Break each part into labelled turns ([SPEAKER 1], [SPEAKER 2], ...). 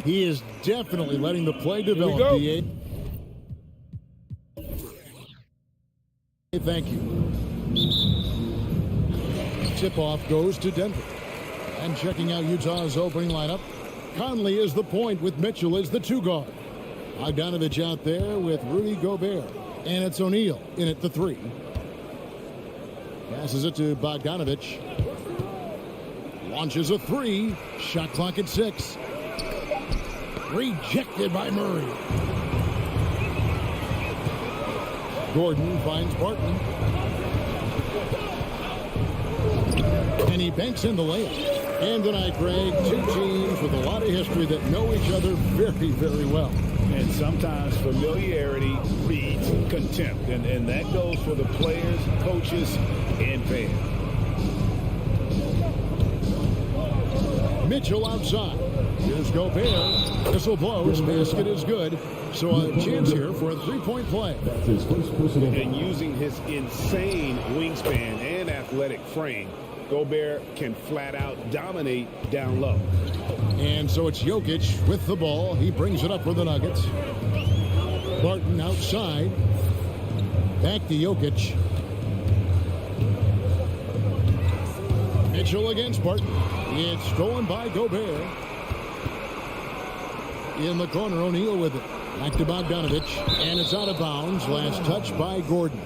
[SPEAKER 1] He is definitely letting the play develop, DA. Thank you. Tip-off goes to Denver. And checking out Utah's opening lineup, Conley is the point with Mitchell as the 2 guard. Bogdanovich out there with Rudy Gobert. And it's O'Neal in at the 3. Passes it to Bogdanovich. Launches a 3. Shot clock at 6. Rejected by Murray. Gordon finds Barton. And he banks in the layup. And tonight, Greg, 2 teams with a lot of history that know each other very, very well.
[SPEAKER 2] And sometimes familiarity breeds contempt. And that goes for the players, coaches, and fans.
[SPEAKER 1] Mitchell outside. Here's Gobert. Whistle blows. Basket is good. So a chance here for a 3-point play.
[SPEAKER 2] And using his insane wingspan and athletic frame, Gobert can flat out dominate down low.
[SPEAKER 1] And so it's Jokic with the ball. He brings it up for the Nuggets. Barton outside. Back to Jokic. Mitchell against Barton. It's stolen by Gobert. In the corner, O'Neal with it. Back to Bogdanovich. And it's out of bounds. Last touch by Gordon.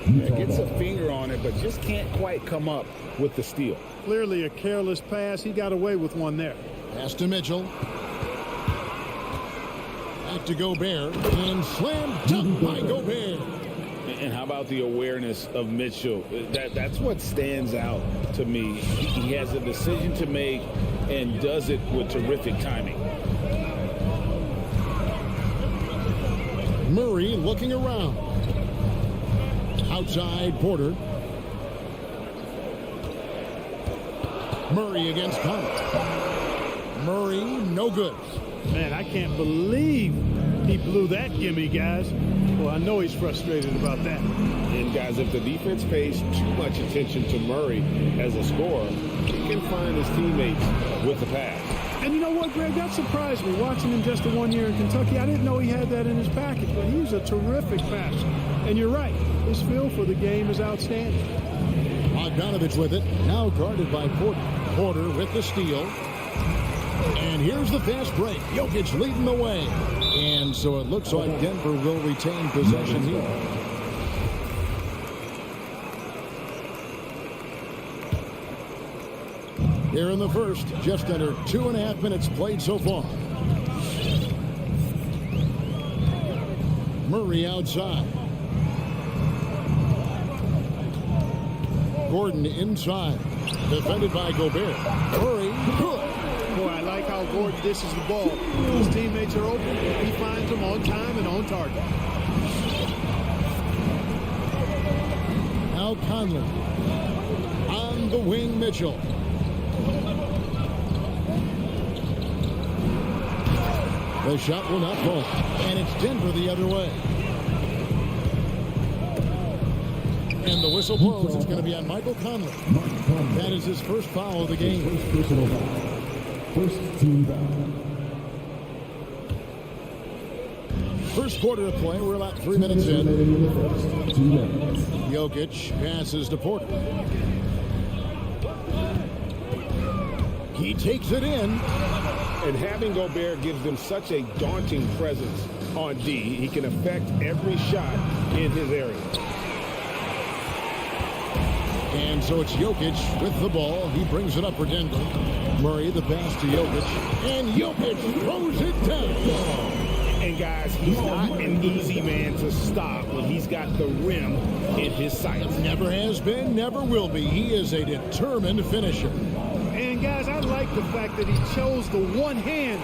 [SPEAKER 2] Yeah, gets a finger on it, but just can't quite come up with the steal.
[SPEAKER 3] Clearly a careless pass. He got away with one there.
[SPEAKER 1] Pass to Mitchell. Back to Gobert. And slam dunk by Gobert.
[SPEAKER 2] And how about the awareness of Mitchell? That's what stands out to me. He has a decision to make and does it with terrific timing.
[SPEAKER 1] Murray looking around. Outside Porter. Murray against Conley. Murray, no good.
[SPEAKER 3] Man, I can't believe he blew that gimme, guys. Well, I know he's frustrated about that.
[SPEAKER 2] And guys, if the defense pays too much attention to Murray as a scorer, he can find his teammates with the pass.
[SPEAKER 3] And you know what, Greg? That surprised me. Watching him just the 1 year in Kentucky, I didn't know he had that in his package, but he's a terrific passer. And you're right, his feel for the game is outstanding.
[SPEAKER 1] Bogdanovich with it, now guarded by Porter. Porter with the steal. And here's the fast break. Jokic leading the way. And so it looks like Denver will retain possession here. Here in the first, just under 2.5 minutes played so far. Murray outside. Gordon inside. Defended by Gobert. Murray, good.
[SPEAKER 3] Boy, I like how Gordon dishes the ball. His teammates are open. He finds them on time and on target.
[SPEAKER 1] Now Conley. On the wing, Mitchell. The shot will not fall. And it's Denver the other way. And the whistle blows. It's going to be on Michael Conley. That is his first foul of the game.
[SPEAKER 4] First team foul.
[SPEAKER 1] First quarter of play. We're about 3 minutes in.
[SPEAKER 4] 2 minutes.
[SPEAKER 1] Jokic passes to Porter. He takes it in.
[SPEAKER 2] And having Gobert gives them such a daunting presence on D. He can affect every shot in his area.
[SPEAKER 1] And so it's Jokic with the ball. He brings it up for Denver. Murray, the pass to Jokic. And Jokic throws it down.
[SPEAKER 2] And guys, he's not an easy man to stop when he's got the rim in his sights.
[SPEAKER 1] Never has been, never will be. He is a determined finisher.
[SPEAKER 3] And guys, I like the fact that he chose the one-hand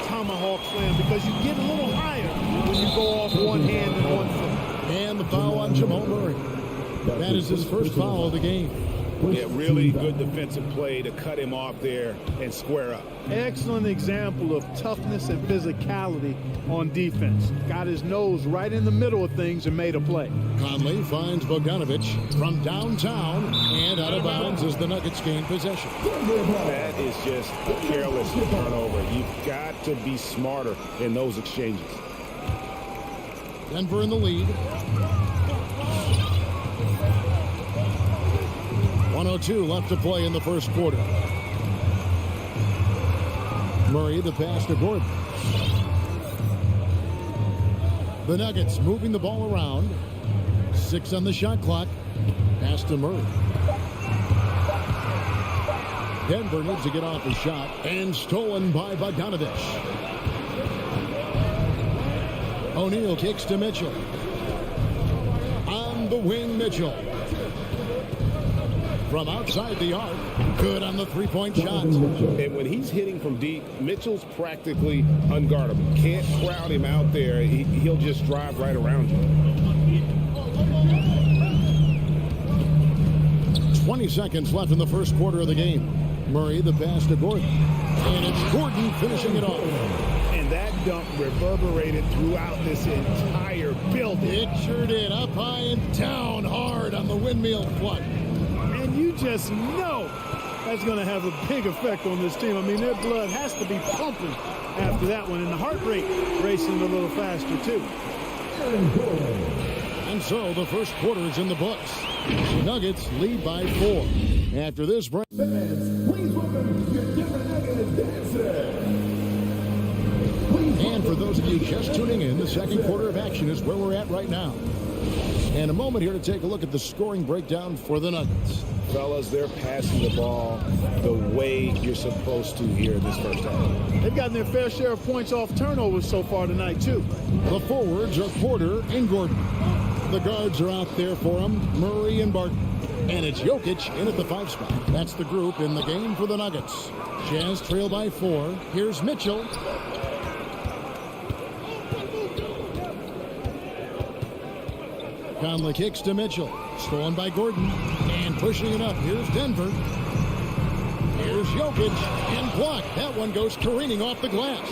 [SPEAKER 3] tomahawk slam because you get a little higher when you go off one hand and one foot.
[SPEAKER 1] And the foul on Jamal Murray. That is his first foul of the game.
[SPEAKER 2] Yeah, really good defensive play to cut him off there and square up.
[SPEAKER 3] Excellent example of toughness and physicality on defense. Got his nose right in the middle of things and made a play.
[SPEAKER 1] Conley finds Bogdanovich from downtown and out of bounds as the Nuggets gain possession.
[SPEAKER 2] That is just a careless turnover. You've got to be smarter in those exchanges.
[SPEAKER 1] Denver in the lead. 1:02 left to play in the first quarter. Murray, the pass to Gordon. The Nuggets moving the ball around. 6 on the shot clock. Pass to Murray. Denver needs to get off his shot. And stolen by Bogdanovich. O'Neal kicks to Mitchell. On the wing, Mitchell. From outside the arc. Good on the three-point shot.
[SPEAKER 2] And when he's hitting from deep, Mitchell's practically unguardable. Can't crowd him out there. He'll just drive right around you.
[SPEAKER 1] 20 seconds left in the first quarter of the game. Murray, the pass to Gordon. And it's Gordon finishing it off.
[SPEAKER 2] And that dunk reverberated throughout this entire building.
[SPEAKER 1] It sure did. Up high and down hard on the windmill flood.
[SPEAKER 3] And you just know that's going to have a big effect on this team. I mean, their blood has to be pumping after that one, and the heart rate racing a little faster, too.
[SPEAKER 1] And so the first quarter is in the books. The Nuggets lead by 4. After this break.
[SPEAKER 4] Please welcome your Denver Nuggets dancers.
[SPEAKER 1] And for those of you just tuning in, the second quarter of action is where we're at right now. And a moment here to take a look at the scoring breakdown for the Nuggets.
[SPEAKER 2] Fellas, they're passing the ball the way you're supposed to here in this first half.
[SPEAKER 3] They've gotten their fair share of points off turnovers so far tonight, too.
[SPEAKER 1] The forwards are Porter and Gordon. The guards are out there for them, Murray and Barton. And it's Jokic in at the 5 spot. That's the group in the game for the Nuggets. Jazz trail by 4. Here's Mitchell. Conley kicks to Mitchell. Stolen by Gordon. And pushing it up. Here's Denver. Here's Jokic. And blocked. That one goes careening off the glass.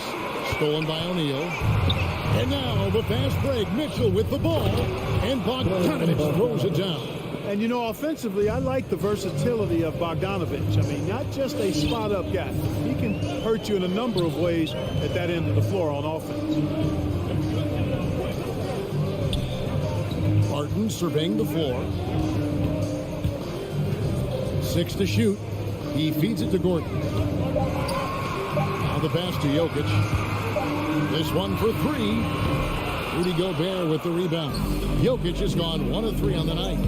[SPEAKER 1] Stolen by O'Neal. And now the fast break. Mitchell with the ball. And Bogdanovich throws it down.
[SPEAKER 3] And, you know, offensively, I like the versatility of Bogdanovich. I mean, not just a spot-up guy. He can hurt you in a number of ways at that end of the floor on offense.
[SPEAKER 1] Barton surveying the floor. 6 to shoot. He feeds it to Gordon. Now the pass to Jokic. This one for 3. Rudy Gobert with the rebound. Jokic has gone 1 of 3 on the night.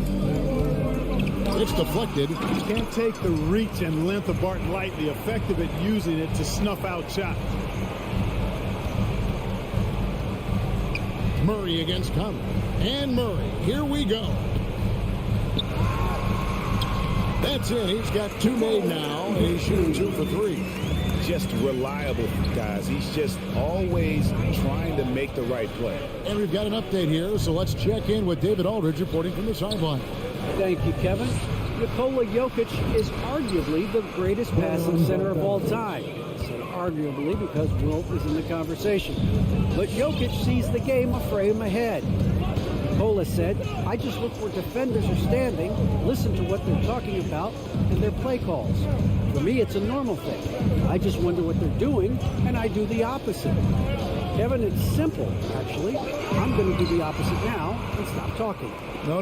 [SPEAKER 1] It's deflected.
[SPEAKER 3] You can't take the reach and length of Barton lightly. Effective at using it to snuff out shots.
[SPEAKER 1] Murray against Conley. And Murray. Here we go. That's it. He's got 2 made now. And he's shooting 2 for 3.
[SPEAKER 2] Just reliable, guys. He's just always trying to make the right play.
[SPEAKER 1] And we've got an update here, so let's check in with David Aldridge reporting from the sideline.
[SPEAKER 5] Thank you, Kevin. Nikola Jokic is arguably the greatest passing center of all time. I say arguably because Wilt is in the conversation. But Jokic sees the game a frame ahead. Nikola said, I just look where defenders are standing, listen to what they're talking about, and their play calls. For me, it's a normal thing. I just wonder what they're doing, and I do the opposite. Kevin, it's simple, actually. I'm going to do the opposite now and stop talking.
[SPEAKER 1] No.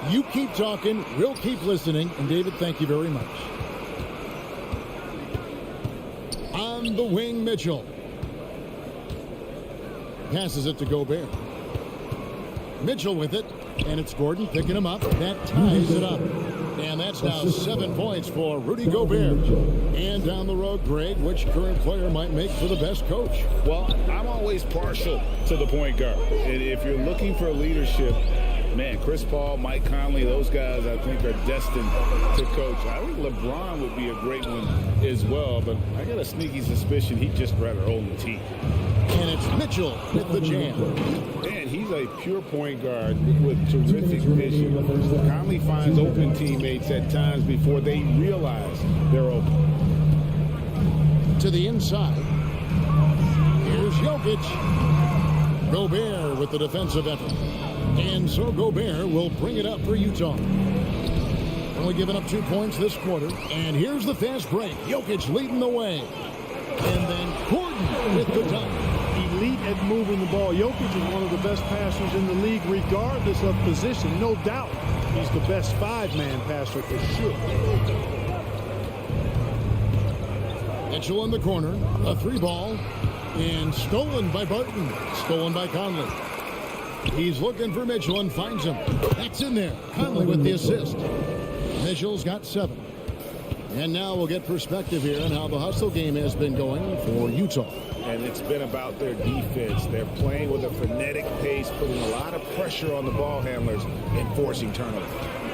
[SPEAKER 1] You keep talking. We'll keep listening. And David, thank you very much. On the wing, Mitchell. Passes it to Gobert. Mitchell with it. And it's Gordon picking him up. That ties it up. And that's now 7 points for Rudy Gobert. And down the road, Greg, which current player might make for the best coach?
[SPEAKER 2] Well, I'm always partial to the point guard. And if you're looking for leadership, man, Chris Paul, Mike Conley, those guys I think are destined to coach. I think LeBron would be a great one as well, but I got a sneaky suspicion he'd just rather hold the team.
[SPEAKER 1] And it's Mitchell. Mitchell with the jam.
[SPEAKER 2] Man, he's a pure point guard with terrific vision. Conley finds open teammates at times before they realize they're open.
[SPEAKER 1] To the inside. Here's Jokic. Gobert with the defensive effort. And so Gobert will bring it up for Utah. Only giving up 2 points this quarter. And here's the fast break. Jokic leading the way. And then Gordon with the dunk.
[SPEAKER 3] Elite at moving the ball. Jokic is one of the best passers in the league, regardless of position. No doubt he's the best five-man passer for sure.
[SPEAKER 1] Mitchell in the corner. A three ball. And stolen by Barton. Stolen by Conley. He's looking for Mitchell and finds him. That's in there. Conley with the assist. Mitchell's got 7. And now we'll get perspective here on how the hustle game has been going for Utah.
[SPEAKER 2] And it's been about their defense. They're playing with a frenetic pace, putting a lot of pressure on the ball handlers and forcing turnovers.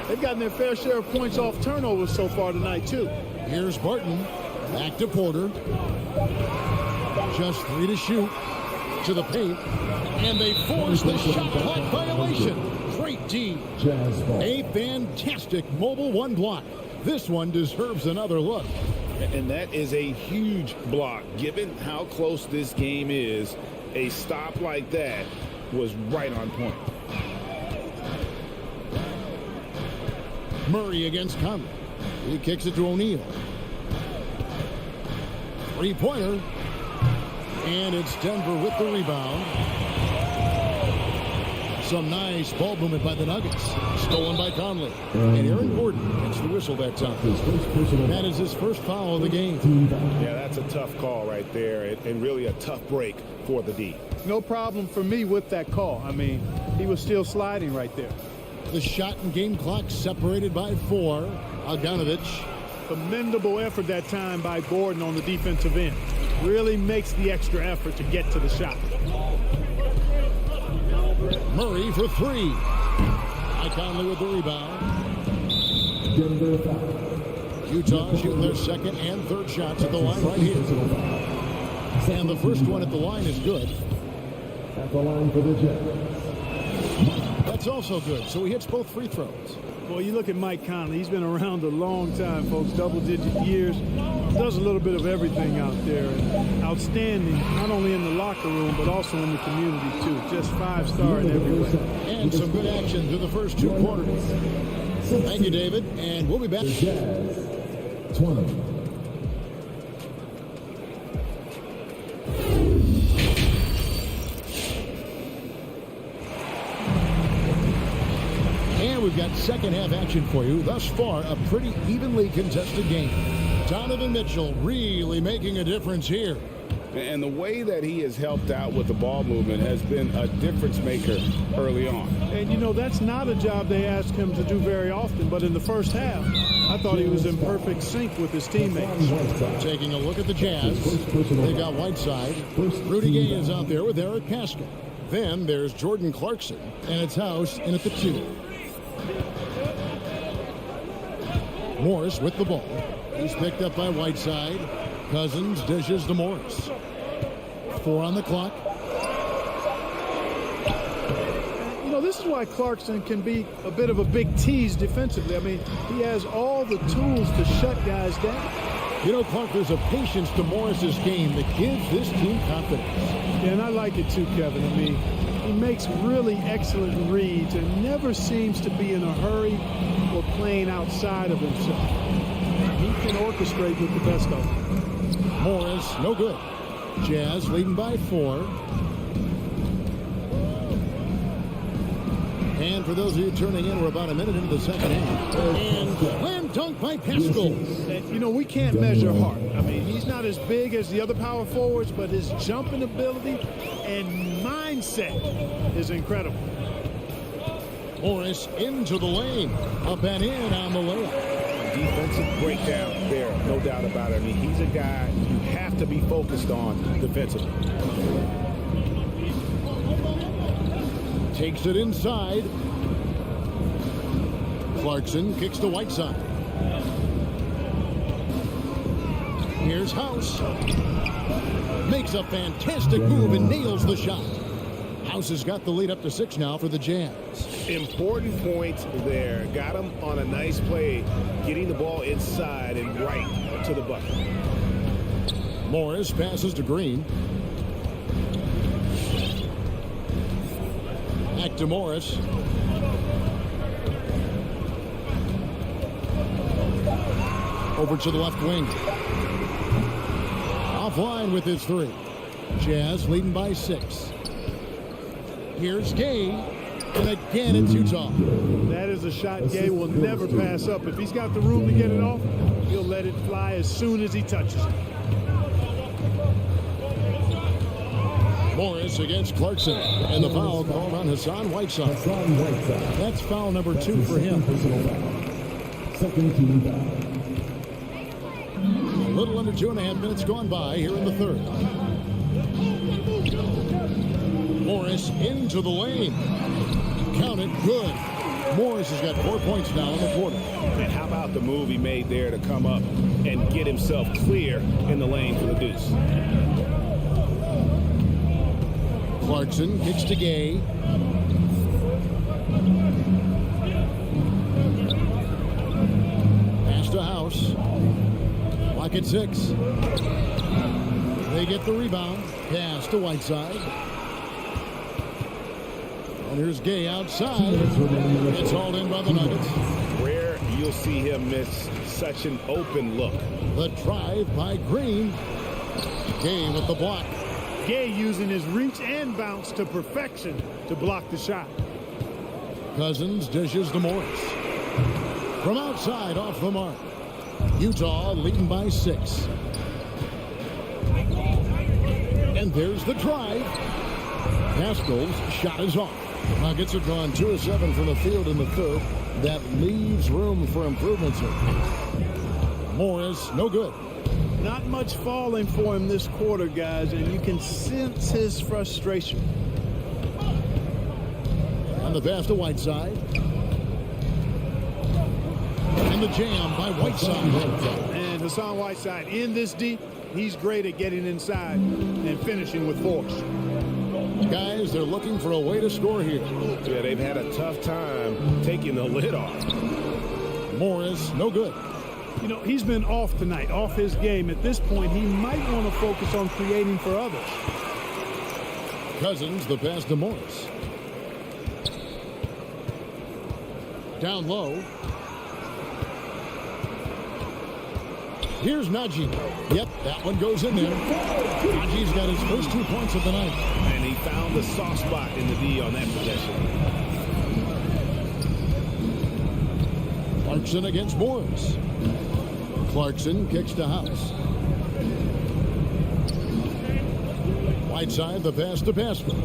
[SPEAKER 3] They've gotten their fair share of points off turnovers so far tonight, too.
[SPEAKER 1] Here's Barton. Back to Porter. Just 3 to shoot. To the paint. And they force the shot clock violation. Great D. A fantastic mobile one block. This one deserves another look.
[SPEAKER 2] And that is a huge block. Given how close this game is, a stop like that was right on point.
[SPEAKER 1] Murray against Conley. He kicks it to O'Neal. Three-pointer. And it's Denver with the rebound. Some nice ball movement by the Nuggets. Stolen by Conley. And Aaron Gordon gets the whistle that time. That is his first foul of the game.
[SPEAKER 2] Yeah, that's a tough call right there, and really a tough break for the D.
[SPEAKER 3] No problem for me with that call. I mean, he was still sliding right there.
[SPEAKER 1] The shot and game clock separated by 4. Bogdanovic.
[SPEAKER 3] Commendable effort that time by Gordon on the defensive end. Really makes the extra effort to get to the shot.
[SPEAKER 1] Murray for 3. Conley with the rebound. Utah shooting their second and third shots at the line right here. And the first one at the line is good.
[SPEAKER 4] At the line for the Jets.
[SPEAKER 1] That's also good. So he hits both free throws.
[SPEAKER 3] Well, you look at Mike Conley. He's been around a long time, folks. Double-digit years. Does a little bit of everything out there. And outstanding, not only in the locker room, but also in the community, too. Just 5-star in every way.
[SPEAKER 1] And some good action through the first 2 quarters. Thank you, David. And we'll be back.
[SPEAKER 4] Jazz 20.
[SPEAKER 1] And we've got second half action for you. Thus far, a pretty evenly contested game. Donovan Mitchell really making a difference here.
[SPEAKER 2] And the way that he has helped out with the ball movement has been a difference maker early on.
[SPEAKER 3] And, you know, that's not a job they ask him to do very often. But in the first half, I thought he was in perfect sync with his teammates.
[SPEAKER 1] Taking a look at the Jazz. They got Whiteside. Rudy Gay is out there with Eric Pascal. Then there's Jordan Clarkson. And it's House in at the 2. Morris with the ball. He's picked up by Whiteside. Cousins dishes to Morris. 4 on the clock.
[SPEAKER 3] You know, this is why Clarkson can be a bit of a big tease defensively. I mean, he has all the tools to shut guys down.
[SPEAKER 1] You know, Clark, there's a patience to Morris's game that gives this team confidence.
[SPEAKER 3] Yeah, and I like it too, Kevin. I mean, he makes really excellent reads and never seems to be in a hurry or playing outside of himself. He can orchestrate with the best of them.
[SPEAKER 1] Morris, no good. Jazz leading by 4. And for those of you turning in, we're about a minute into the second half. And slam dunk by Pascal.
[SPEAKER 3] And, you know, we can't measure Hart. I mean, he's not as big as the other power forwards, but his jumping ability and mindset is incredible.
[SPEAKER 1] Morris into the lane. Up and in on the layup.
[SPEAKER 2] Defensive breakdown there, no doubt about it. I mean, he's a guy you have to be focused on defensively.
[SPEAKER 1] Takes it inside. Clarkson kicks to Whiteside. Here's House. makes a fantastic move and nails the shot. House has got the lead up to 6 now for the Jazz.
[SPEAKER 6] Important points there. Got him on a nice play, getting the ball inside and right to the bucket.
[SPEAKER 1] Morris passes to Green. Back to Morris. Over to the left wing. Offline with his 3. Jazz leading by 6. Here's Gay, and again it's Utah.
[SPEAKER 3] That is a shot Gay will never pass up. If he's got the room to get it off, he'll let it fly as soon as he touches it.
[SPEAKER 1] Morris against Clarkson, and the foul called on Hassan Whiteside. That's foul number 2 for him.
[SPEAKER 4] Second team foul.
[SPEAKER 1] A little under 2.5 minutes gone by here in the third. Morris into the lane. Count it, good. Morris has got 4 points now in the quarter.
[SPEAKER 6] And how about the move he made there to come up and get himself clear in the lane for the deuce?
[SPEAKER 1] Clarkson kicks to Gay. Pass to House. Clock at 6. They get the rebound. Pass to Whiteside. And here's Gay outside. It's hauled in by the Nuggets.
[SPEAKER 6] Rare you'll see him miss such an open look.
[SPEAKER 1] The drive by Green. Gay with the block.
[SPEAKER 3] Gay using his reach and bounce to perfection to block the shot.
[SPEAKER 1] Cousins dishes to Morris. From outside off the mark. Utah leading by 6. And there's the drive. Haskell's shot is off. Nuggets have gone 2 of 7 from the field in the third. That leaves room for improvements here. Morris, no good.
[SPEAKER 3] Not much falling for him this quarter, guys, and you can sense his frustration.
[SPEAKER 1] And the pass to Whiteside. And the jam by Whiteside.
[SPEAKER 3] And Hassan Whiteside in this deep, he's great at getting inside and finishing with force.
[SPEAKER 1] Guys, they're looking for a way to score here.
[SPEAKER 6] Yeah, they've had a tough time taking the lid off.
[SPEAKER 1] Morris, no good.
[SPEAKER 3] You know, he's been off tonight, off his game. At this point, he might want to focus on creating for others.
[SPEAKER 1] Cousins, the pass to Morris. Down low. Here's Najee. Yep, that one goes in there. Najee's got his first 2 points of the night.
[SPEAKER 6] And he found the soft spot in the D on that possession.
[SPEAKER 1] Clarkson against Morris. Clarkson kicks to House. Whiteside, the pass to Pascal.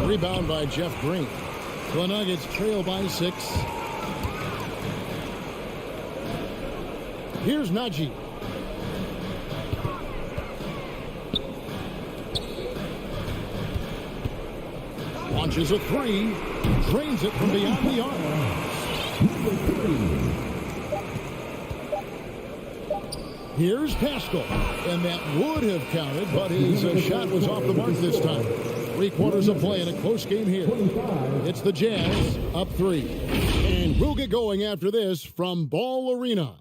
[SPEAKER 1] Rebound by Jeff Green. The Nuggets trail by 6. Here's Najee. Launches a 3. Drains it from beyond the arc. Here's Pascal, and that would have counted, but his shot was off the mark this time. 3 quarters of play in a close game here. It's the Jazz up 3. And we'll get going after this from Ball Arena.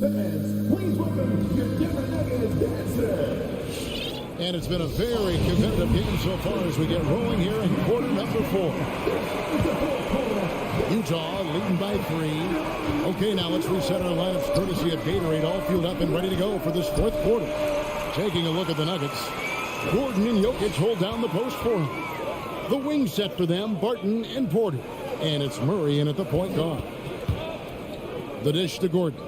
[SPEAKER 4] Fans, please welcome your Denver Nuggets dancers.
[SPEAKER 1] And it's been a very competitive game so far as we get rolling here in quarter number 4. Utah leading by 3. Okay, now let's reset our lineups courtesy of Gatorade, all fueled up and ready to go for this 4th quarter. Taking a look at the Nuggets. Gordon and Jokic hold down the post for him. The wing set for them, Barton and Porter. And it's Murray in at the point guard. The dish to Gordon.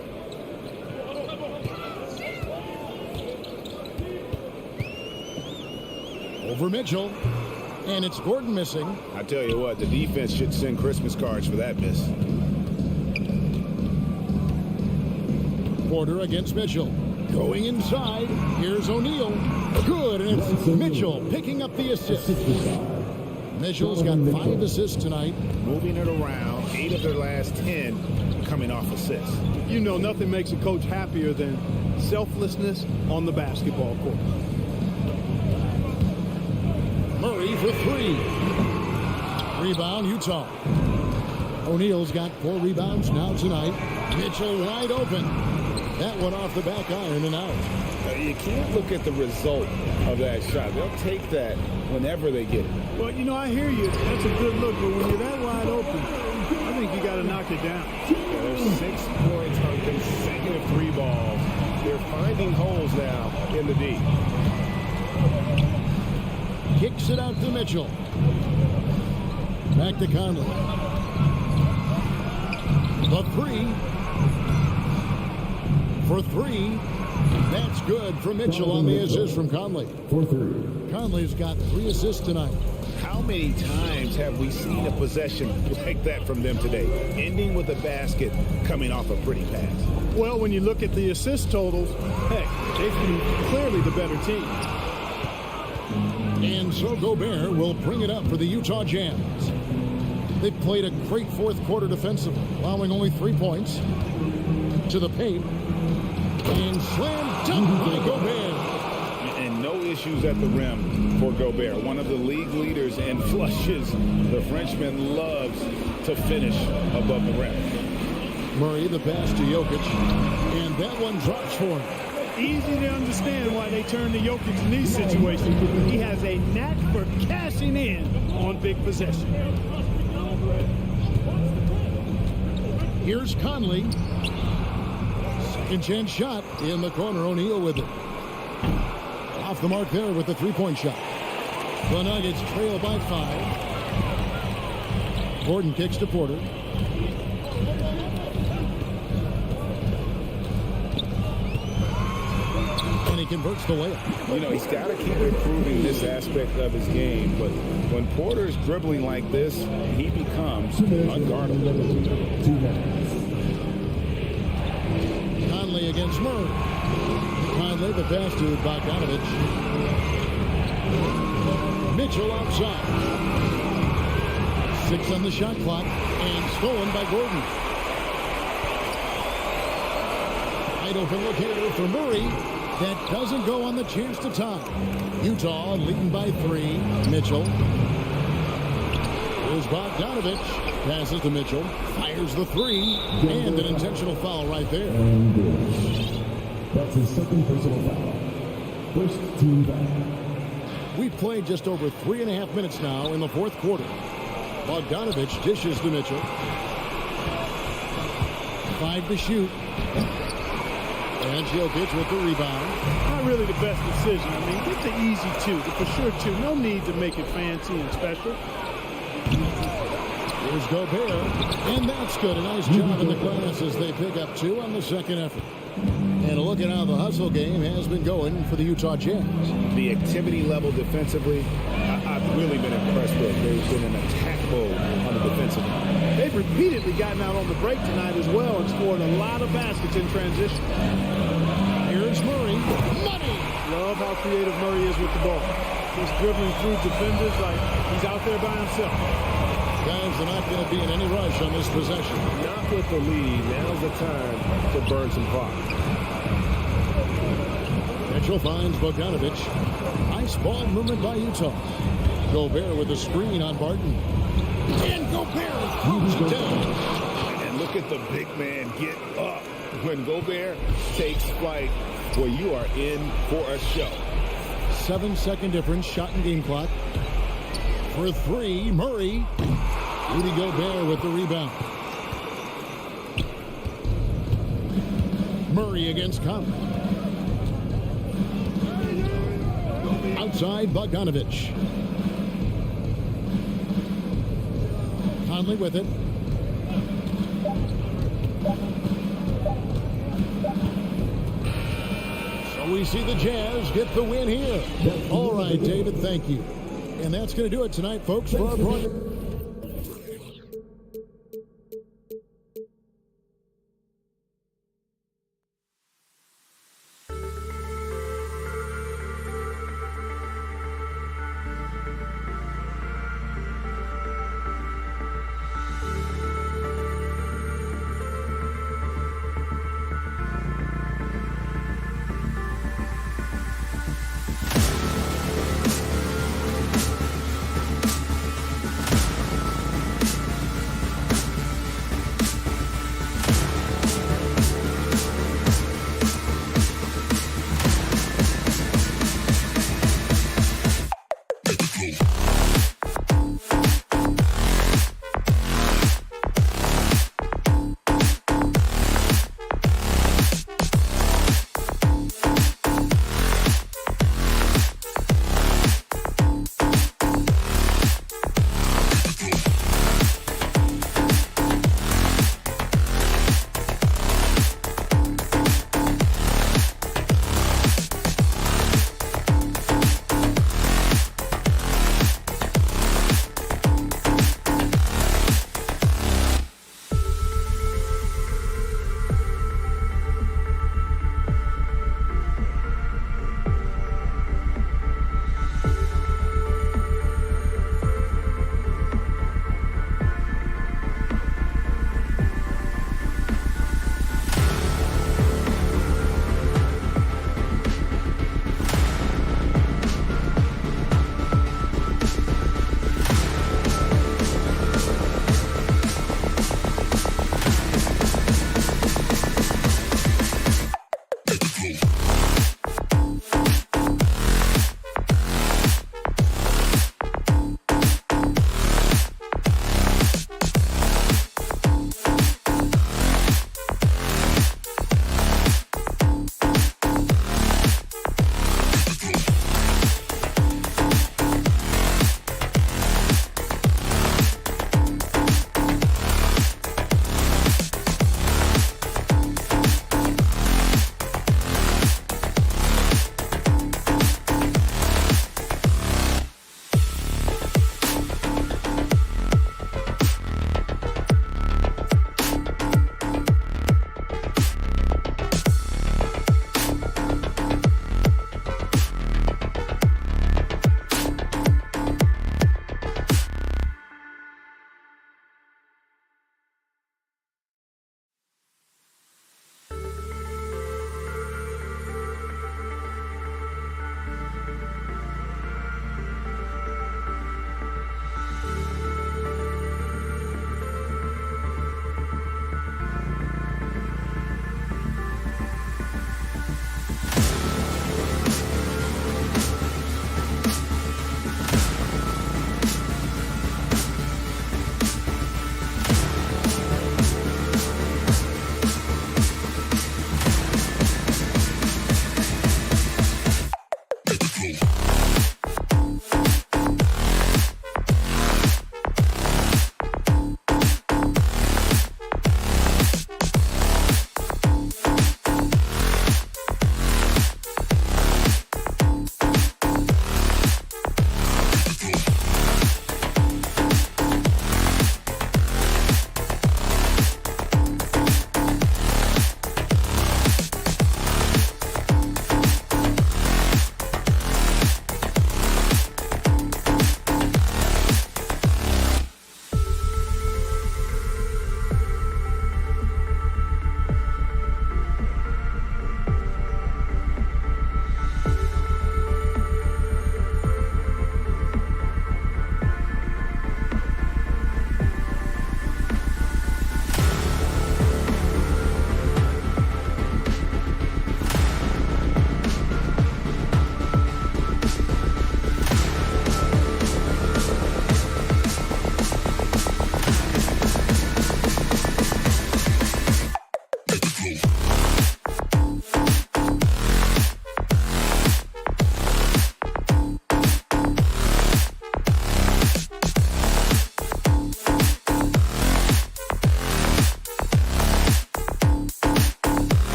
[SPEAKER 1] Over Mitchell. And it's Gordon missing.
[SPEAKER 6] I tell you what, the defense should send Christmas cards for that miss.
[SPEAKER 1] Porter against Mitchell. Going inside. Here's O'Neal. Good, and it's Mitchell picking up the assist. Mitchell's got 5 assists tonight.
[SPEAKER 6] Moving it around, 8 of their last 10. coming off assists.
[SPEAKER 3] You know, nothing makes a coach happier than selflessness on the basketball court.
[SPEAKER 1] Murray for three. Rebound, Utah. O'Neal's got 4 rebounds now tonight. Mitchell wide open. That one off the back iron and out.
[SPEAKER 2] You can't look at the result of that shot. They'll take that whenever they get it.
[SPEAKER 3] Well, you know, I hear you. That's a good look, but when you're that wide open, I think you got to knock it down.
[SPEAKER 6] Yeah, there's 6 points on consecutive 3 balls. They're finding holes now in the D.
[SPEAKER 1] Kicks it out to Mitchell. Back to Conley. The 3. For 3. That's good for Mitchell on the assist from Conley.
[SPEAKER 4] For 3.
[SPEAKER 1] Conley's got 3 assists tonight.
[SPEAKER 6] How many times have we seen a possession like that from them today, ending with a basket coming off a pretty pass?
[SPEAKER 3] Well, when you look at the assist totals, heck, they've been clearly the better team.
[SPEAKER 1] And so Gobert will bring it up for the Utah Jazz. They've played a great fourth quarter defensively, allowing only 3 points to the paint. And slam dunk by Gobert.
[SPEAKER 2] And no issues at the rim for Gobert. One of the league leaders in flushes. The Frenchman loves to finish above the rim.
[SPEAKER 1] Murray, the pass to Jokic. And that one drops for him.
[SPEAKER 3] Easy to understand why they turn to Jokic in these situations. He has a knack for cashing in on big possession.
[SPEAKER 1] Here's Conley. Second chance shot in the corner. O'Neal with it. Off the mark there with the 3-point shot. The Nuggets trail by 5. Gordon kicks to Porter. And he converts the layup.
[SPEAKER 2] You know, he's got to keep improving this aspect of his game, but when Porter's dribbling like this, he becomes unguardable.
[SPEAKER 4] 2 minutes.
[SPEAKER 1] Conley against Murray. Conley, the pass to Bogdanovich. Mitchell outside. 6 on the shot clock and stolen by Gordon. Wide open look here for Murray. That doesn't go on the chance to tie. Utah leading by 3. Mitchell. Here's Bogdanovich. Passes to Mitchell. Fires the 3. And an intentional foul right there.
[SPEAKER 4] And good. That's his second personal foul. First team foul.
[SPEAKER 1] We've played just over 3.5 minutes now in the fourth quarter. Bogdanovich dishes to Mitchell. 5 to shoot. And Jokic with the rebound.
[SPEAKER 3] Not really the best decision. I mean, get the easy 2, the for sure 2. No need to make it fancy and special.
[SPEAKER 1] Here's Gobert. And that's good. A nice job in the glass as they pick up 2 on the second effort. And look at how the hustle game has been going for the Utah Jazz.
[SPEAKER 6] The activity level defensively, I've really been impressed with. They've been in attack mode on the defensive end.
[SPEAKER 3] They've repeatedly gotten out on the break tonight as well and scored a lot of baskets in transition.
[SPEAKER 1] Here's Murray. Money!
[SPEAKER 3] Love how creative Murray is with the ball. Just dribbling through defenders like he's out there by himself.
[SPEAKER 1] Guys are not going to be in any rush on this possession.
[SPEAKER 6] Not with the lead. Now's the time to burn some clock.
[SPEAKER 1] Mitchell finds Bogdanovich. Nice ball movement by Utah. Gobert with the screen on Barton. And Gobert throws it down.
[SPEAKER 2] And look at the big man get up. When Gobert takes flight, well, you are in for a show.
[SPEAKER 1] 7-second difference, shot and game clock. For 3, Murray. Rudy Gobert with the rebound. Murray against Conley. Outside, Bogdanovich. Conley with it. So we see the Jazz get the win here. All right, David, thank you. And that's going to do it tonight, folks, for our broadcast.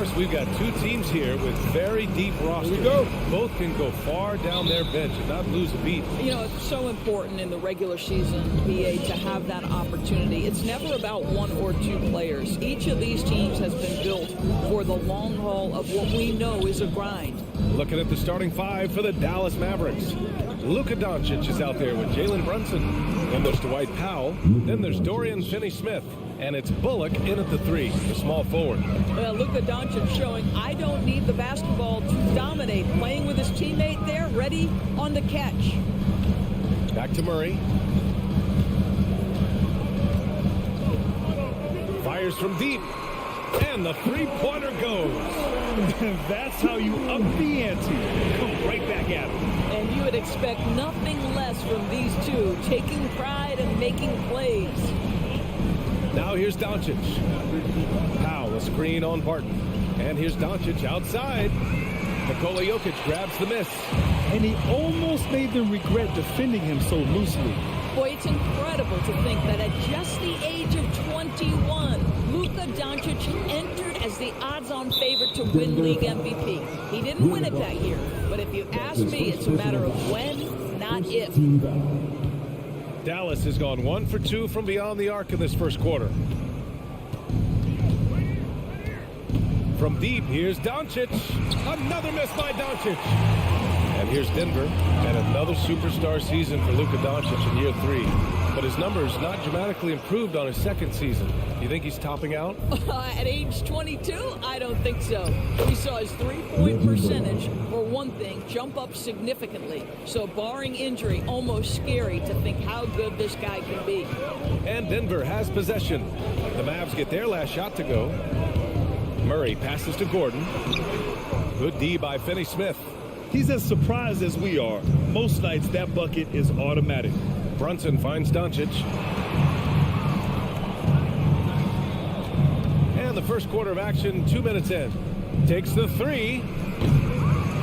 [SPEAKER 7] Chris, we've got two teams here with very deep rosters.
[SPEAKER 1] Here we go.
[SPEAKER 7] Both can go far down their bench and not lose a beat.
[SPEAKER 8] You know, it's so important in the regular season, BA, to have that opportunity. It's never about one or two players. Each of these teams has been built for the long haul of what we know is a grind.
[SPEAKER 7] Looking at the starting five for the Dallas Mavericks. Luka Doncic is out there with Jalen Brunson. Then there's Dwight Powell. Then there's Dorian Finney-Smith. And it's Bullock in at the three, the small forward.
[SPEAKER 8] Well, Luka Doncic showing I don't need the basketball to dominate. Playing with his teammate there, ready on the catch.
[SPEAKER 7] Back to Murray. Fires from deep. And the three-pointer goes.
[SPEAKER 3] That's how you up the ante. Come right back at him.
[SPEAKER 8] And you would expect nothing less from these two, taking pride and making plays.
[SPEAKER 7] Now here's Doncic. Powell, a screen on Barton. And here's Doncic outside. Nikola Jokic grabs the miss.
[SPEAKER 3] And he almost made them regret defending him so loosely.
[SPEAKER 8] Boy, it's incredible to think that at just the age of 21, Luka Doncic entered as the odds-on favorite to win league MVP. He didn't win it that year, but if you ask me, it's a matter of when, not if.
[SPEAKER 7] Dallas has gone 1 for 2 from beyond the arc in this first quarter. From deep, here's Doncic. Another miss by Doncic. And here's Denver. And another superstar season for Luka Doncic in year 3. But his numbers not dramatically improved on his second season. You think he's topping out?
[SPEAKER 8] At age 22, I don't think so. We saw his three-point percentage, for one thing, jump up significantly. So barring injury, almost scary to think how good this guy can be.
[SPEAKER 7] And Denver has possession. The Mavs get their last shot to go. Murray passes to Gordon. Good D by Finney-Smith.
[SPEAKER 3] He's as surprised as we are. Most nights that bucket is automatic.
[SPEAKER 7] Brunson finds Doncic. And the first quarter of action, 2 minutes in. Takes the three.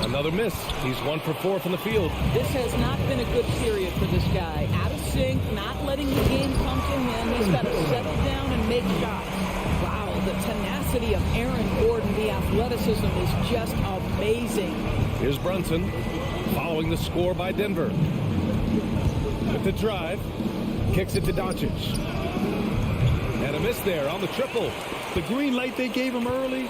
[SPEAKER 7] Another miss. He's 1 for 4 from the field.
[SPEAKER 8] This has not been a good period for this guy. Out of sync, not letting the game come to him. He's got to settle down and make shots. Wow, the tenacity of Aaron Gordon, the athleticism is just amazing.
[SPEAKER 7] Here's Brunson, following the score by Denver. With the drive, kicks it to Doncic. And a miss there on the triple.
[SPEAKER 3] The green light they gave him early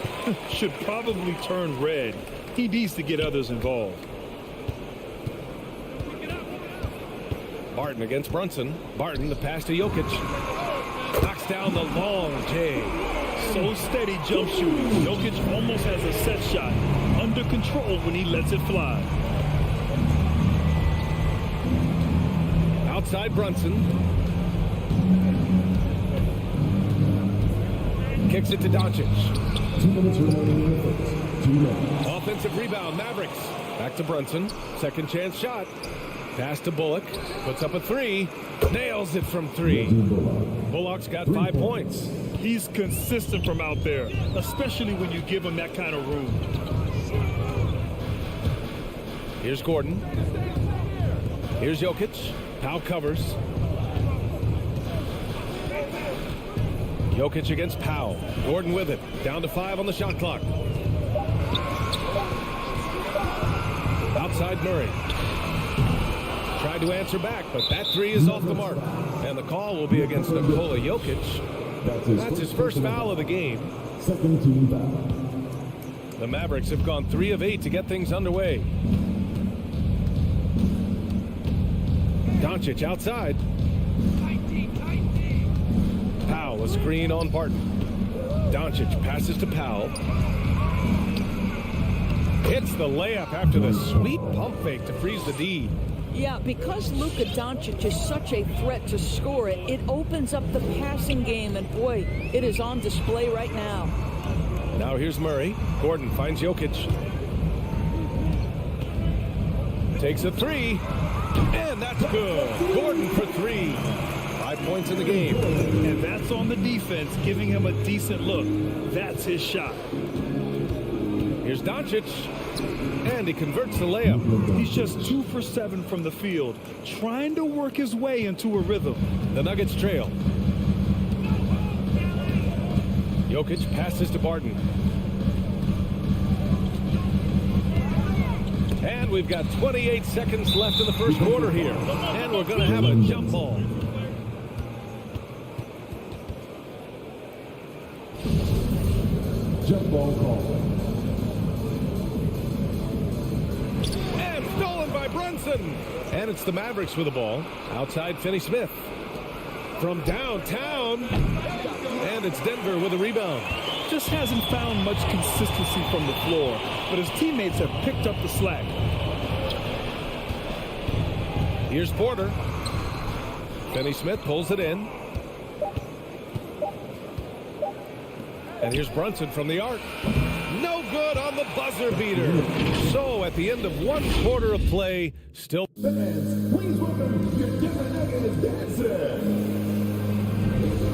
[SPEAKER 3] should probably turn red. He needs to get others involved.
[SPEAKER 7] Barton against Brunson. Barton, the pass to Jokic. Knocks down the long J.
[SPEAKER 3] So steady jump shooting. Jokic almost has a set shot under control when he lets it fly.
[SPEAKER 7] Outside Brunson. Kicks it to Doncic.
[SPEAKER 4] 2 minutes remaining in the first. 2 minutes.
[SPEAKER 7] Offensive rebound, Mavericks. Back to Brunson. Second chance shot. Pass to Bullock. Puts up a three. Nails it from 3. Bullock's got 5 points.
[SPEAKER 3] He's consistent from out there, especially when you give him that kind of room.
[SPEAKER 7] Here's Gordon. Here's Jokic. Powell covers. Jokic against Powell. Gordon with it. Down to 5 on the shot clock. Outside Murray. Tried to answer back, but that three is off the mark. And the call will be against Nikola Jokic. That's his first foul of the game.
[SPEAKER 4] Second team foul.
[SPEAKER 7] The Mavericks have gone 3 of 8 to get things underway. Doncic outside. Powell, a screen on Barton. Doncic passes to Powell. Hits the layup after the sweet pump fake to freeze the D.
[SPEAKER 8] Yeah, because Luka Doncic is such a threat to score it, it opens up the passing game, and boy, it is on display right now.
[SPEAKER 7] Now here's Murray. Gordon finds Jokic. Takes a three, and that's good. Gordon for 3. 5 points in the game.
[SPEAKER 3] And that's on the defense, giving him a decent look. That's his shot.
[SPEAKER 7] Here's Doncic, and he converts the layup.
[SPEAKER 3] He's just 2 for 7 from the field, trying to work his way into a rhythm.
[SPEAKER 7] The Nuggets trail. Jokic passes to Barton. we've got 28 seconds left in the first quarter here. And we're going to have a jump ball.
[SPEAKER 4] Jump ball call.
[SPEAKER 7] And stolen by Brunson. And it's the Mavericks with the ball. Outside Finney-Smith. From downtown. And it's Denver with a rebound.
[SPEAKER 3] Just hasn't found much consistency from the floor, but his teammates have picked up the slack.
[SPEAKER 7] Here's Porter. Finney-Smith pulls it in. And here's Brunson from the arc. No good on the buzzer beater. So at the end of one quarter of play, still.
[SPEAKER 4] Fans, please welcome your Denver Nuggets dancer.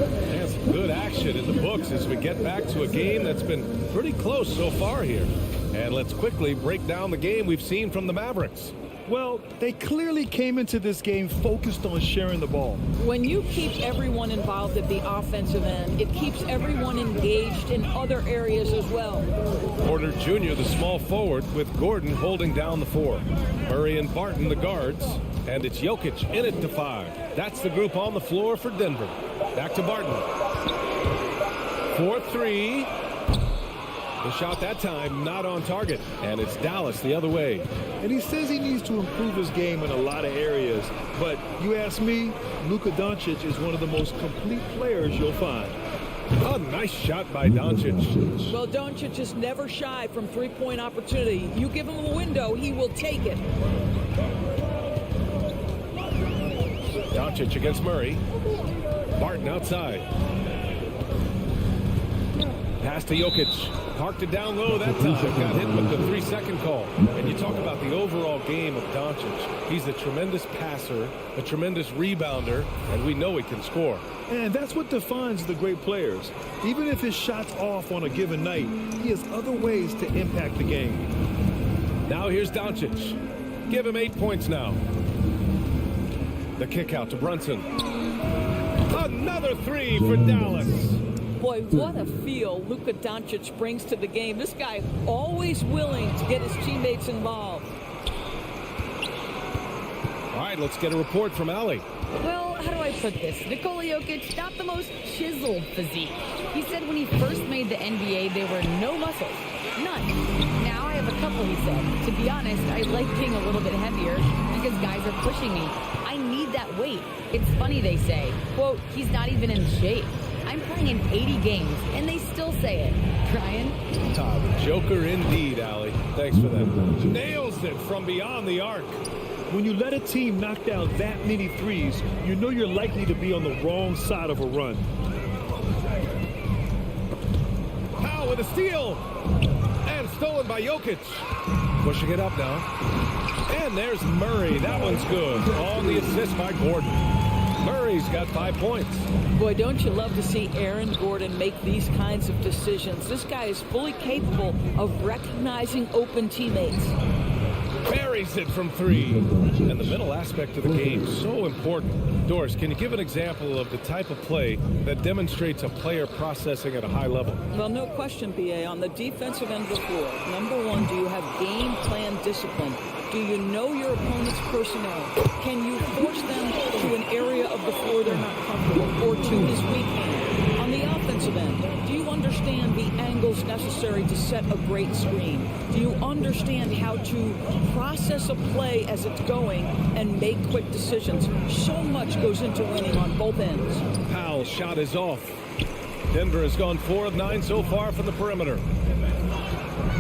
[SPEAKER 7] And some good action in the books as we get back to a game that's been pretty close so far here. And let's quickly break down the game we've seen from the Mavericks.
[SPEAKER 3] Well, they clearly came into this game focused on sharing the ball.
[SPEAKER 8] When you keep everyone involved at the offensive end, it keeps everyone engaged in other areas as well.
[SPEAKER 7] Porter Jr., the small forward, with Gordon holding down the 4. Murray and Barton, the guards. And it's Jokic in it to 5. That's the group on the floor for Denver. Back to Barton. 4-3. The shot that time not on target. And it's Dallas the other way.
[SPEAKER 3] And he says he needs to improve his game in a lot of areas. But you ask me, Luka Doncic is one of the most complete players you'll find.
[SPEAKER 7] A nice shot by Doncic.
[SPEAKER 8] Well, Doncic is never shy from three-point opportunity. You give him a window, he will take it.
[SPEAKER 7] Doncic against Murray. Barton outside. Pass to Jokic. Parked it down low that time. Got hit with the 3-second call. And you talk about the overall game of Doncic. He's a tremendous passer, a tremendous rebounder, and we know he can score.
[SPEAKER 3] And that's what defines the great players. Even if his shot's off on a given night, he has other ways to impact the game.
[SPEAKER 7] Now here's Doncic. Give him 8 points now. The kick out to Brunson. Another 3 for Dallas.
[SPEAKER 8] Boy, what a feel Luka Doncic brings to the game. This guy always willing to get his teammates involved.
[SPEAKER 7] All right, let's get a report from Allie.
[SPEAKER 9] Well, how do I put this? Nikola Jokic, not the most chiseled physique. He said when he first made the NBA, there were no muscles. None. Now I have a couple, he said. To be honest, I like being a little bit heavier because guys are pushing me. I need that weight. It's funny they say, quote, he's not even in shape. I'm playing in 80 games, and they still say it. Brian?
[SPEAKER 7] Joker indeed, Allie. Thanks for that. Nails it from beyond the arc.
[SPEAKER 3] When you let a team knock down that many threes, you know you're likely to be on the wrong side of a run.
[SPEAKER 7] Powell with a steal. And stolen by Jokic. Pushing it up now. And there's Murray. That one's good. On the assist by Gordon. Murray's got 5 points.
[SPEAKER 8] Boy, don't you love to see Aaron Gordon make these kinds of decisions. This guy is fully capable of recognizing open teammates.
[SPEAKER 7] Buries it from 3. And the middle aspect of the game, so important. Doris, can you give an example of the type of play that demonstrates a player processing at a high level?
[SPEAKER 8] Well, no question, B.A. On the defensive end of the floor, number one, do you have game plan discipline? Do you know your opponent's personnel? Can you force them to an area of the floor they're not comfortable or to his weak hand? On the offensive end, do you understand the angles necessary to set a great screen? Do you understand how to process a play as it's going and make quick decisions? So much goes into winning on both ends.
[SPEAKER 7] Powell's shot is off. Denver has gone 4 of 9 so far from the perimeter.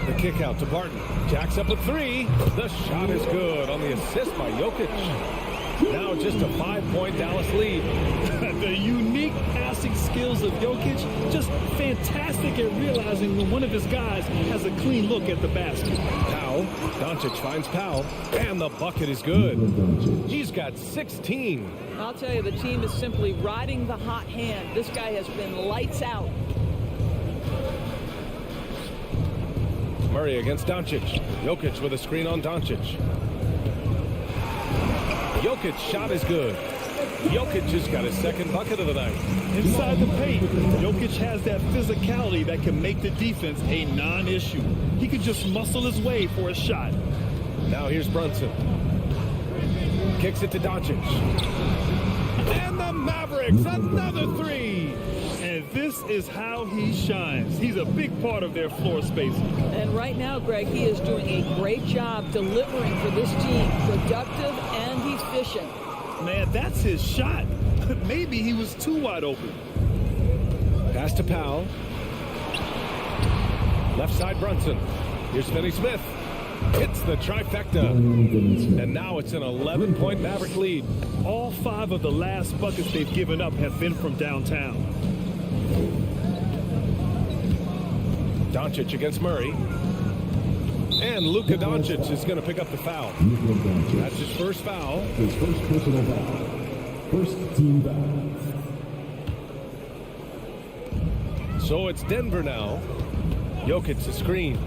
[SPEAKER 7] The kick out to Barton. Jacks up a 3. The shot is good on the assist by Jokic. Now just a 5-point Dallas lead.
[SPEAKER 3] The unique passing skills of Jokic, just fantastic at realizing when one of his guys has a clean look at the basket.
[SPEAKER 7] Powell. Doncic finds Powell. And the bucket is good. He's got 16.
[SPEAKER 8] I'll tell you, the team is simply riding the hot hand. This guy has been lights out.
[SPEAKER 7] Murray against Doncic. Jokic with a screen on Doncic. Jokic's shot is good. Jokic just got his second bucket of the night.
[SPEAKER 3] Inside the paint, Jokic has that physicality that can make the defense a non-issue. He can just muscle his way for a shot.
[SPEAKER 7] Now here's Brunson. Kicks it to Doncic. And the Mavericks, another three.
[SPEAKER 3] And this is how he shines. He's a big part of their floor spacing.
[SPEAKER 8] And right now, Greg, he is doing a great job delivering for this team. Productive and efficient.
[SPEAKER 3] Man, that's his shot. Maybe he was too wide open.
[SPEAKER 7] Pass to Powell. Left side Brunson. Here's Finney-Smith. Hits the trifecta. And now it's an 11-point Maverick lead.
[SPEAKER 3] All 5 of the last buckets they've given up have been from downtown.
[SPEAKER 7] Doncic against Murray. And Luka Doncic is going to pick up the foul. That's his first foul.
[SPEAKER 4] His first personal foul. First team foul.
[SPEAKER 7] So it's Denver now. Jokic to screen.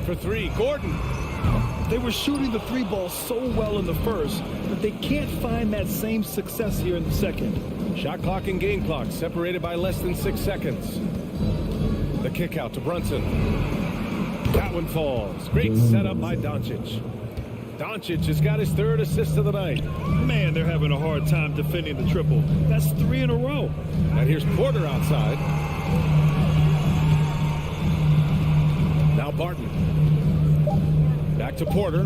[SPEAKER 7] For 3, Gordon.
[SPEAKER 3] They were shooting the 3 ball so well in the first, but they can't find that same success here in the second.
[SPEAKER 7] Shot clock and game clock separated by less than 6 seconds. The kick out to Brunson. That one falls. Great setup by Doncic. Doncic has got his 3rd assist of the night.
[SPEAKER 3] Man, they're having a hard time defending the triple. That's 3 in a row.
[SPEAKER 7] And here's Porter outside. Now Barton. Back to Porter.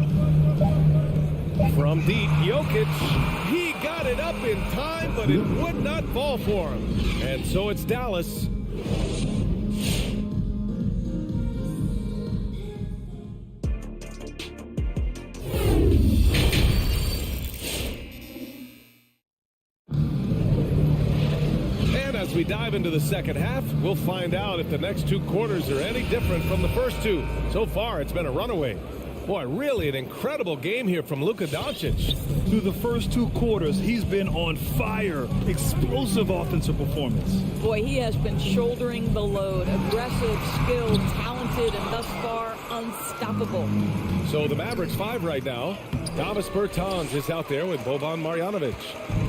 [SPEAKER 7] From deep, Jokic. He got it up in time, but it would not fall for him. And so it's Dallas. As we dive into the second half, we'll find out if the next 2 quarters are any different from the first 2. So far, it's been a runaway. Boy, really an incredible game here from Luka Doncic.
[SPEAKER 3] Through the first 2 quarters, he's been on fire. Explosive offensive performance.
[SPEAKER 8] Boy, he has been shouldering the load. Aggressive, skilled, talented, and thus far unstoppable.
[SPEAKER 7] So the Mavericks 5 right now. Davis Bertans is out there with Boban Marjanovic.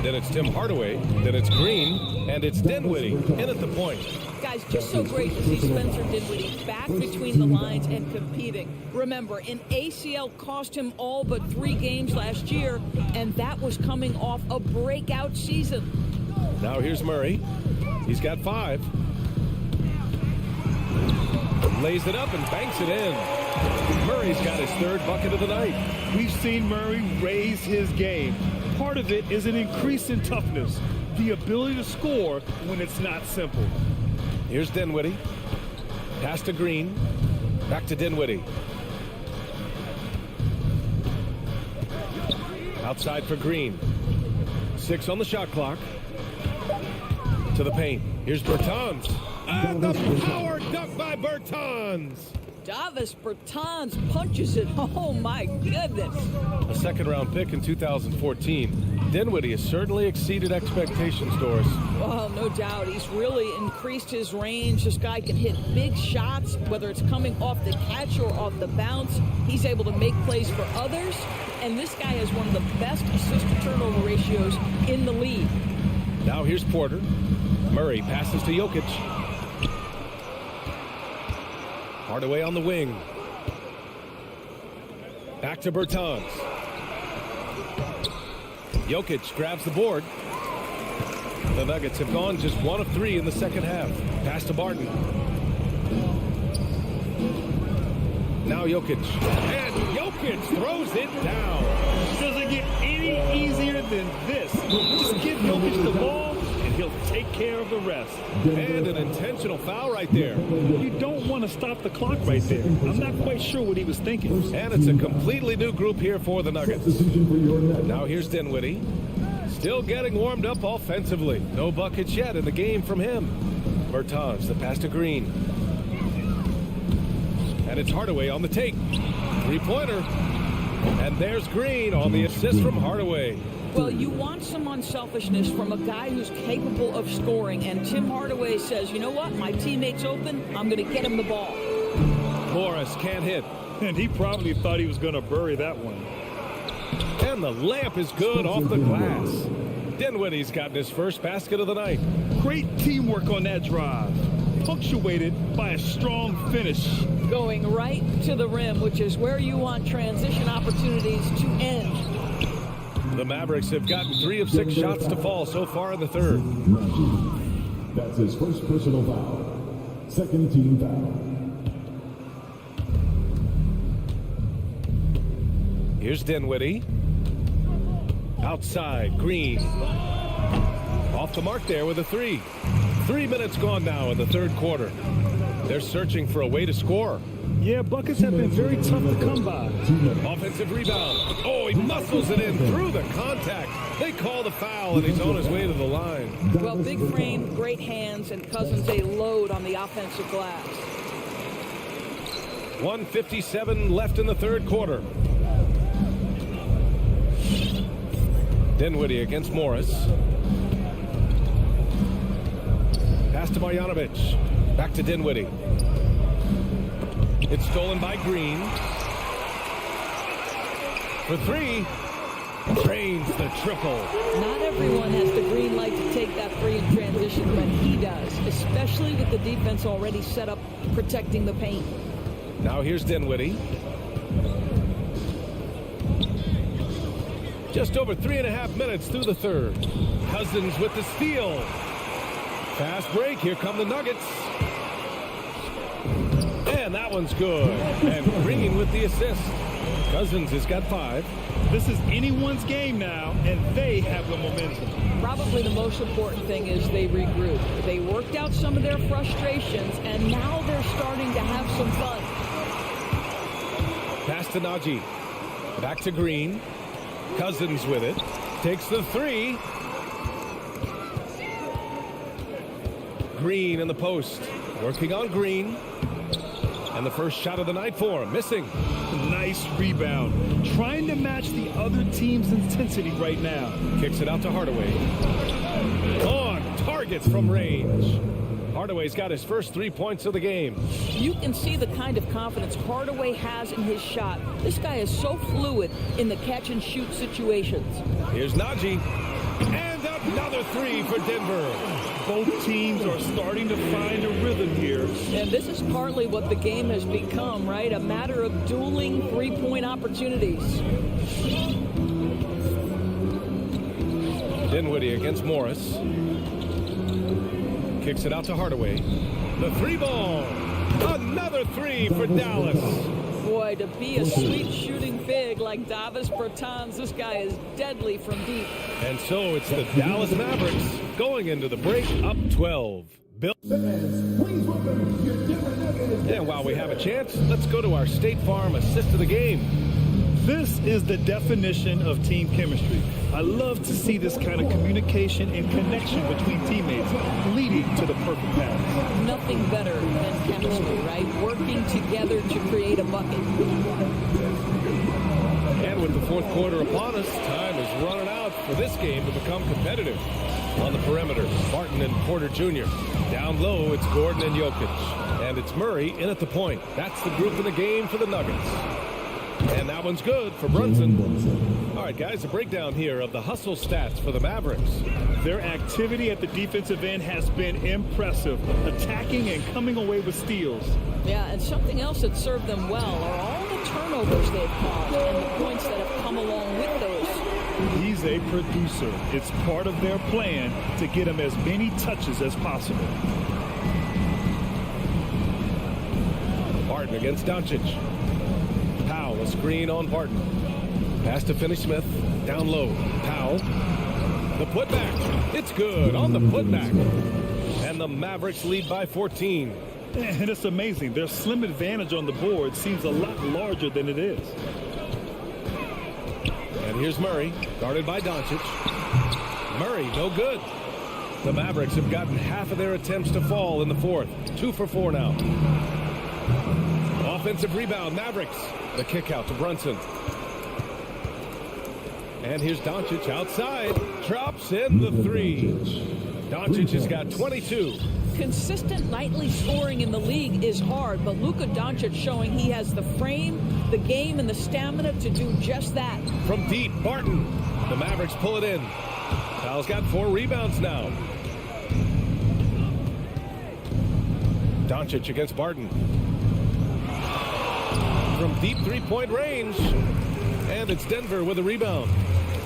[SPEAKER 7] Then it's Tim Hardaway. Then it's Green. And it's Dinwiddie in at the point.
[SPEAKER 8] Guys, just so great to see Spencer Dinwiddie back between the lines and competing. Remember, an ACL cost him all but 3 games last year, and that was coming off a breakout season.
[SPEAKER 7] Now here's Murray. He's got 5. Lays it up and banks it in. Murray's got his 3rd bucket of the night.
[SPEAKER 3] We've seen Murray raise his game. Part of it is an increase in toughness, the ability to score when it's not simple.
[SPEAKER 7] Here's Dinwiddie. Pass to Green. Back to Dinwiddie. Outside for Green. 6 on the shot clock. To the paint. Here's Bertans. And the power dunk by Bertans.
[SPEAKER 8] Davis Bertans punches it. Oh, my goodness.
[SPEAKER 7] A 2nd-round pick in 2014. Dinwiddie has certainly exceeded expectations, Doris.
[SPEAKER 8] Well, no doubt. He's really increased his range. This guy can hit big shots, whether it's coming off the catch or off the bounce. He's able to make plays for others. And this guy has one of the best assist-to-turnover ratios in the league.
[SPEAKER 7] Now here's Porter. Murray passes to Jokic. Hardaway on the wing. Back to Bertans. Jokic grabs the board. The Nuggets have gone just 1 of 3 in the second half. Pass to Barton. Now Jokic. And Jokic throws it down.
[SPEAKER 3] Doesn't get any easier than this. Just give Jokic the ball, and he'll take care of the rest.
[SPEAKER 7] And an intentional foul right there.
[SPEAKER 3] You don't want to stop the clock right there. I'm not quite sure what he was thinking.
[SPEAKER 7] And it's a completely new group here for the Nuggets. Now here's Dinwiddie. Still getting warmed up offensively. No buckets yet in the game from him. Bertans, the pass to Green. And it's Hardaway on the take. 3-pointer. And there's Green on the assist from Hardaway.
[SPEAKER 8] Well, you want some unselfishness from a guy who's capable of scoring. And Tim Hardaway says, you know what? My teammate's open. I'm going to get him the ball.
[SPEAKER 7] Morris can't hit.
[SPEAKER 3] And he probably thought he was going to bury that one.
[SPEAKER 7] And the layup is good off the glass. Dinwiddie's gotten his first basket of the night.
[SPEAKER 3] Great teamwork on that drive. punctuated by a strong finish.
[SPEAKER 8] Going right to the rim, which is where you want transition opportunities to end.
[SPEAKER 7] The Mavericks have gotten 3 of 6 shots to fall so far in the third.
[SPEAKER 4] Najee. That's his first personal foul. Second team foul.
[SPEAKER 7] Here's Dinwiddie. Outside, Green. Off the mark there with a 3. 3 minutes gone now in the third quarter. They're searching for a way to score.
[SPEAKER 3] Yeah, buckets have been very tough to come by.
[SPEAKER 7] Offensive rebound. Oh, he muscles it in through the contact. They call the foul, and he's on his way to the line.
[SPEAKER 8] Well, big frame, great hands, and Cousins a load on the offensive glass.
[SPEAKER 7] 1:57 left in the third quarter. Dinwiddie against Morris. Pass to Marjanovic. Back to Dinwiddie. It's stolen by Green. For 3. Drains the triple.
[SPEAKER 8] Not everyone has the green light to take that free in transition, but he does, especially with the defense already set up protecting the paint.
[SPEAKER 7] Now here's Dinwiddie. Just over 3.5 minutes through the third. Cousins with the steal. Fast break. Here come the Nuggets. And that one's good. And Green with the assist. Cousins has got 5.
[SPEAKER 3] This is anyone's game now, and they have the momentum.
[SPEAKER 8] Probably the most important thing is they regroup. They worked out some of their frustrations, and now they're starting to have some fun.
[SPEAKER 7] Pass to Najee. Back to Green. Cousins with it. Takes the 3. Green in the post. Working on Green. And the first shot of the night for him. Missing.
[SPEAKER 3] Nice rebound. Trying to match the other team's intensity right now.
[SPEAKER 7] Kicks it out to Hardaway. On targets from range. Hardaway's got his first 3 points of the game.
[SPEAKER 8] You can see the kind of confidence Hardaway has in his shot. This guy is so fluid in the catch-and-shoot situations.
[SPEAKER 7] Here's Najee. And another 3 for Denver.
[SPEAKER 3] Both teams are starting to find a rhythm here.
[SPEAKER 8] And this is partly what the game has become, right? A matter of dueling three-point opportunities.
[SPEAKER 7] Dinwiddie against Morris. Kicks it out to Hardaway. The 3 ball. Another 3 for Dallas.
[SPEAKER 8] Boy, to be a sweet shooting big like Davis Bertans, this guy is deadly from deep.
[SPEAKER 7] And so it's the Dallas Mavericks going into the break up 12. Bill. And while we have a chance, let's go to our State Farm assist of the game.
[SPEAKER 3] This is the definition of team chemistry. I love to see this kind of communication and connection between teammates leading to the perfect pass.
[SPEAKER 8] Nothing better than chemistry, right? Working together to create a bucket.
[SPEAKER 7] And with the fourth quarter upon us, time is running out for this game to become competitive. On the perimeter, Martin and Porter Jr. Down low, it's Gordon and Jokic. And it's Murray in at the point. That's the group in the game for the Nuggets. And that one's good for Brunson. All right, guys, a breakdown here of the hustle stats for the Mavericks.
[SPEAKER 3] Their activity at the defensive end has been impressive, attacking and coming away with steals.
[SPEAKER 8] Yeah, and something else that served them well are all the turnovers they've caused and the points that have come along with those.
[SPEAKER 3] He's a producer. It's part of their plan to get him as many touches as possible.
[SPEAKER 7] Barton against Doncic. Powell, a screen on Barton. Pass to Finney-Smith. Down low. Powell. The putback. It's good on the putback. And the Mavericks lead by 14.
[SPEAKER 3] And it's amazing. Their slim advantage on the board seems a lot larger than it is.
[SPEAKER 7] And here's Murray, guarded by Doncic. Murray, no good. The Mavericks have gotten half of their attempts to fall in the fourth. 2 for 4 now. Offensive rebound, Mavericks. The kick out to Brunson. And here's Doncic outside. Drops in the 3. Doncic has got 22.
[SPEAKER 8] Consistent nightly scoring in the league is hard, but Luka Doncic showing he has the frame, the game, and the stamina to do just that.
[SPEAKER 7] From deep, Barton. The Mavericks pull it in. Powell's got 4 rebounds now. Doncic against Barton. From deep three-point range. And it's Denver with a rebound.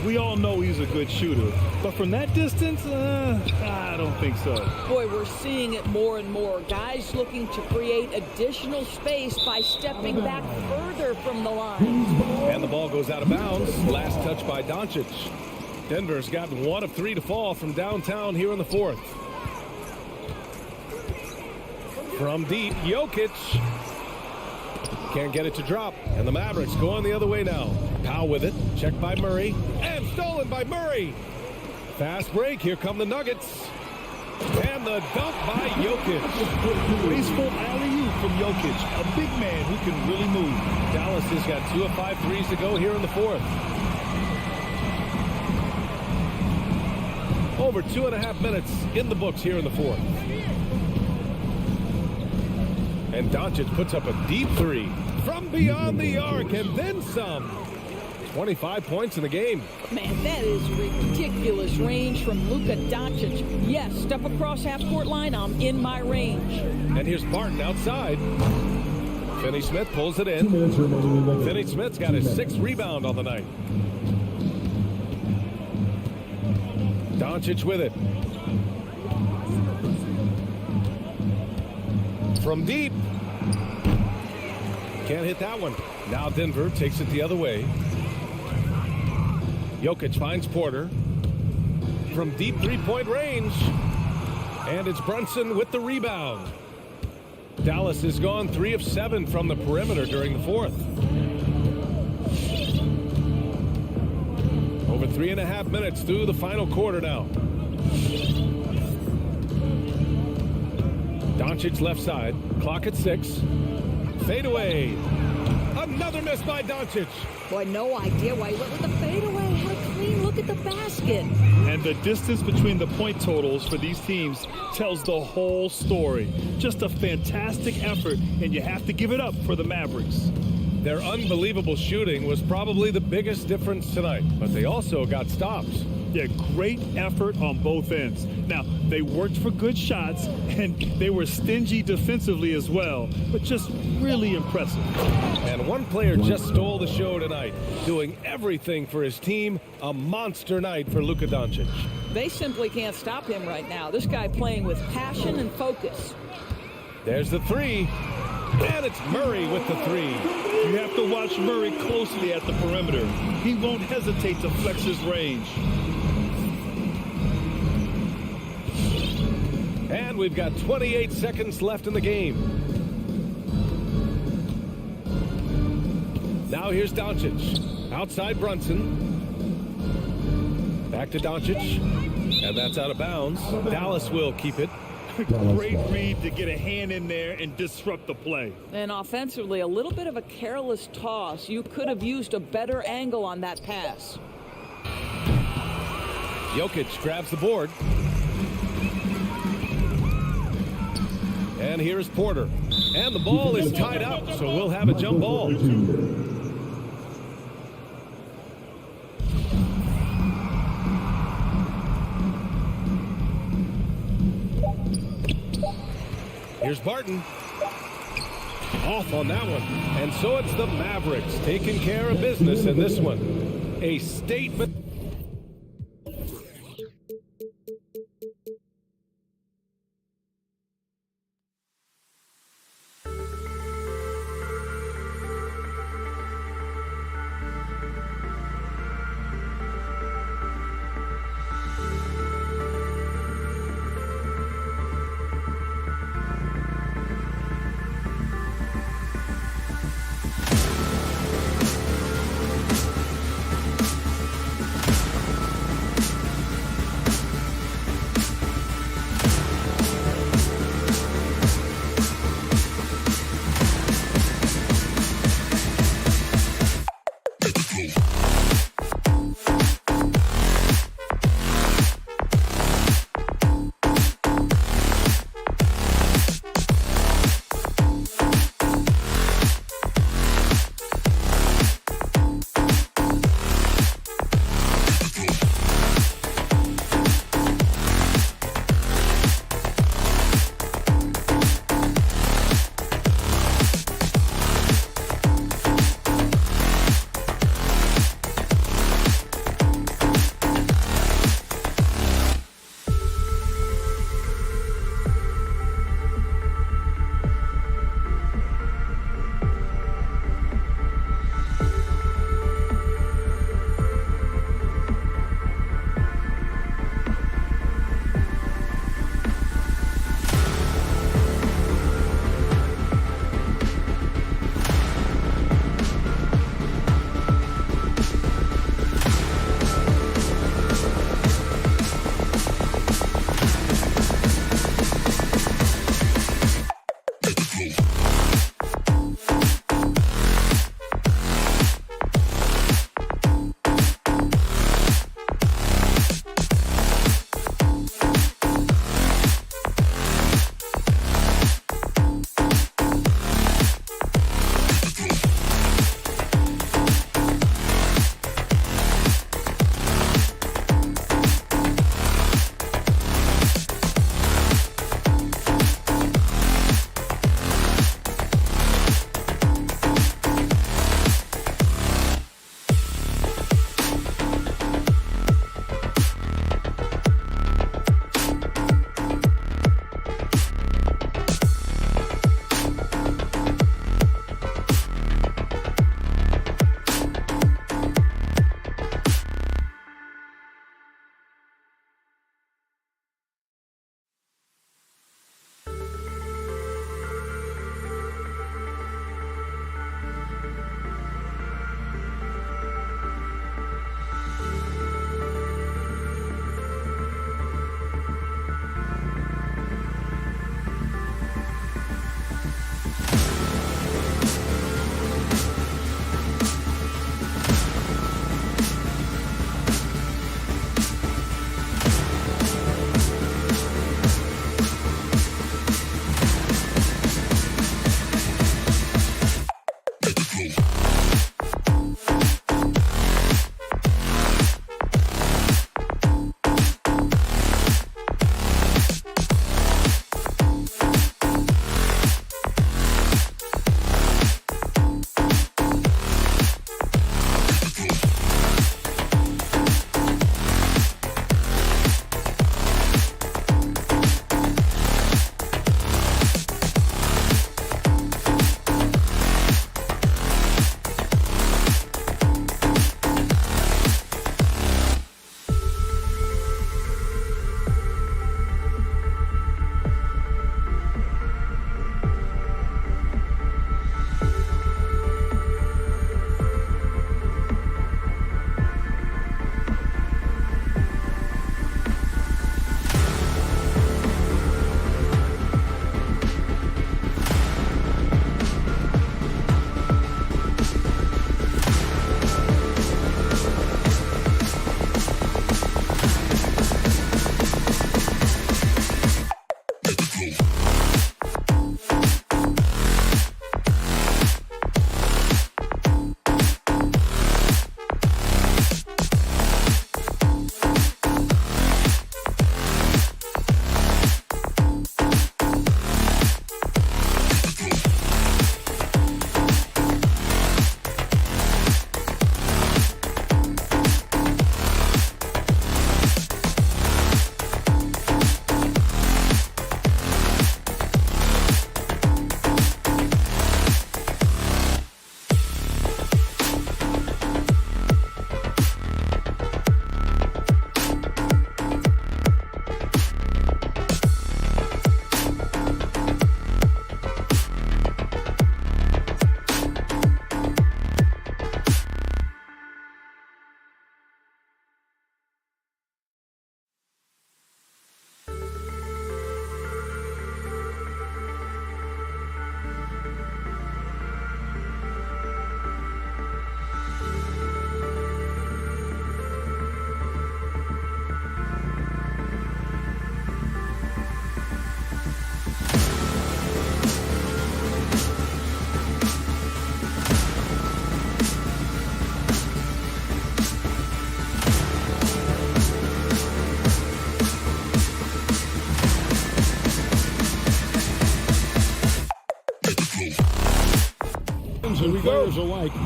[SPEAKER 3] We all know he's a good shooter, but from that distance, I don't think so.
[SPEAKER 8] Boy, we're seeing it more and more. Guys looking to create additional space by stepping back further from the line.
[SPEAKER 7] And the ball goes out of bounds. Last touch by Doncic. Denver's gotten 1 of 3 to fall from downtown here in the fourth. From deep, Jokic. Can't get it to drop. And the Mavericks going the other way now. Powell with it. Checked by Murray. And stolen by Murray. Fast break. Here come the Nuggets. And the dunk by Jokic.
[SPEAKER 3] Graceful alley-oop from Jokic. A big man who can really move.
[SPEAKER 7] Dallas has got 2 of 5 threes to go here in the fourth. Over 2.5 minutes in the books here in the fourth. And Doncic puts up a deep three from beyond the arc and then some. 25 points in the game.
[SPEAKER 8] Man, that is ridiculous range from Luka Doncic. Yes, step across half-court line, I'm in my range.
[SPEAKER 7] And here's Barton outside. Finney-Smith pulls it
[SPEAKER 4] 2
[SPEAKER 7] in.
[SPEAKER 4] minutes remaining in the game.
[SPEAKER 7] Finney-Smith's got his 6th rebound on the night. Doncic with it. From deep. Can't hit that one. Now Denver takes it the other way. Jokic finds Porter. From deep three-point range. And it's Brunson with the rebound. Dallas has gone 3 of 7 from the perimeter during the fourth. Over 3.5 minutes through the final quarter now. Doncic left side. Clock at 6. Fade away. Another miss by Doncic.
[SPEAKER 8] Boy, no idea why he went with the fadeaway. Had a clean look at the basket.
[SPEAKER 3] And the distance between the point totals for these teams tells the whole story. Just a fantastic effort, and you have to give it up for the Mavericks.
[SPEAKER 7] Their unbelievable shooting was probably the biggest difference tonight, but they also got stops.
[SPEAKER 3] Yeah, great effort on both ends. Now, they worked for good shots, and they were stingy defensively as well, but just really impressive.
[SPEAKER 7] And one player just stole the show tonight, doing everything for his team. A monster night for Luka Doncic.
[SPEAKER 8] They simply can't stop him right now. This guy playing with passion and focus.
[SPEAKER 7] There's the three, and it's Murray with the three.
[SPEAKER 3] You have to watch Murray closely at the perimeter. He won't hesitate to flex his range.
[SPEAKER 7] And we've got 28 seconds left in the game. Now here's Doncic. Outside Brunson. Back to Doncic. And that's out of bounds. Dallas will keep it.
[SPEAKER 3] Great read to get a hand in there and disrupt the play.
[SPEAKER 8] And offensively, a little bit of a careless toss. You could have used a better angle on that pass.
[SPEAKER 7] Jokic grabs the board. And here's Porter. And the ball is tied up, so we'll have a jump ball. Here's Barton. Off on that one. And so it's the Mavericks taking care of business in this one. A statement.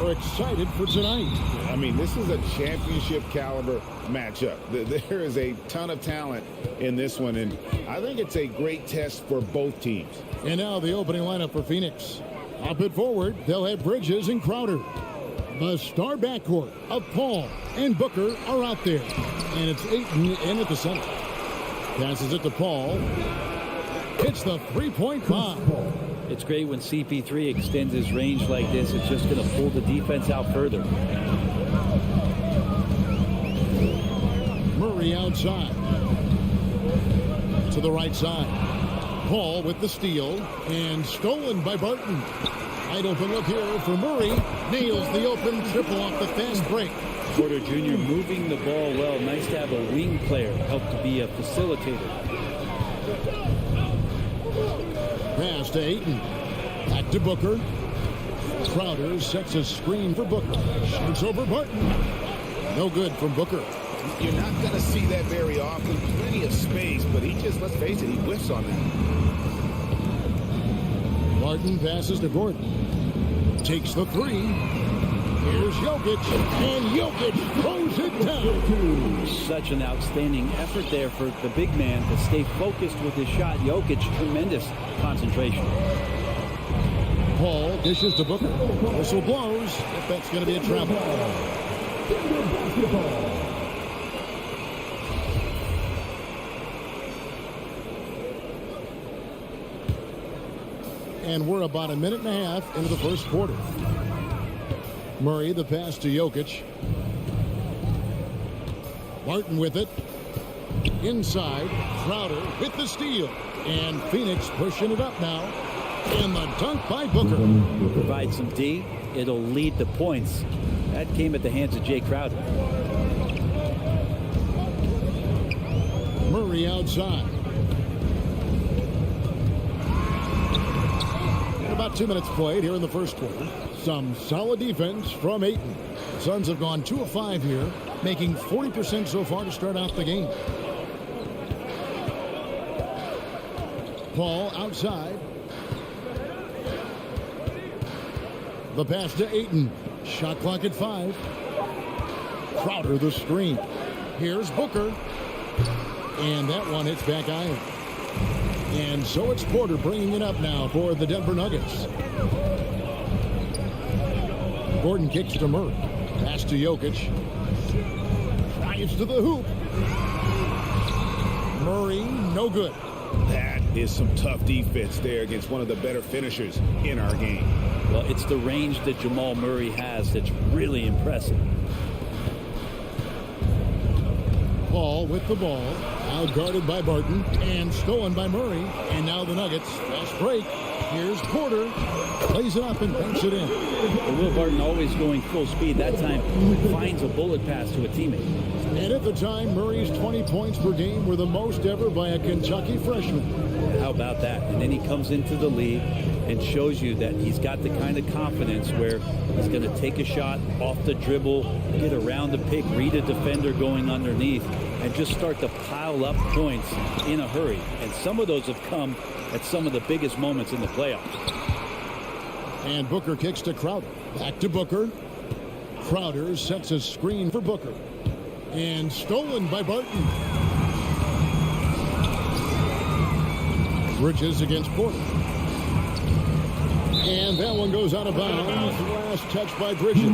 [SPEAKER 1] are excited for tonight.
[SPEAKER 2] I mean, this is a championship caliber matchup. There is a ton of talent in this one, and I think it's a great test for both teams.
[SPEAKER 1] And now the opening lineup for Phoenix. Up and forward, they'll have Bridges and Crowder. The star backcourt of Paul and Booker are out there. And it's Ayton in at the center. Passes it to Paul. Hits the three-point bomb.
[SPEAKER 10] It's great when CP3 extends his range like this. It's just going to pull the defense out further.
[SPEAKER 1] Murray outside. To the right side. Paul with the steal. And stolen by Barton. Wide open look here for Murray. Nails the open triple off the fast break.
[SPEAKER 10] Porter Jr. moving the ball well. Nice to have a wing player help to be a facilitator.
[SPEAKER 1] Pass to Ayton. Back to Booker. Crowder sets a screen for Booker. Shoots over Barton. No good from Booker.
[SPEAKER 6] You're not going to see that very often. Plenty of space, but he just, let's face it, he whiffs on that.
[SPEAKER 1] Barton passes to Gordon. Takes the three. Here's Jokic. And Jokic throws it down.
[SPEAKER 10] Such an outstanding effort there for the big man to stay focused with his shot. Jokic, tremendous concentration.
[SPEAKER 1] Paul dishes to Booker. Whistle blows. If that's going to be a travel. And we're about a minute and a half into the first quarter. Murray, the pass to Jokic. Barton with it. Inside. Crowder with the steal. And Phoenix pushing it up now. And the dunk by Booker.
[SPEAKER 10] Provide some D. It'll lead the points. That came at the hands of Jay Crowder.
[SPEAKER 1] Murray outside. About 2 minutes played here in the first quarter. Some solid defense from Ayton. The Suns have gone 2 of 5 here, making 40% so far to start out the game. Paul outside. The pass to Ayton. Shot clock at 5. Crowder the screen. Here's Booker. And that one hits back iron. And so it's Porter bringing it up now for the Denver Nuggets. Gordon kicks to Murray. Pass to Jokic. Drives to the hoop. Murray, no good.
[SPEAKER 6] That is some tough defense there against one of the better finishers in our game.
[SPEAKER 10] Well, it's the range that Jamal Murray has that's really impressive.
[SPEAKER 1] Paul with the ball. Out guarded by Barton and stolen by Murray. And now the Nuggets. Fast break. Here's Porter. Plays it up and banks it in.
[SPEAKER 10] Well, Will Barton always going full speed. That time finds a bullet pass to a teammate.
[SPEAKER 1] And at the time, Murray's 20 points per game were the most ever by a Kentucky freshman.
[SPEAKER 10] How about that? And then he comes into the league and shows you that he's got the kind of confidence where he's going to take a shot off the dribble, get around the pick, read a defender going underneath, and just start to pile up points in a hurry. And some of those have come at some of the biggest moments in the playoffs.
[SPEAKER 1] And Booker kicks to Crowder. Back to Booker. Crowder sets a screen for Booker. And stolen by Barton. Bridges against Porter. And that one goes out of bounds. Last touch by Bridges.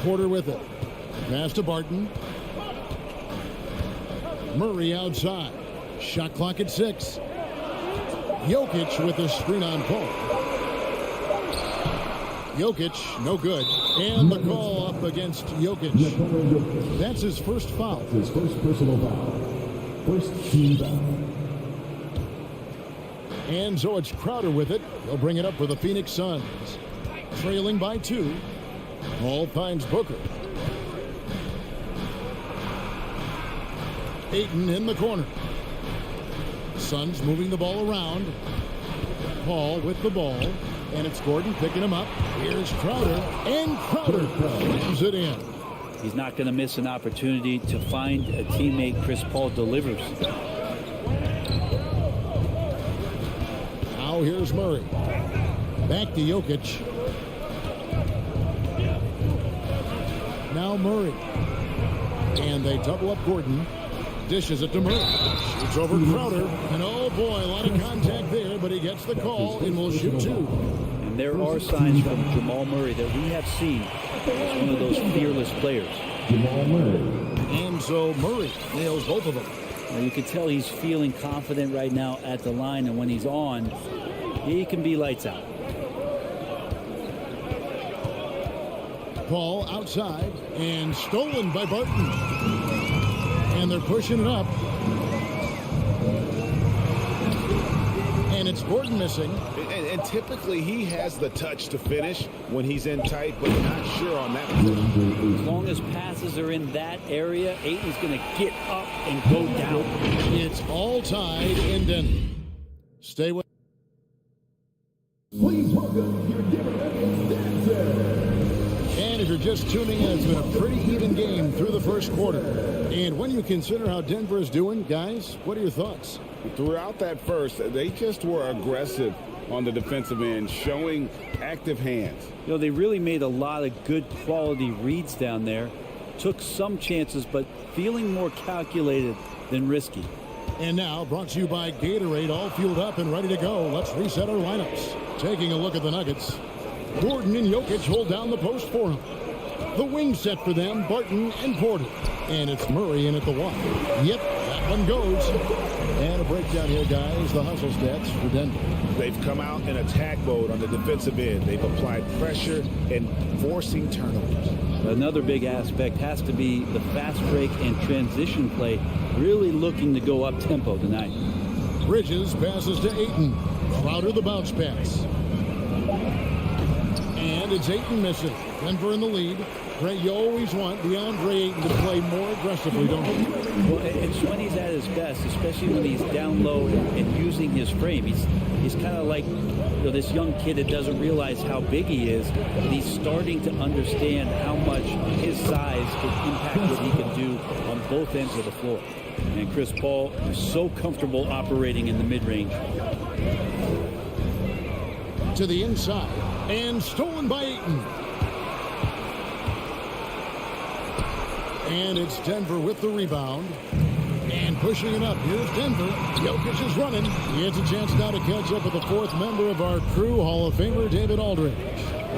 [SPEAKER 1] Porter with it. Pass to Barton. Murray outside. Shot clock at 6. Jokic with a screen on Paul. Jokic, no good. And the call up against Jokic. That's his first foul.
[SPEAKER 4] His first personal foul. First team foul.
[SPEAKER 1] And so it's Crowder with it. He'll bring it up for the Phoenix Suns. Trailing by 2. Paul finds Booker. Ayton in the corner. Suns moving the ball around. Paul with the ball. And it's Gordon picking him up. Here's Crowder. And Crowder slams it in.
[SPEAKER 10] He's not going to miss an opportunity to find a teammate. Chris Paul delivers.
[SPEAKER 1] Now here's Murray. Back to Jokic. Now Murray. And they double up Gordon. Dishes it to Murray. Shoots over Crowder. And oh boy, a lot of contact there, but he gets the call and will shoot two.
[SPEAKER 10] And there are signs from Jamal Murray that we have seen as one of those fearless players.
[SPEAKER 4] Jamal Murray.
[SPEAKER 1] And so Murray nails both of them.
[SPEAKER 10] Now you can tell he's feeling confident right now at the line, and when he's on, he can be lights out.
[SPEAKER 1] Paul outside and stolen by Barton. And they're pushing it up. And it's Gordon missing.
[SPEAKER 6] And typically he has the touch to finish when he's in tight, but not sure on that position.
[SPEAKER 10] As long as passes are in that area, Ayton's going to get up and go down.
[SPEAKER 1] It's all tied in Denver. Stay with.
[SPEAKER 4] Please welcome your giver, Dancer.
[SPEAKER 1] And if you're just tuning in, it's been a pretty even game through the first quarter. And when you consider how Denver is doing, guys, what are your thoughts?
[SPEAKER 2] Throughout that first, they just were aggressive on the defensive end, showing active hands.
[SPEAKER 10] You know, they really made a lot of good quality reads down there. Took some chances, but feeling more calculated than risky.
[SPEAKER 1] And now, brought to you by Gatorade, all fueled up and ready to go. Let's reset our lineups. Taking a look at the Nuggets. Gordon and Jokic hold down the post for him. The wing set for them, Barton and Porter. And it's Murray in at the one. Yep, that one goes. And a breakdown here, guys. The hustle stats for Denver.
[SPEAKER 6] They've come out in attack mode on the defensive end. They've applied pressure and forcing turnovers.
[SPEAKER 10] Another big aspect has to be the fast break and transition play, really looking to go up tempo tonight.
[SPEAKER 1] Bridges passes to Ayton. Crowder the bounce pass. And it's Ayton missing. Denver in the lead. Greg, you always want DeAndre Ayton to play more aggressively, don't you?
[SPEAKER 10] Well, it's when he's at his best, especially when he's down low and using his frame. He's kind of like, you know, this young kid that doesn't realize how big he is, and he's starting to understand how much his size can impact what he can do on both ends of the floor. And Chris Paul is so comfortable operating in the mid-range.
[SPEAKER 1] To the inside. And stolen by Ayton. And it's Denver with the rebound. And pushing it up. Here's Denver. Jokic is running. He has a chance now to catch up with the fourth member of our crew, Hall of Famer David Aldridge.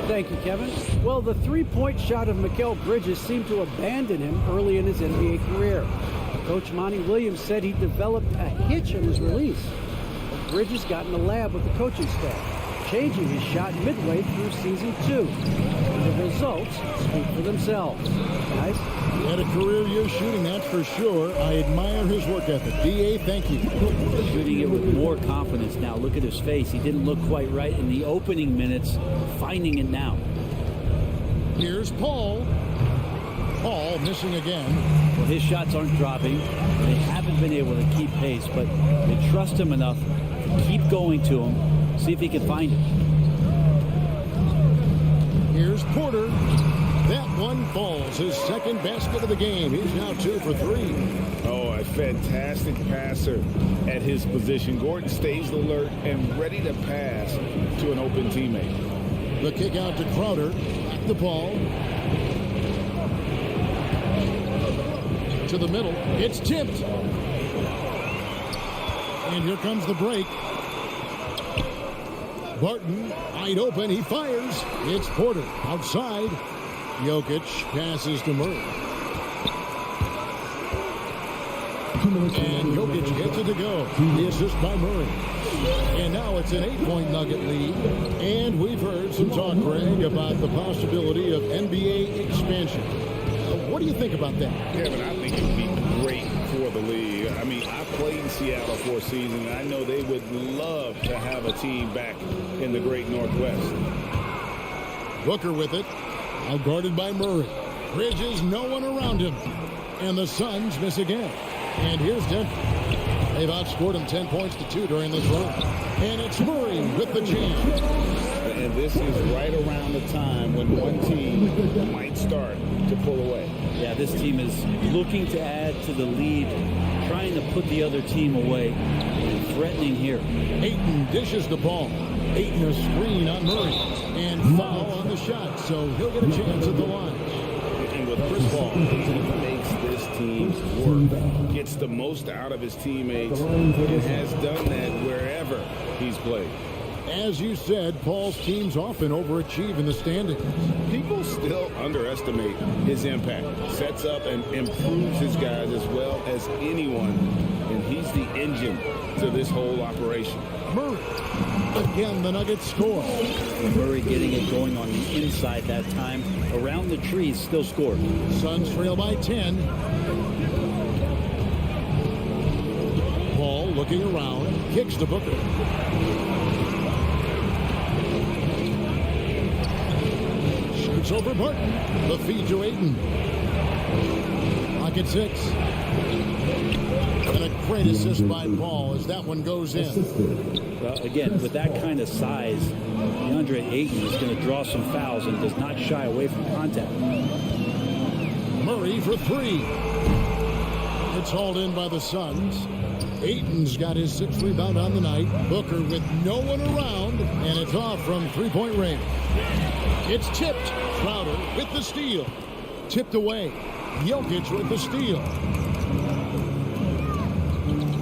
[SPEAKER 5] Thank you, Kevin. Well, the three-point shot of Mikal Bridges seemed to abandon him early in his NBA career. Coach Monty Williams said he developed a hitch in his release. But Bridges got in the lab with the coaching staff, changing his shot midway through season 2. And the results speak for themselves. Guys?
[SPEAKER 1] He had a career year shooting, that's for sure. I admire his work ethic. D.A., thank you.
[SPEAKER 10] Shooting it with more confidence now. Look at his face. He didn't look quite right in the opening minutes, finding it now.
[SPEAKER 1] Here's Paul. Paul missing again.
[SPEAKER 10] Well, his shots aren't dropping. They haven't been able to keep pace, but they trust him enough to keep going to him, see if he can find it.
[SPEAKER 1] Here's Porter. That one falls. His second basket of the game. He's now 2 for 3.
[SPEAKER 2] Oh, a fantastic passer at his position. Gordon stays alert and ready to pass to an open teammate.
[SPEAKER 1] The kick out to Crowder. Back to Paul. To the middle. It's tipped. And here comes the break. Barton, wide open. He fires. It's Porter outside. Jokic passes to Murray. And Jokic gets it to go. The assist by Murray. And now it's an 8-point Nugget lead. And we've heard some talk, Greg, about the possibility of NBA expansion. What do you think about that?
[SPEAKER 2] Kevin, I think it would be great for the league. I mean, I played in Seattle for a season, and I know they would love to have a team back in the great Northwest.
[SPEAKER 1] Booker with it. Out guarded by Murray. Bridges, no one around him. And the Suns miss again. And here's Denver. They've outscored him 10 points to 2 during this run. And it's Murray with the jam.
[SPEAKER 2] And this is right around the time when one team might start to pull away.
[SPEAKER 10] Yeah, this team is looking to add to the lead, trying to put the other team away and threaten happening here.
[SPEAKER 1] Ayton dishes the ball. Ayton a screen on Murray. And foul on the shot, so he'll get a chance at the line.
[SPEAKER 2] And with Chris Paul, he makes this team work, gets the most out of his teammates, and has done that wherever he's played.
[SPEAKER 1] As you said, Paul's teams often overachieve in the standings.
[SPEAKER 2] People still underestimate his impact. Sets up and improves his guys as well as anyone, and he's the engine to this whole operation.
[SPEAKER 1] Murray. Again, the Nuggets score.
[SPEAKER 10] Murray getting it going on the inside that time. Around the trees, still scored.
[SPEAKER 1] Suns trail by 10. Paul looking around, kicks to Booker. Shoots over Barton. The feed to Ayton. Pocket 6. And a great assist by Paul as that one goes in.
[SPEAKER 10] Well, again, with that kind of size, DeAndre Ayton is going to draw some fouls and does not shy away from contact.
[SPEAKER 1] Murray for 3. It's hauled in by the Suns. Ayton's got his 6th rebound on the night. Booker with no one around, and it's off from three-point range. It's tipped. Crowder with the steal. Tipped away. Jokic with the steal.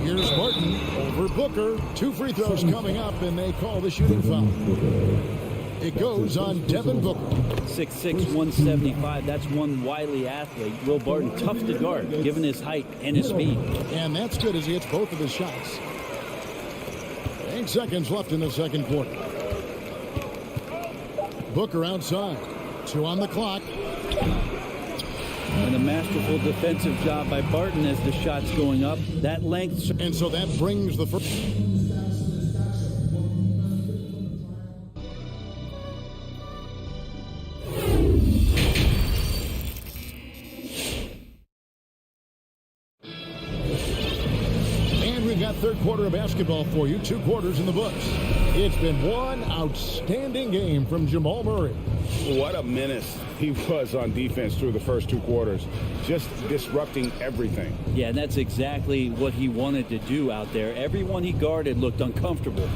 [SPEAKER 1] Here's Barton over Booker. 2 free throws coming up, and they call the shooting foul. It goes on Devin Booker.
[SPEAKER 10] 6'6", 175. That's one wily athlete. Will Barton, tough to guard, given his height and his speed.
[SPEAKER 1] And that's good as he hits both of his shots. 8 seconds left in the second quarter. Booker outside. 2 on the clock.
[SPEAKER 10] And a masterful defensive job by Barton as the shot's going up. That length.
[SPEAKER 1] And so that brings the first. And we've got third quarter of basketball for you. 2 quarters in the books. It's been one outstanding game from Jamal Murray.
[SPEAKER 2] What a menace he was on defense through the first 2 quarters, just disrupting everything.
[SPEAKER 10] Yeah, and that's exactly what he wanted to do out there. Everyone he guarded looked uncomfortable.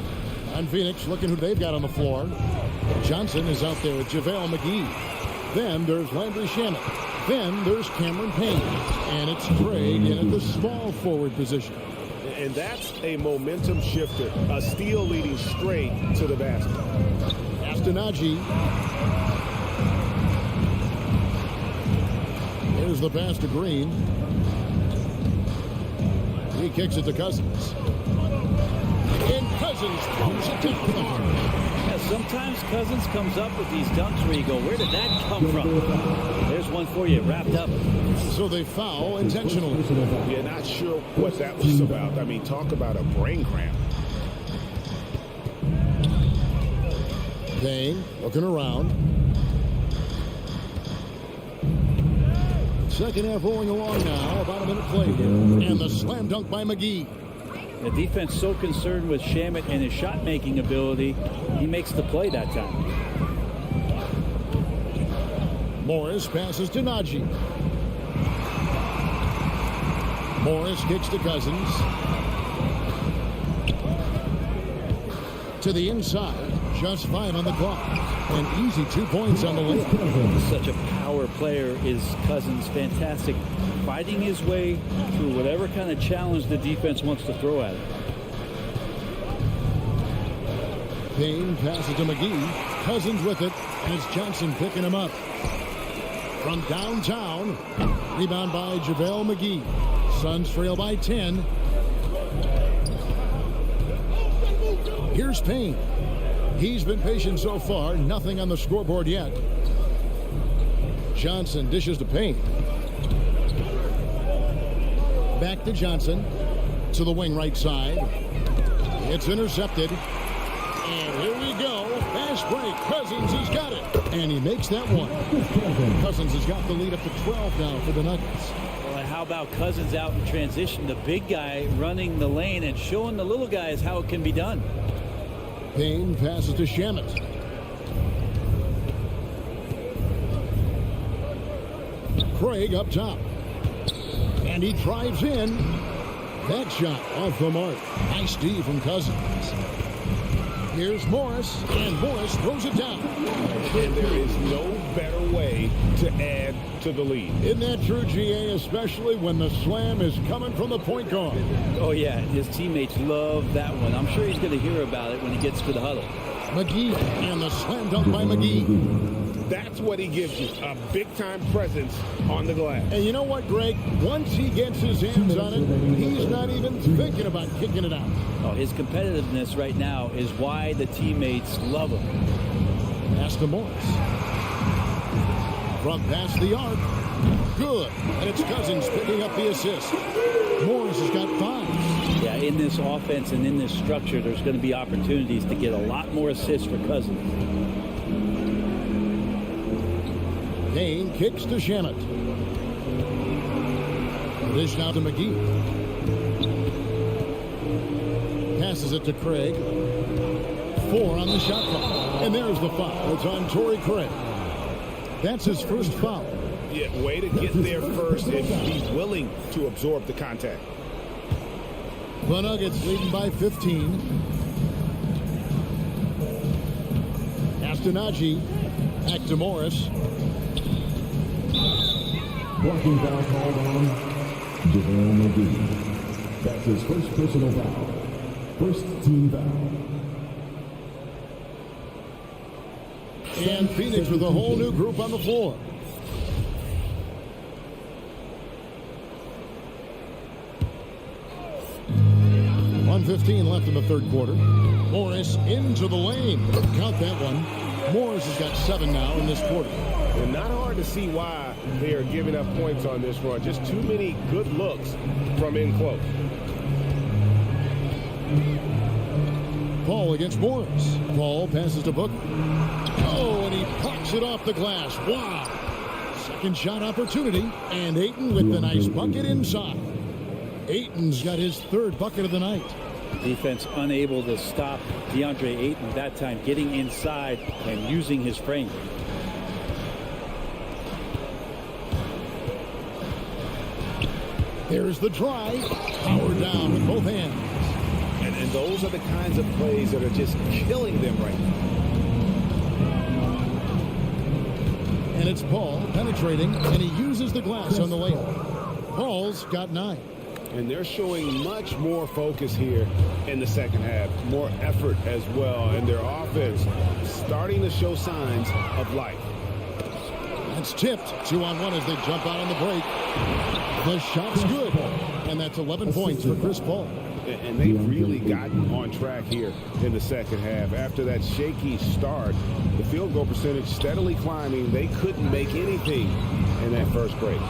[SPEAKER 1] On Phoenix, looking who they've got on the floor. Johnson is out there with JaVale McGee. Then there's Landry Shamet. Then there's Cameron Payne. And it's Craig in at the small forward position.
[SPEAKER 6] And that's a momentum shifter. A steal leading straight to the basket.
[SPEAKER 1] Astonagi. Here's the pass to Green. He kicks it to Cousins. And Cousins throws it down to the heart.
[SPEAKER 10] Yeah, sometimes Cousins comes up with these dunks where you go, where did that come from? There's one for you, wrapped up.
[SPEAKER 1] So they foul intentionally.
[SPEAKER 6] Yeah, not sure what that was about. I mean, talk about a brain cramp.
[SPEAKER 1] Payne looking around. Second half rolling along now. About a minute played. And the slam dunk by McGee.
[SPEAKER 10] The defense so concerned with Shamet and his shot-making ability, he makes the play that time.
[SPEAKER 1] Morris passes to Najee. Morris kicks to Cousins. To the inside. Just 5 on the clock. And easy 2 points on the layup.
[SPEAKER 10] Such a power player is Cousins. Fantastic. Fighting his way through whatever kind of challenge the defense wants to throw at him.
[SPEAKER 1] Payne passes to McGee. Cousins with it. And it's Johnson picking him up. From downtown. Rebound by JaVale McGee. Suns trail by 10. Here's Payne. He's been patient so far. Nothing on the scoreboard yet. Johnson dishes to Payne. Back to Johnson. To the wing right side. It's intercepted. And here we go. Fast break. Cousins has got it. And he makes that one. Cousins has got the lead up to 12 now for the Nuggets.
[SPEAKER 10] Well, how about Cousins out in transition? The big guy running the lane and showing the little guys how it can be done.
[SPEAKER 1] Payne passes to Shamet. Craig up top. And he drives in. That shot off the mark. Nice D from Cousins. Here's Morris, and Morris throws it down.
[SPEAKER 6] And there is no better way to add to the lead.
[SPEAKER 1] Isn't that true, GA, especially when the slam is coming from the point guard?
[SPEAKER 10] Oh, yeah, his teammates love that one. I'm sure he's going to hear about it when he gets to the huddle.
[SPEAKER 1] McGee, and the slam dunk by McGee.
[SPEAKER 6] That's what he gives you, a big-time presence on the glass.
[SPEAKER 1] And you know what, Greg? Once he gets his hands on it, he's not even thinking about kicking it out.
[SPEAKER 10] Oh, his competitiveness right now is why the teammates love him.
[SPEAKER 1] Pass to Morris. From past the arc. Good. And it's Cousins picking up the assist. Morris has got 5.
[SPEAKER 10] Yeah, in this offense and in this structure, there's going to be opportunities to get a lot more assists for Cousins.
[SPEAKER 1] Kane kicks to Shamet. Dish now to McGee. Passes it to Craig. 4 on the shot clock. And there's the foul. It's on Torrey Craig. That's his first foul.
[SPEAKER 6] Yeah, way to get there first if he's willing to absorb the contact.
[SPEAKER 1] The Nuggets leading by 15. Astonagi. Back to Morris.
[SPEAKER 4] Blocking foul called on JaVale McGee. That's his first personal foul. First team foul.
[SPEAKER 1] And Phoenix with a whole new group on the floor. .115 left in the third quarter. Morris into the lane. Count that one. Morris has got 7 now in this quarter.
[SPEAKER 6] And not hard to see why they are giving up points on this run. Just too many good looks from in close.
[SPEAKER 1] Paul against Morris. Paul passes to Booker. Oh, and he pops it off the glass. Wow. Second shot opportunity. And Ayton with the nice bucket inside. Ayton's got his 3rd bucket of the night.
[SPEAKER 10] Defense unable to stop DeAndre Ayton that time, getting inside and using his frame.
[SPEAKER 1] There's the drive. Powered down with both hands.
[SPEAKER 6] And those are the kinds of plays that are just killing them right now.
[SPEAKER 1] And it's Paul penetrating, and he uses the glass on the layup. Paul's got 9.
[SPEAKER 6] And they're showing much more focus here in the second half. More effort as well. And their offense starting to show signs of life.
[SPEAKER 1] That's tipped. 2-on-1 as they jump out on the break. The shot's good. And that's 11 points for Chris Paul.
[SPEAKER 6] And they've really gotten on track here in the second half. After that shaky start, the field goal percentage steadily climbing. They couldn't make anything in that first break.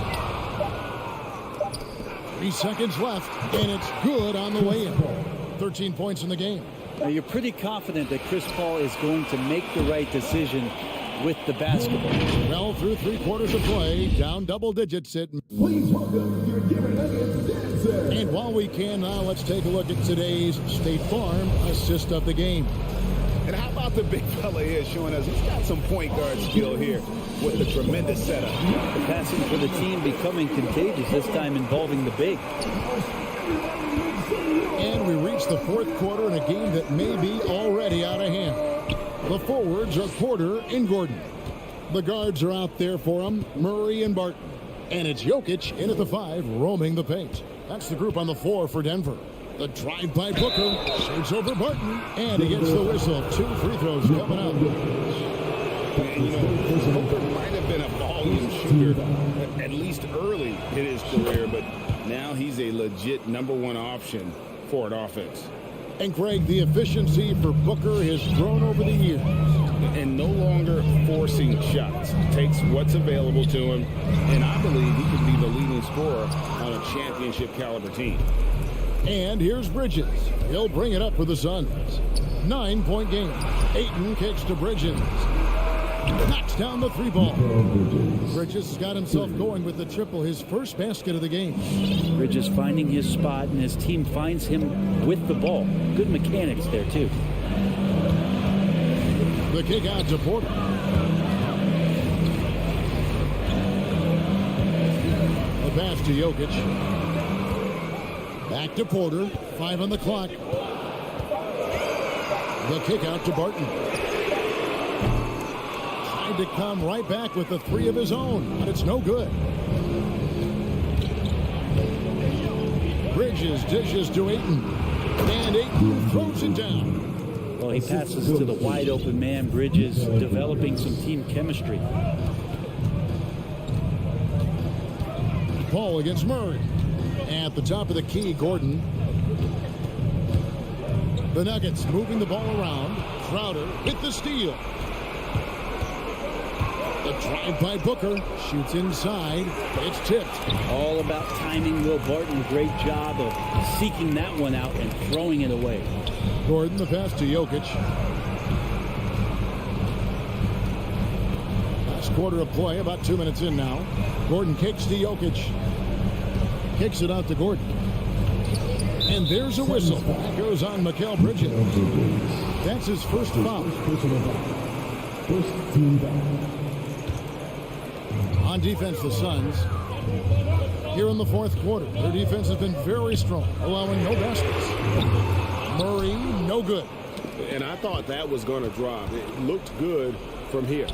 [SPEAKER 1] 3 seconds left, and it's good on the way in. 13 points in the game.
[SPEAKER 10] Now you're pretty confident that Chris Paul is going to make the right decision with the basketball.
[SPEAKER 1] Well, through 3 quarters of play, down double digits it.
[SPEAKER 4] Please welcome your Denver Nuggets dancer.
[SPEAKER 1] And while we can now, let's take a look at today's State Farm assist of the game.
[SPEAKER 6] And how about the big fella here showing us he's got some point guard skill here with the tremendous setup.
[SPEAKER 10] The passing for the team becoming contagious, this time involving the big.
[SPEAKER 1] And we reach the 4th quarter in a game that may be already out of hand. The forwards are Porter and Gordon. The guards are out there for them, Murray and Barton. And it's Jokic in at the 5, roaming the paint. That's the group on the floor for Denver. The drive by Booker, shoots over Barton, and he gets the whistle. 2 free throws coming up.
[SPEAKER 6] And, you know, Booker might have been a volume shooter, at least early in his career, but now he's a legit #1 option for an offense.
[SPEAKER 1] And Greg, the efficiency for Booker has grown over the years.
[SPEAKER 6] And no longer forcing shots. Takes what's available to him, and I believe he could be the leading scorer on a championship caliber team.
[SPEAKER 1] And here's Bridges. He'll bring it up for the Suns. 9-point game. Ayton kicks to Bridges. Knocks down the 3 ball. Bridges has got himself going with the triple, his first basket of the game.
[SPEAKER 10] Bridges finding his spot, and his team finds him with the ball. Good mechanics there, too.
[SPEAKER 1] The kick out to Porter. The pass to Jokic. Back to Porter. 5 on the clock. The kick out to Barton. Tried to come right back with the 3 of his own, but it's no good. Bridges dishes to Ayton. And Ayton throws it down.
[SPEAKER 10] Well, he passes to the wide open man. Bridges developing some team chemistry.
[SPEAKER 1] Paul against Murray. At the top of the key, Gordon. The Nuggets moving the ball around. Crowder with the steal. The drive by Booker. Shoots inside. It's tipped.
[SPEAKER 10] All about timing. Will Barton, great job of seeking that one out and throwing it away.
[SPEAKER 1] Gordon, the pass to Jokic. Last quarter of play, about 2 minutes in now. Gordon kicks to Jokic. Kicks it out to Gordon. And there's a whistle. That goes on Mikal Bridges. That's his first foul.
[SPEAKER 4] First team foul.
[SPEAKER 1] On defense, the Suns. Here in the fourth quarter, their defense has been very strong, allowing no baskets. Murray, no good.
[SPEAKER 6] And I thought that was going to drop. It looked good from here.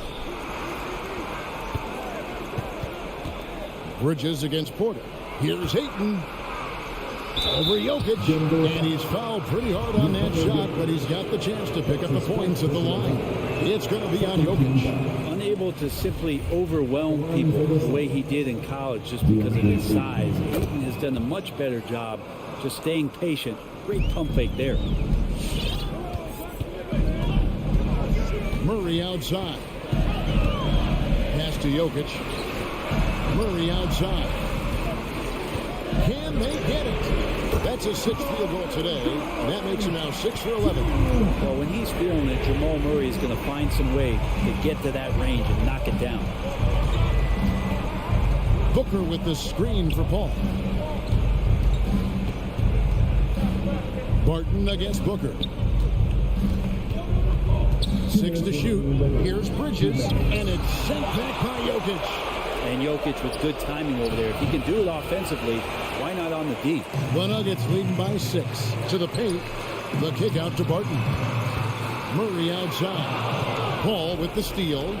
[SPEAKER 1] Bridges against Porter. Here's Ayton. Over Jokic. And he's fouled pretty hard on that shot, but he's got the chance to pick up the points at the line. It's going to be on Jokic.
[SPEAKER 10] Unable to simply overwhelm people the way he did in college just because of his size. Ayton has done a much better job just staying patient. Great pump fake there.
[SPEAKER 1] Murray outside. Pass to Jokic. Murray outside. Can they get it? That's a 6th field goal today. That makes him now 6 for 11.
[SPEAKER 10] Well, when he's feeling it, Jamal Murray is going to find some way to get to that range and knock it down.
[SPEAKER 1] Booker with the screen for Paul. Barton against Booker. 6 to shoot. Here's Bridges, and it's sent back by Jokic.
[SPEAKER 10] And Jokic with good timing over there. If he can do it offensively, why not on the D?
[SPEAKER 1] The Nuggets leading by 6 to the paint. The kick out to Barton. Murray outside. Paul with the steal.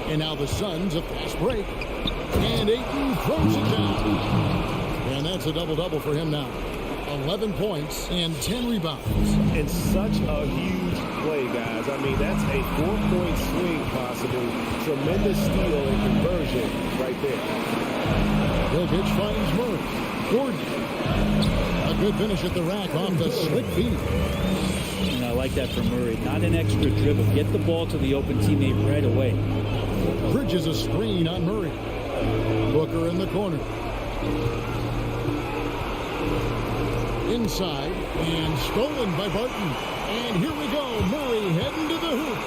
[SPEAKER 1] And now the Suns a fast break. And Ayton throws it down. And that's a double-double for him now. 11 points and 10 rebounds.
[SPEAKER 6] And such a huge play, guys. I mean, that's a 4-point swing possible. Tremendous steal and conversion right there.
[SPEAKER 1] Jokic finds Murray. Gordon. A good finish at the rack off the slick feed.
[SPEAKER 10] And I like that from Murray. Not an extra dribble. Get the ball to the open teammate right away.
[SPEAKER 1] Bridges a screen on Murray. Booker in the corner. Inside and stolen by Barton. And here we go. Murray heading to the hoop.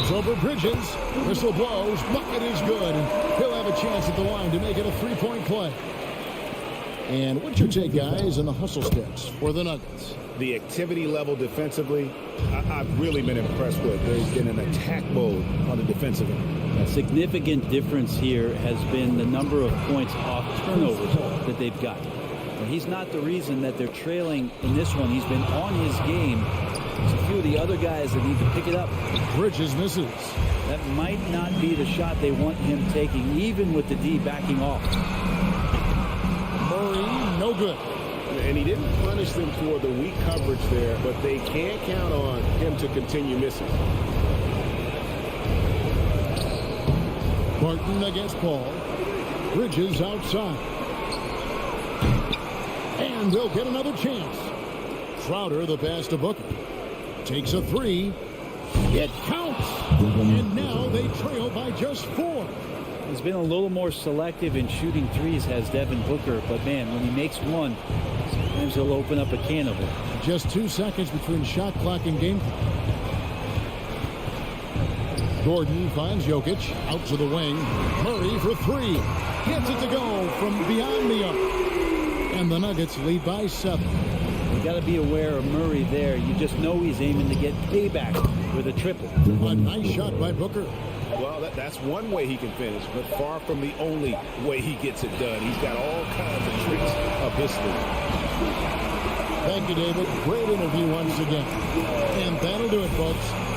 [SPEAKER 1] It's over Bridges. Whistle blows. Bucket is good. And he'll have a chance at the line to make it a 3-point play. And what's your take, guys, on the hustle steps for the Nuggets?
[SPEAKER 6] The activity level defensively, I've really been impressed with. There's been an attack mode on the defensive end.
[SPEAKER 10] A significant difference here has been the number of points off turnovers that they've got. He's not the reason that they're trailing in this one. He's been on his game. There's a few of the other guys that need to pick it up.
[SPEAKER 1] Bridges misses.
[SPEAKER 10] That might not be the shot they want him taking, even with the D backing off.
[SPEAKER 1] Murray, no good.
[SPEAKER 6] And he didn't punish them for the weak coverage there, but they can't count on him to continue missing.
[SPEAKER 1] Barton against Paul. Bridges outside. And they'll get another chance. Crowder, the pass to Booker. Takes a 3. It counts. And now they trail by just 4.
[SPEAKER 10] He's been a little more selective in shooting threes, has Devin Booker. But, man, when he makes one, sometimes he'll open up a can of it.
[SPEAKER 1] Just 2 seconds between shot clock and game clock. Gordon finds Jokic out to the wing. Murray for 3. Gets it to go from beyond the arc. And the Nuggets lead by 7.
[SPEAKER 10] You got to be aware of Murray there. You just know he's aiming to get payback with a triple.
[SPEAKER 1] A nice shot by Booker.
[SPEAKER 6] Well, that's one way he can finish, but far from the only way he gets it done. He's got all kinds of tricks up his sleeve.
[SPEAKER 1] Thank you, David. Great interview once again. And that'll do it, folks.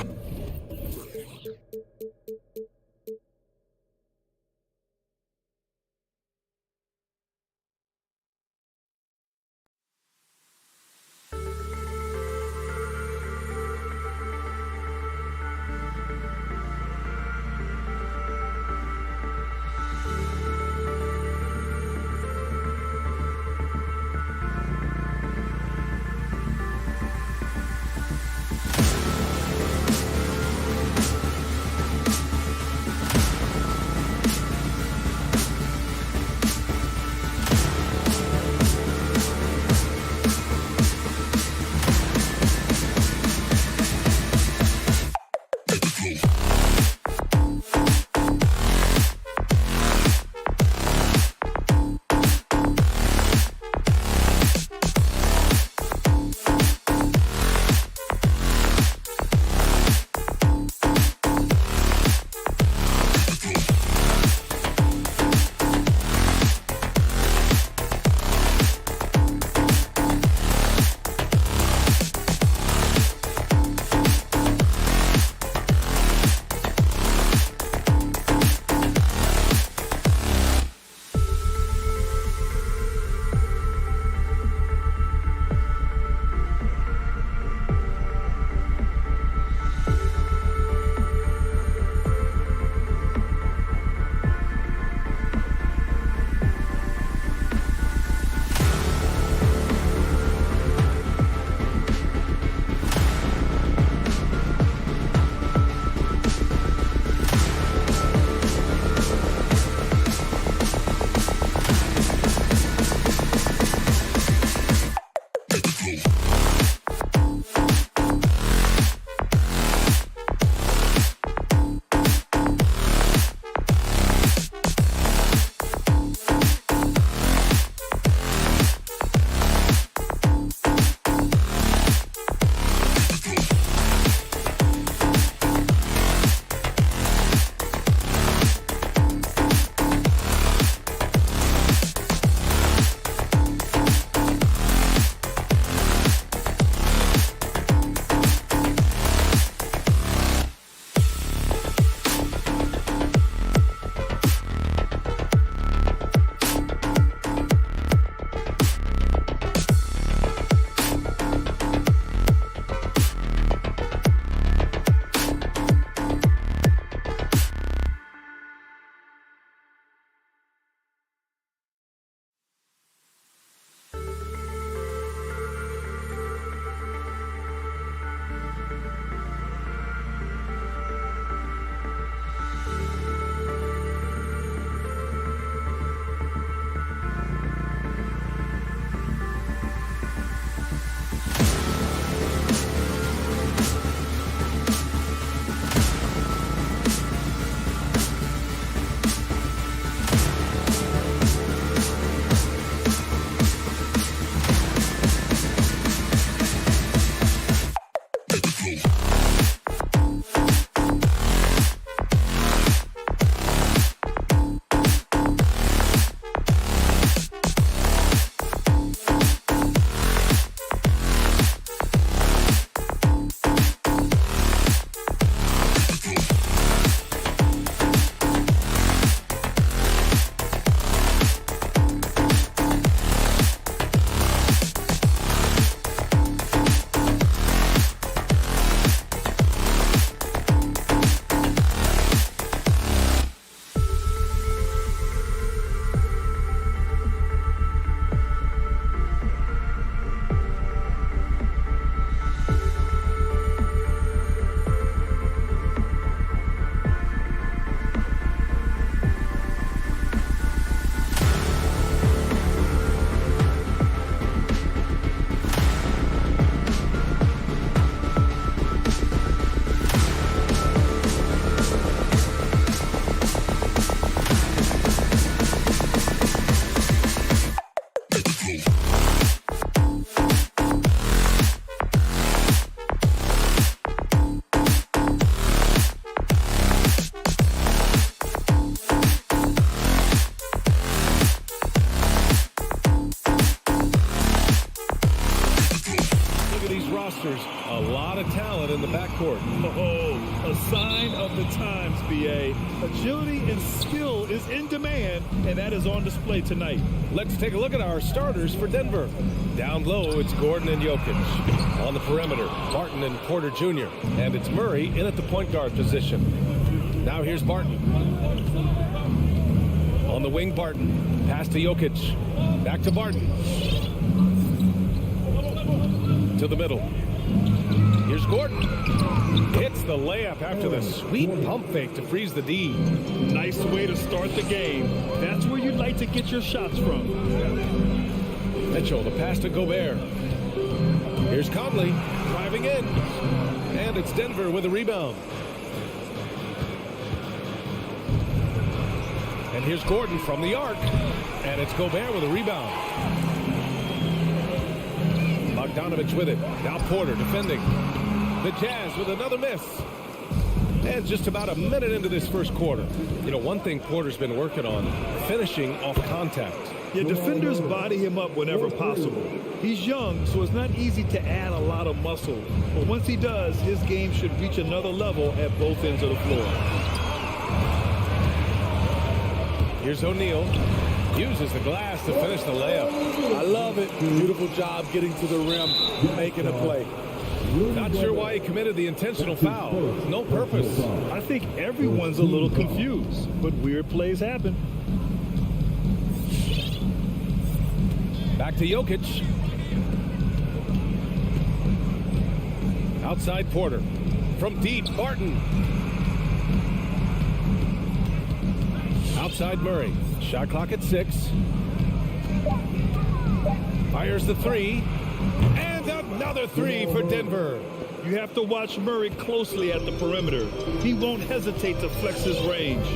[SPEAKER 7] A lot of talent in the backcourt.
[SPEAKER 3] Oh, a sign of the times, B.A. Agility and skill is in demand, and that is on display tonight.
[SPEAKER 7] Let's take a look at our starters for Denver. Down low, it's Gordon and Jokic. On the perimeter, Barton and Porter Jr. And it's Murray in at the point guard position. Now here's Barton. On the wing, Barton. Pass to Jokic. Back to Barton. To the middle. Here's Gordon. Hits the layup after the sweet pump fake to freeze the D.
[SPEAKER 3] Nice way to start the game. That's where you'd like to get your shots from.
[SPEAKER 7] Mitchell, the pass to Gobert. Here's Conley driving in. And it's Denver with a rebound. And here's Gordon from the arc. And it's Gobert with a rebound. Bogdanovich with it. Now Porter defending. The Jazz with another miss. And just about a minute into this first quarter. You know, one thing Porter's been working on, finishing off contact.
[SPEAKER 3] Yeah, defenders body him up whenever possible. He's young, so it's not easy to add a lot of muscle. But once he does, his game should reach another level at both ends of the floor.
[SPEAKER 7] Here's O'Neal. Uses the glass to finish the layup.
[SPEAKER 6] I love it. Beautiful job getting to the rim, making a play.
[SPEAKER 7] Not sure why he committed the intentional foul. No purpose.
[SPEAKER 3] I think everyone's a little confused, but weird plays happen.
[SPEAKER 7] Back to Jokic. Outside Porter. From deep, Barton. Outside Murray. Shot clock at 6. Fires the 3. And another 3 for Denver.
[SPEAKER 3] You have to watch Murray closely at the perimeter. He won't hesitate to flex his range.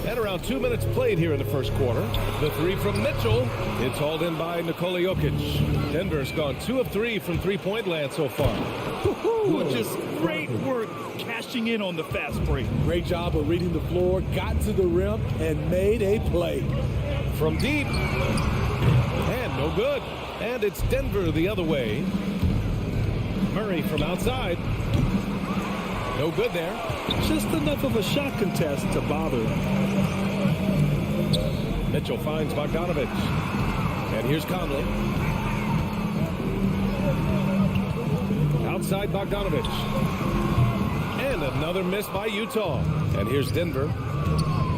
[SPEAKER 7] And around 2 minutes played here in the first quarter. The 3 from Mitchell. It's hauled in by Nikola Jokic. Denver's gone 2 of 3 from three-point land so far.
[SPEAKER 3] Just great work cashing in on the fast break.
[SPEAKER 6] Great job of reading the floor, got to the rim, and made a play.
[SPEAKER 7] From deep. And no good. And it's Denver the other way. Murray from outside. No good there.
[SPEAKER 3] Just enough of a shot contest to bother.
[SPEAKER 7] Mitchell finds Bogdanovich. And here's Conley. Outside Bogdanovich. And another miss by Utah. And here's Denver.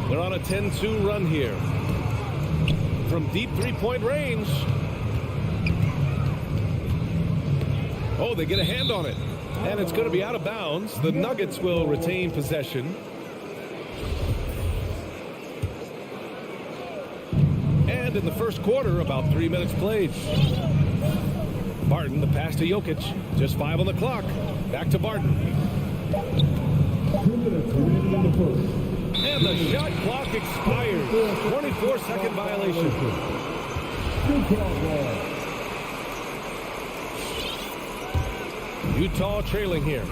[SPEAKER 7] They're on a 10-2 run here. From deep three-point range. Oh, they get a hand on it. And it's going to be out of bounds. The Nuggets will retain possession. And in the first quarter, about 3 minutes played. Barton, the pass to Jokic. Just 5 on the clock. Back to Barton.
[SPEAKER 4] 2 minutes remaining in the first.
[SPEAKER 7] And the shot clock expires. 24-second violation. Utah trailing here.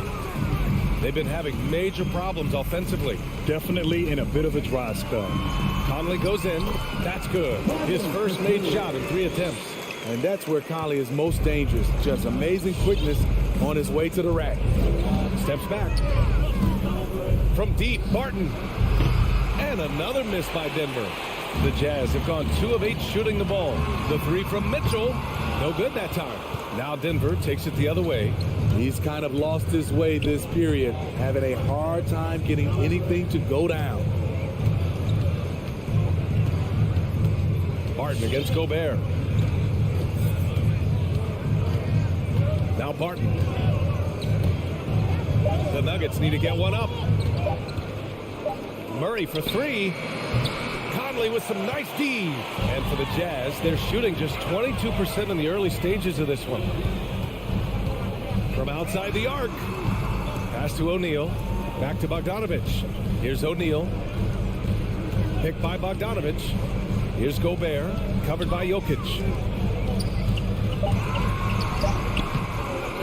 [SPEAKER 7] They've been having major problems offensively.
[SPEAKER 3] Definitely in a bit of a dry spell.
[SPEAKER 7] Conley goes in. That's good. His first made shot in 3 attempts.
[SPEAKER 6] And that's where Conley is most dangerous. Just amazing quickness on his way to the rack.
[SPEAKER 7] Steps back. From deep, Barton. And another miss by Denver. The Jazz have gone 2 of 8 shooting the ball. The 3 from Mitchell. No good that time. Now Denver takes it the other way.
[SPEAKER 6] He's kind of lost his way this period, having a hard time getting anything to go down.
[SPEAKER 7] Barton against Gobert. Now Barton. The Nuggets need to get one up. Murray for 3. Conley with some nice D. And for the Jazz, they're shooting just 22% in the early stages of this one. From outside the arc. Pass to O'Neal. Back to Bogdanovich. Here's O'Neal. Picked by Bogdanovich. Here's Gobert. Covered by Jokic.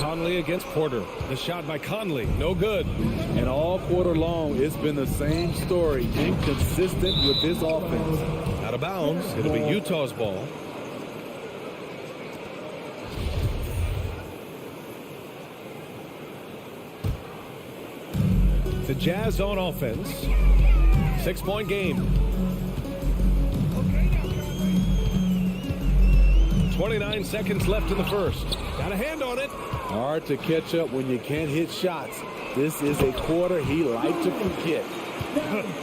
[SPEAKER 7] Conley against Porter. The shot by Conley. No good.
[SPEAKER 6] And all quarter long, it's been the same story. Inconsistent with this offense.
[SPEAKER 7] Out of bounds. It'll be Utah's ball. The Jazz on offense. 6-point game. 29 seconds left in the first. Got a hand on it.
[SPEAKER 6] Hard to catch up when you can't hit shots. This is a quarter he liked to forget.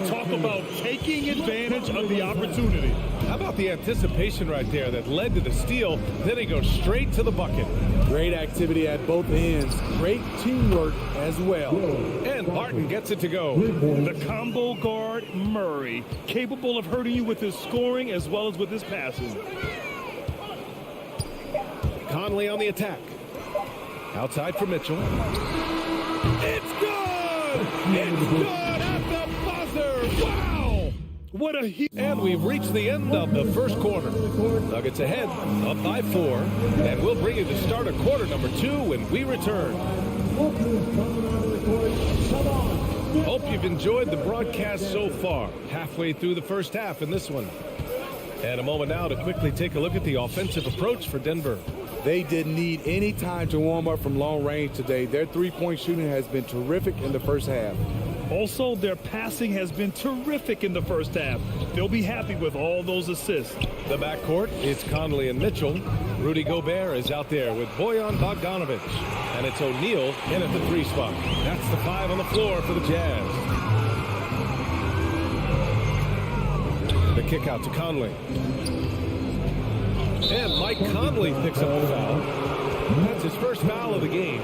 [SPEAKER 3] Talk about taking advantage of the opportunity.
[SPEAKER 7] How about the anticipation right there that led to the steal? Then he goes straight to the bucket.
[SPEAKER 6] Great activity at both ends. Great teamwork as well.
[SPEAKER 7] And Barton gets it to go.
[SPEAKER 3] The combo guard, Murray, capable of hurting you with his scoring as well as with his passing.
[SPEAKER 7] Conley on the attack. Outside for Mitchell. It's good! It's good at the buzzer! Wow!
[SPEAKER 3] What a heat.
[SPEAKER 7] And we've reached the end of the first quarter. Nuggets ahead, up by 4. And we'll bring you to start of quarter number 2 when we return. Hope you've enjoyed the broadcast so far. Halfway through the first half in this one. And a moment now to quickly take a look at the offensive approach for Denver.
[SPEAKER 6] They didn't need any time to warm up from long range today. Their three-point shooting has been terrific in the first half.
[SPEAKER 3] Also, their passing has been terrific in the first half. They'll be happy with all those assists.
[SPEAKER 7] The backcourt, it's Conley and Mitchell. Rudy Gobert is out there with Bojan Bogdanovic. And it's O'Neal in at the 3 spot. That's the 5 on the floor for the Jazz. The kick out to Conley. And Mike Conley picks up the foul. That's his first foul of the game.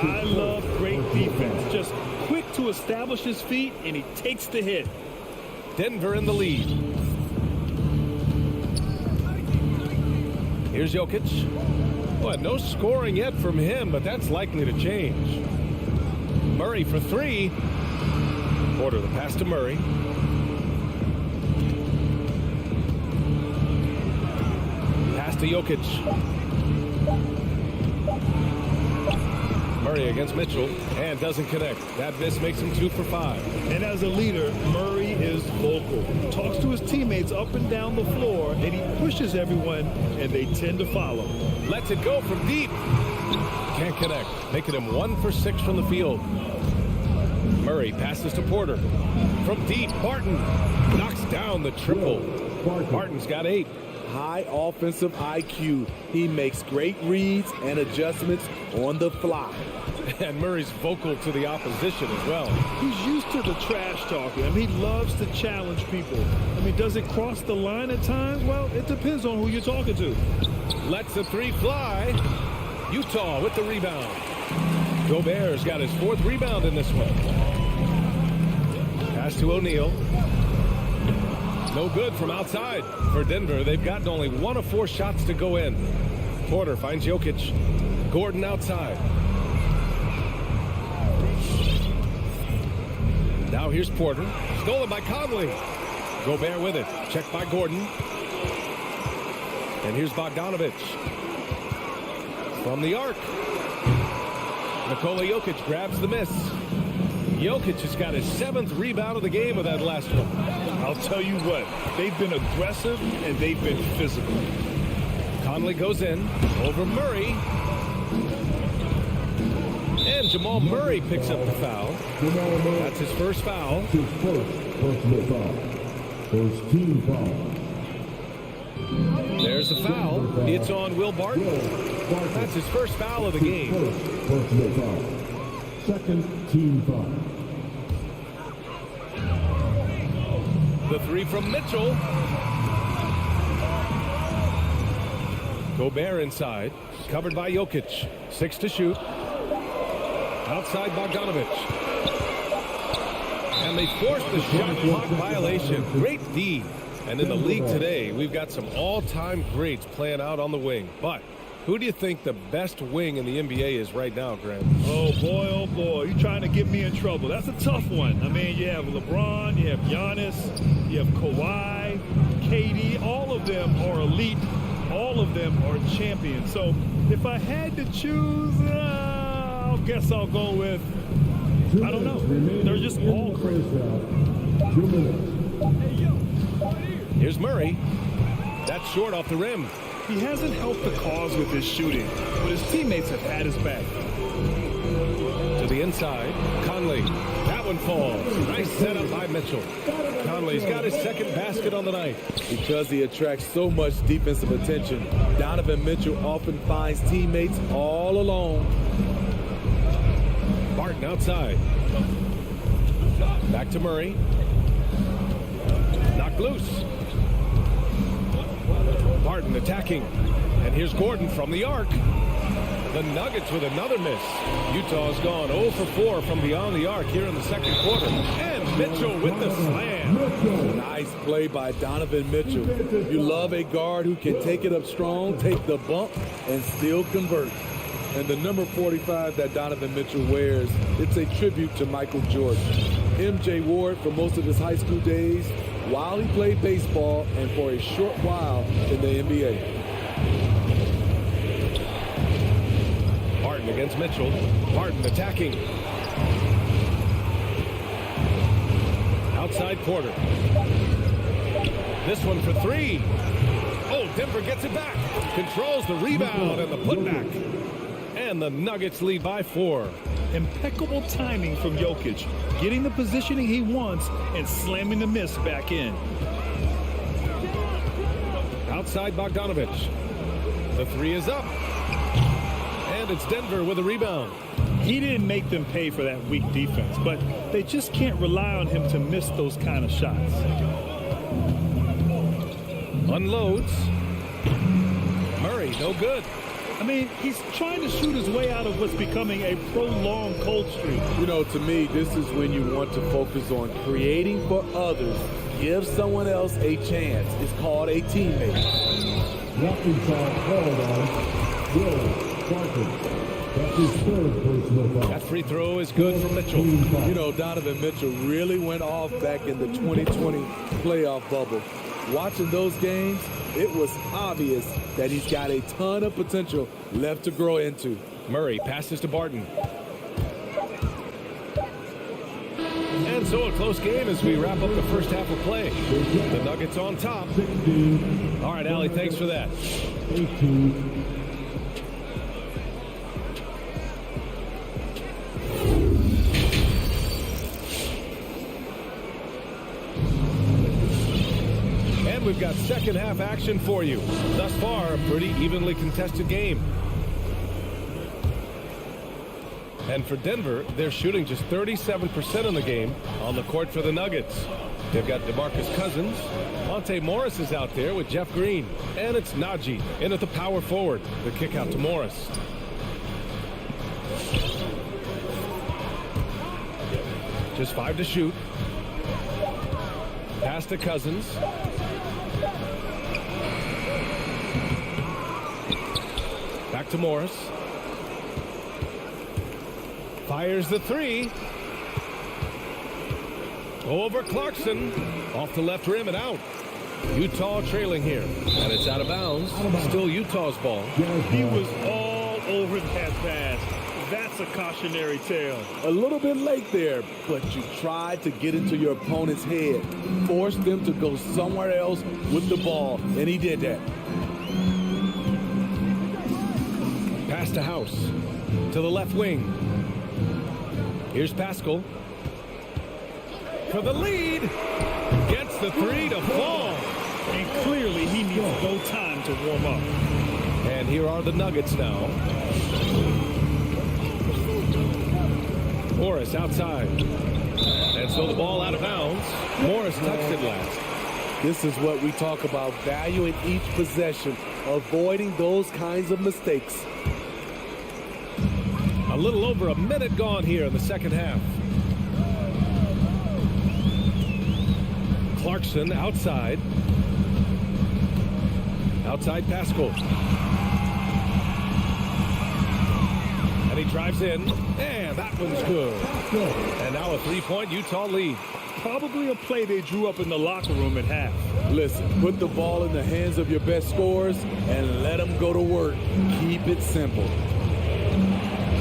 [SPEAKER 3] I love great defense. Just quick to establish his feet, and he takes the hit.
[SPEAKER 7] Denver in the lead. Here's Jokic. Well, no scoring yet from him, but that's likely to change. Murray for 3. Porter the pass to Murray. Pass to Jokic. Murray against Mitchell and doesn't connect. That miss makes him 2 for 5.
[SPEAKER 3] And as a leader, Murray is vocal. Talks to his teammates up and down the floor, and he pushes everyone, and they tend to follow.
[SPEAKER 7] Lets it go from deep. Can't connect, making him 1 for 6 from the field. Murray passes to Porter. From deep, Barton knocks down the triple. Barton's got 8.
[SPEAKER 6] High offensive IQ. He makes great reads and adjustments on the fly.
[SPEAKER 7] And Murray's vocal to the opposition as well.
[SPEAKER 3] He's used to the trash talking. I mean, he loves to challenge people. I mean, does it cross the line at times? Well, it depends on who you're talking to.
[SPEAKER 7] Lets the 3 fly. Utah with the rebound. Gobert's got his 4th rebound in this one. Pass to O'Neal. No good from outside for Denver. They've gotten only 1 of 4 shots to go in. Porter finds Jokic. Gordon outside. Now here's Porter. Stolen by Conley. Gobert with it. Checked by Gordon. And here's Bogdanovic. From the arc. Nikola Jokic grabs the miss. Jokic has got his 7th rebound of the game with that last one.
[SPEAKER 3] I'll tell you what, they've been aggressive and they've been physical.
[SPEAKER 7] Conley goes in over Murray. And Jamal Murray picks up the foul. That's his first foul.
[SPEAKER 4] His first personal foul. First team foul.
[SPEAKER 7] There's the foul. It's on Will Barton. That's his first foul of the game.
[SPEAKER 4] First personal foul. Second team foul.
[SPEAKER 7] The 3 from Mitchell. Gobert inside. Covered by Jokic. 6 to shoot. Outside Bogdanovic. And they forced the shot clock violation. Great D. And in the league today, we've got some all-time greats playing out on the wing. But who do you think the best wing in the NBA is right now, Grant?
[SPEAKER 3] Oh, boy, you're trying to get me in trouble. That's a tough one. I mean, you have LeBron, you have Giannis, you have Kawhi, KD. All of them are elite. All of them are champions. So if I had to choose, I guess I'll go with, I don't know. They're just all great.
[SPEAKER 7] Here's Murray. That's short off the rim.
[SPEAKER 3] He hasn't helped the cause with his shooting, but his teammates have had his back.
[SPEAKER 7] To the inside, Conley. That one falls. Nice setup by Mitchell. Conley's got his second basket on the night.
[SPEAKER 6] Because he attracts so much defensive attention, Donovan Mitchell often finds teammates all alone.
[SPEAKER 7] Barton outside. Back to Murray. Knocked loose. Barton attacking. And here's Gordon from the arc. The Nuggets with another miss. Utah's gone 0 for 4 from beyond the arc here in the second quarter. And Mitchell with the slam.
[SPEAKER 6] Nice play by Donovan Mitchell. You love a guard who can take it up strong, take the bump, and still convert. And the number 45 that Donovan Mitchell wears, it's a tribute to Michael Jordan. MJ wore it for most of his high school days while he played baseball and for a short while in the NBA.
[SPEAKER 7] Barton against Mitchell. Barton attacking. Outside Porter. This one for three. Oh, Denver gets it back. Controls the rebound and the putback. And the Nuggets lead by 4.
[SPEAKER 3] Impeccable timing from Jokic, getting the positioning he wants and slamming the miss back in.
[SPEAKER 7] Outside Bogdanovich. The three is up. And it's Denver with a rebound.
[SPEAKER 3] He didn't make them pay for that weak defense, but they just can't rely on him to miss those kind of shots.
[SPEAKER 7] Unloads. Murray, no good.
[SPEAKER 3] I mean, he's trying to shoot his way out of what's becoming a prolonged cold streak.
[SPEAKER 6] You know, to me, this is when you want to focus on creating for others. Give someone else a chance. It's called a teammate.
[SPEAKER 7] That free throw is good for Mitchell.
[SPEAKER 6] You know, Donovan Mitchell really went off back in the 2020 playoff bubble. Watching those games, it was obvious that he's got a ton of potential left to grow into.
[SPEAKER 7] Murray passes to Barton. And so a close game as we wrap up the first half of play. The Nuggets on top. All right, Allie, thanks for that. And we've got second half action for you. Thus far, a pretty evenly contested game. And for Denver, they're shooting just 37% in the game on the court for the Nuggets. They've got DeMarcus Cousins. Monte Morris is out there with Jeff Green. And it's Najee in at the power forward. The kick out to Morris. Just 5 to shoot. Pass to Cousins. Back to Morris. Fires the three. Over Clarkson. Off the left rim and out. Utah trailing here. And it's out of bounds. Still Utah's ball.
[SPEAKER 3] He was all over that pass. That's a cautionary tale.
[SPEAKER 6] A little bit late there, but you tried to get into your opponent's head. Force them to go somewhere else with the ball, and he did that.
[SPEAKER 7] Pass to House. To the left wing. Here's Pascal. For the lead. Gets the three to fall.
[SPEAKER 3] And clearly he needs no time to warm up.
[SPEAKER 7] And here are the Nuggets now. Morris outside. And so the ball out of bounds. Morris touched it last.
[SPEAKER 6] This is what we talk about, valuing each possession, avoiding those kinds of mistakes.
[SPEAKER 7] A little over a minute gone here in the second half. Clarkson outside. Outside Pascal. And he drives in. And that one's good. And now a three-point Utah lead.
[SPEAKER 3] Probably a play they drew up in the locker room at half.
[SPEAKER 6] Listen, put the ball in the hands of your best scorers and let them go to work. Keep it simple.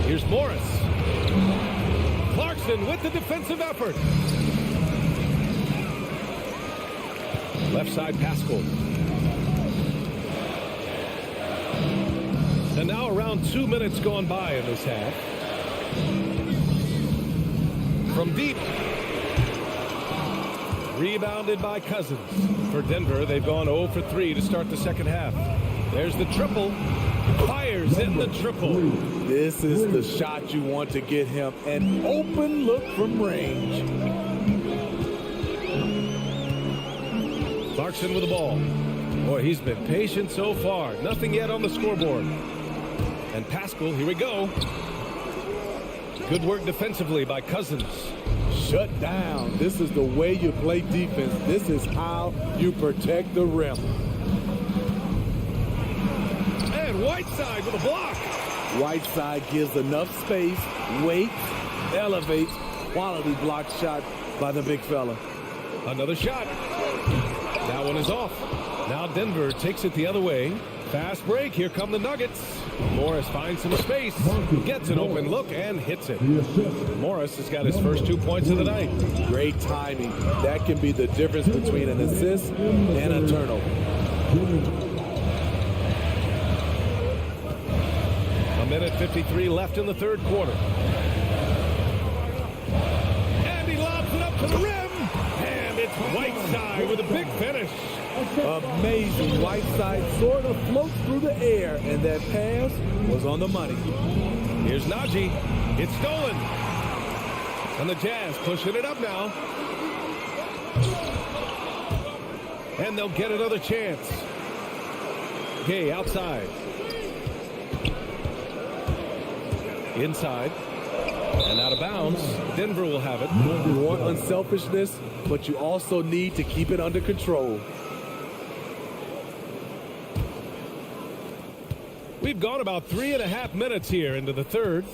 [SPEAKER 7] Here's Morris. Clarkson with the defensive effort. Left side Pascal. And now around 2 minutes gone by in this half. from deep. Rebounded by Cousins. For Denver, they've gone 0 for 3 to start the second half. There's the triple. Fires in the triple.
[SPEAKER 6] This is the shot you want to get him. An open look from range.
[SPEAKER 7] Clarkson with the ball. Boy, he's been patient so far. Nothing yet on the scoreboard. And Pascal, here we go. Good work defensively by Cousins.
[SPEAKER 6] Shut down. This is the way you play defense. This is how you protect the rim.
[SPEAKER 7] And Whiteside with a block.
[SPEAKER 6] Whiteside gives enough space, waits, elevates. Quality block shot by the big fella.
[SPEAKER 7] Another shot. That one is off. Now Denver takes it the other way. Fast break. Here come the Nuggets. Morris finds some space. Gets an open look and hits it. Morris has got his first 2 points of the night.
[SPEAKER 6] Great timing. That can be the difference between an assist and a turnover.
[SPEAKER 7] A minute 53 left in the third quarter. And he lobs it up to the rim. And it's Whiteside with a big finish.
[SPEAKER 6] Amazing. Whiteside sort of floats through the air, and that pass was on the money.
[SPEAKER 7] Here's Najee. It's stolen. And the Jazz pushing it up now. And they'll get another chance. Gay outside. Inside. And out of bounds. Denver will have it.
[SPEAKER 6] You want unselfishness, but you also need to keep it under control.
[SPEAKER 7] We've gone about 3.5 minutes here into the third.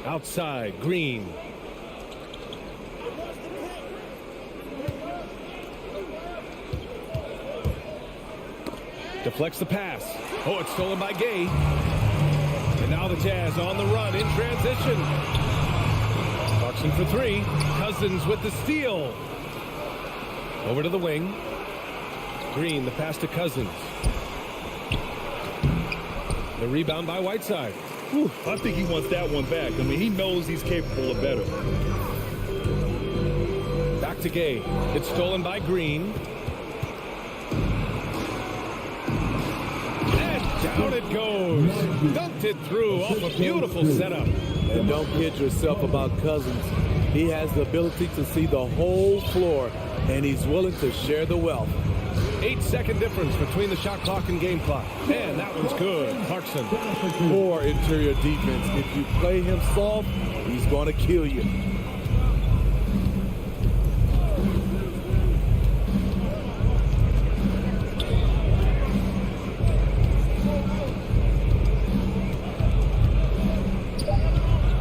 [SPEAKER 7] Outside, Green. Deflects the pass. Oh, it's stolen by Gay. And now the Jazz on the run in transition. Clarkson for 3. Cousins with the steal. Over to the wing. Green, the pass to Cousins. The rebound by Whiteside.
[SPEAKER 2] Whew, I think he wants that one back. I mean, he knows he's capable of better.
[SPEAKER 7] Back to Gay. It's stolen by Green. And down it goes. Dunked it through off a beautiful setup.
[SPEAKER 6] And don't kid yourself about Cousins. He has the ability to see the whole floor, and he's willing to share the wealth.
[SPEAKER 7] 8-second difference between the shot clock and game clock. And that one's good. Clarkson.
[SPEAKER 6] Poor interior defense. If you play him soft, he's going to kill you.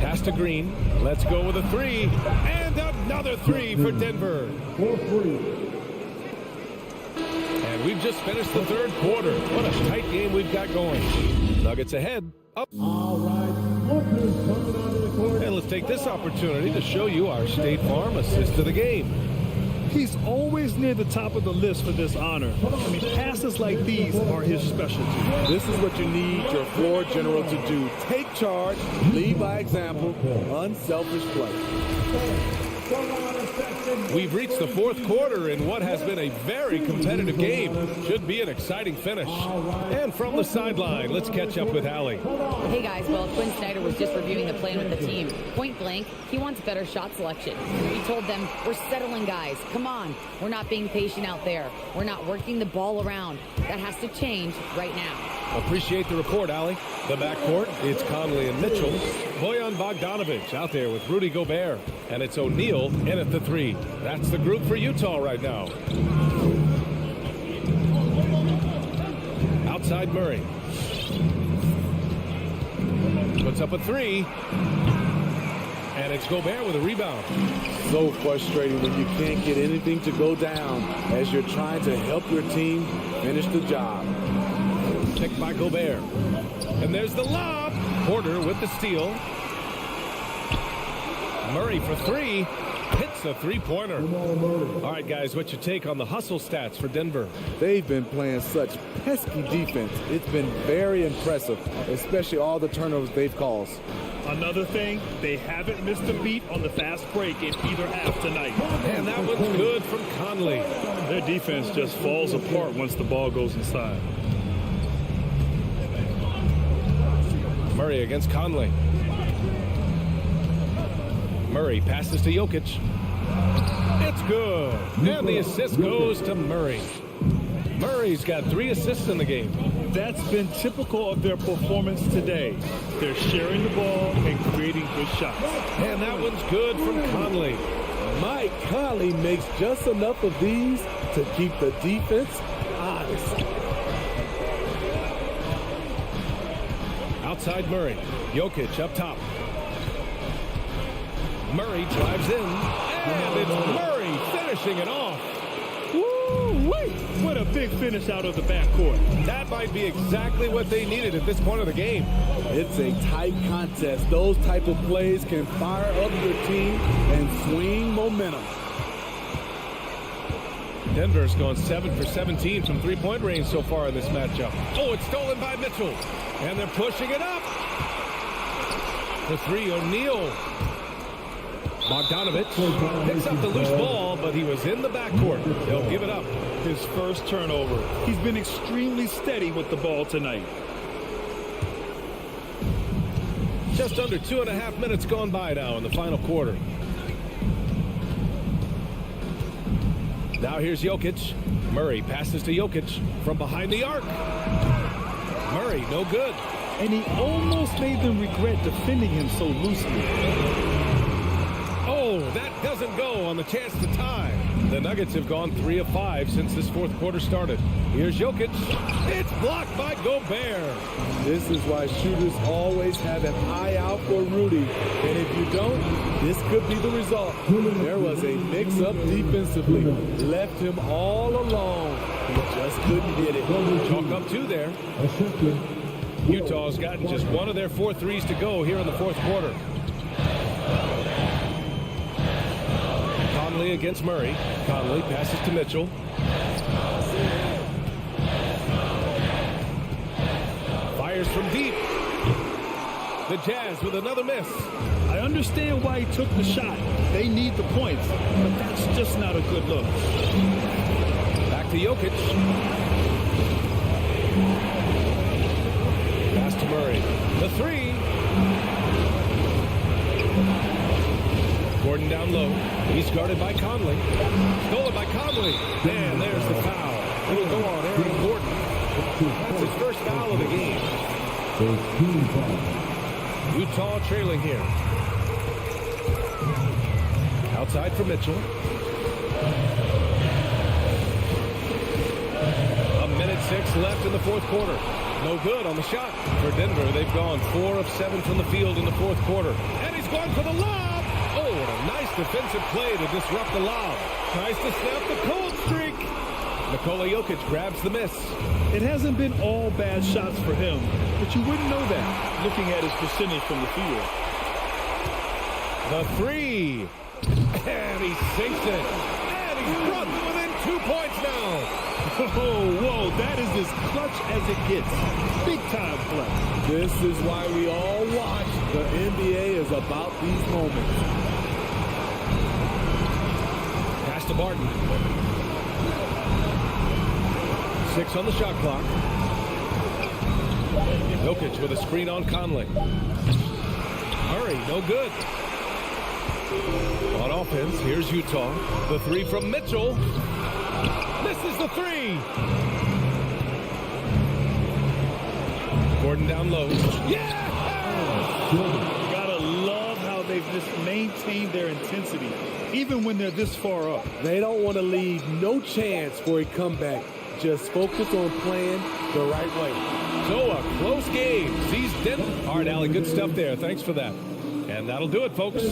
[SPEAKER 7] Pass to Green. Let's go with a 3. And another 3 for Denver. And we've just finished the third quarter. What a tight game we've got going. Nuggets ahead. Up. And let's take this opportunity to show you our State Farm assist of the game.
[SPEAKER 3] He's always near the top of the list for this honor. I mean, passes like these are his specialty.
[SPEAKER 6] This is what you need your floor general to do. Take charge, lead by example, unselfish play.
[SPEAKER 7] We've reached the fourth quarter in what has been a very competitive game. Should be an exciting finish. And from the sideline, let's catch up with Allie.
[SPEAKER 9] Hey guys, well, Quinn Snyder was just reviewing the plan with the team. Point blank, he wants better shot selection. He told them, we're settling guys. Come on. We're not being patient out there. We're not working the ball around. That has to change right now.
[SPEAKER 7] Appreciate the report, Allie. The backcourt, it's Conley and Mitchell. Bojan Bogdanovic out there with Rudy Gobert. And it's O'Neal in at the 3. That's the group for Utah right now. Outside Murray. Puts up a 3. And it's Gobert with a rebound.
[SPEAKER 6] So frustrating when you can't get anything to go down as you're trying to help your team finish the job.
[SPEAKER 7] Picked by Gobert. And there's the lob. Porter with the steal. Murray for 3. hits a three-pointer. All right, guys, what's your take on the hustle stats for Denver?
[SPEAKER 6] They've been playing such pesky defense. It's been very impressive, especially all the turnovers they've caused.
[SPEAKER 11] Another thing, they haven't missed a beat on the fast break in either half tonight.
[SPEAKER 7] And that one's good from Conley.
[SPEAKER 11] Their defense just falls apart once the ball goes inside.
[SPEAKER 7] Murray against Conley. Murray passes to Jokic. It's good. And the assist goes to Murray. Murray's got 3 assists in the game.
[SPEAKER 11] That's been typical of their performance today. They're sharing the ball and creating good shots.
[SPEAKER 7] And that one's good from Conley.
[SPEAKER 6] Mike Conley makes just enough of these to keep the defense honest.
[SPEAKER 7] Outside Murray. Jokic up top. Murray drives in. And it's Murray finishing it off.
[SPEAKER 11] Woo-wee! What a big finish out of the backcourt.
[SPEAKER 7] That might be exactly what they needed at this point of the game.
[SPEAKER 6] It's a tight contest. Those type of plays can fire up your team and swing momentum.
[SPEAKER 7] Denver's gone 7 for 17 from three-point range so far in this matchup. Oh, it's stolen by Mitchell. And they're pushing it up. The 3, O'Neal. Bogdanovich picks up the loose ball, but he was in the backcourt. He'll give it up.
[SPEAKER 11] His first turnover. He's been extremely steady with the ball tonight.
[SPEAKER 7] Just under 2.5 minutes gone by now in the final quarter. Now here's Jokic. Murray passes to Jokic from behind the arc. Murray, no good.
[SPEAKER 11] And he almost made them regret defending him so loosely.
[SPEAKER 7] Oh, that doesn't go on the chance to tie. The Nuggets have gone 3 of 5 since this fourth quarter started. Here's Jokic. It's blocked by Gobert.
[SPEAKER 6] This is why shooters always have an eye out for Rudy. And if you don't, this could be the result. There was a mix-up defensively. Left him all alone. He just couldn't get it.
[SPEAKER 7] Chalk up 2 there. Utah's gotten just 1 of their 4 threes to go here in the fourth quarter. Conley against Murray. Conley passes to Mitchell. Fires from deep. The Jazz with another miss.
[SPEAKER 11] I understand why he took the shot. They need the points, but that's just not a good look.
[SPEAKER 7] Back to Jokic. Pass to Murray. The 3. Gordon down low. He's guarded by Conley. Stolen by Conley. And there's the foul. It'll go on Aaron Gordon. That's his first foul of the game. Utah trailing here. Outside for Mitchell. 1:06 left in the fourth quarter. No good on the shot for Denver. They've gone 4 of 7 from the field in the fourth quarter. And he's going for the lob. Oh, what a nice defensive play to disrupt the lob. Tries to snap the cold streak. Nikola Jokic grabs the miss.
[SPEAKER 11] It hasn't been all bad shots for him, but you wouldn't know that looking at his percentage from the field.
[SPEAKER 7] The 3. And he sinks it. And he's brought them within 2 points now.
[SPEAKER 11] Whoa, that is as clutch as it gets. Big time play.
[SPEAKER 6] This is why we all watch. The NBA is about these moments.
[SPEAKER 7] Pass to Barton. 6 on the shot clock. Jokic with a screen on Conley. Murray, no good. On offense, here's Utah. The 3 from Mitchell. Misses the 3. Gordon down low. Yeah!
[SPEAKER 11] Gotta love how they've just maintained their intensity, even when they're this far up.
[SPEAKER 6] They don't want to leave no chance for a comeback. Just focus on playing the right way.
[SPEAKER 7] So a close game. Sees Denver. All right, Allie, good stuff there. Thanks for that. And that'll do it, folks.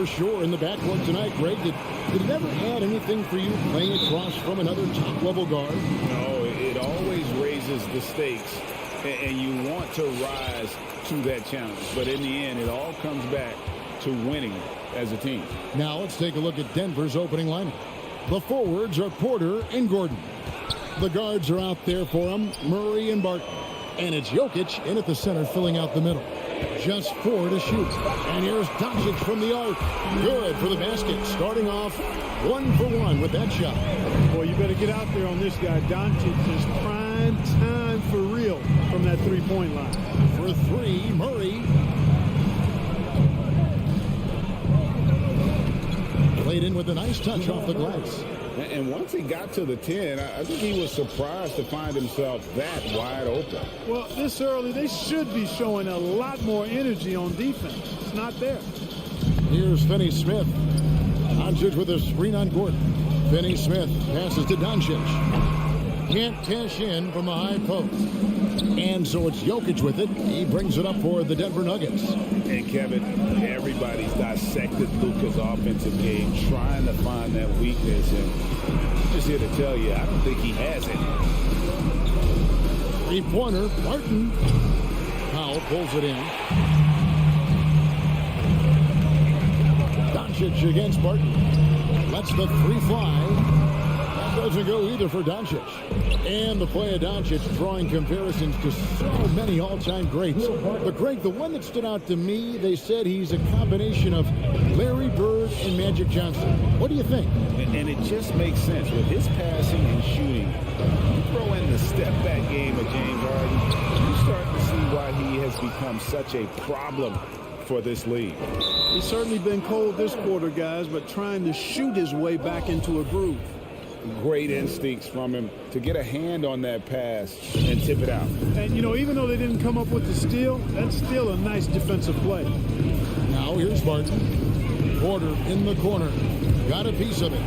[SPEAKER 1] for sure in the backcourt tonight, Greg. Did it ever add anything for you playing across from another top-level guard?
[SPEAKER 2] No, it always raises the stakes, and you want to rise to that challenge. But in the end, it all comes back to winning as a team.
[SPEAKER 1] Now let's take a look at Denver's opening lineup. The forwards are Porter and Gordon. The guards are out there for them, Murray and Barton. And it's Jokic in at the center, filling out the middle. Just 4 to shoot. And here's Doncic from the arc. Good for the basket. Starting off 1 for 1 with that shot.
[SPEAKER 3] Boy, you better get out there on this guy. Doncic is prime time for real from that three-point line.
[SPEAKER 1] For 3, Murray. Played in with a nice touch off the glass.
[SPEAKER 2] And once he got to the 10, I think he was surprised to find himself that wide open.
[SPEAKER 3] Well, this early, they should be showing a lot more energy on defense. It's not there.
[SPEAKER 1] Here's Finney-Smith. Doncic with a screen on Gordon. Finney-Smith passes to Doncic. Can't cash in from the high post. And so it's Jokic with it. He brings it up for the Denver Nuggets.
[SPEAKER 2] And Kevin, everybody's dissected Luka's offensive game, trying to find that weakness. And I'm just here to tell you, I don't think he has it.
[SPEAKER 1] Three-pointer, Barton. Powell pulls it in. Doncic against Barton. Lets the three fly. Doesn't go either for Doncic. And the play of Doncic drawing comparisons to so many all-time greats. But Greg, the one that stood out to me, they said he's a combination of Larry Bird and Magic Johnson. What do you think?
[SPEAKER 2] And it just makes sense. With his passing and shooting, you throw in the step-back game of James Harden, you start to see why he has become such a problem for this league.
[SPEAKER 3] He's certainly been cold this quarter, guys, but trying to shoot his way back into a groove.
[SPEAKER 2] Great instincts from him to get a hand on that pass and tip it out.
[SPEAKER 3] And, you know, even though they didn't come up with the steal, that's still a nice defensive play.
[SPEAKER 1] Now here's Barton. Porter in the corner. Got a piece of it.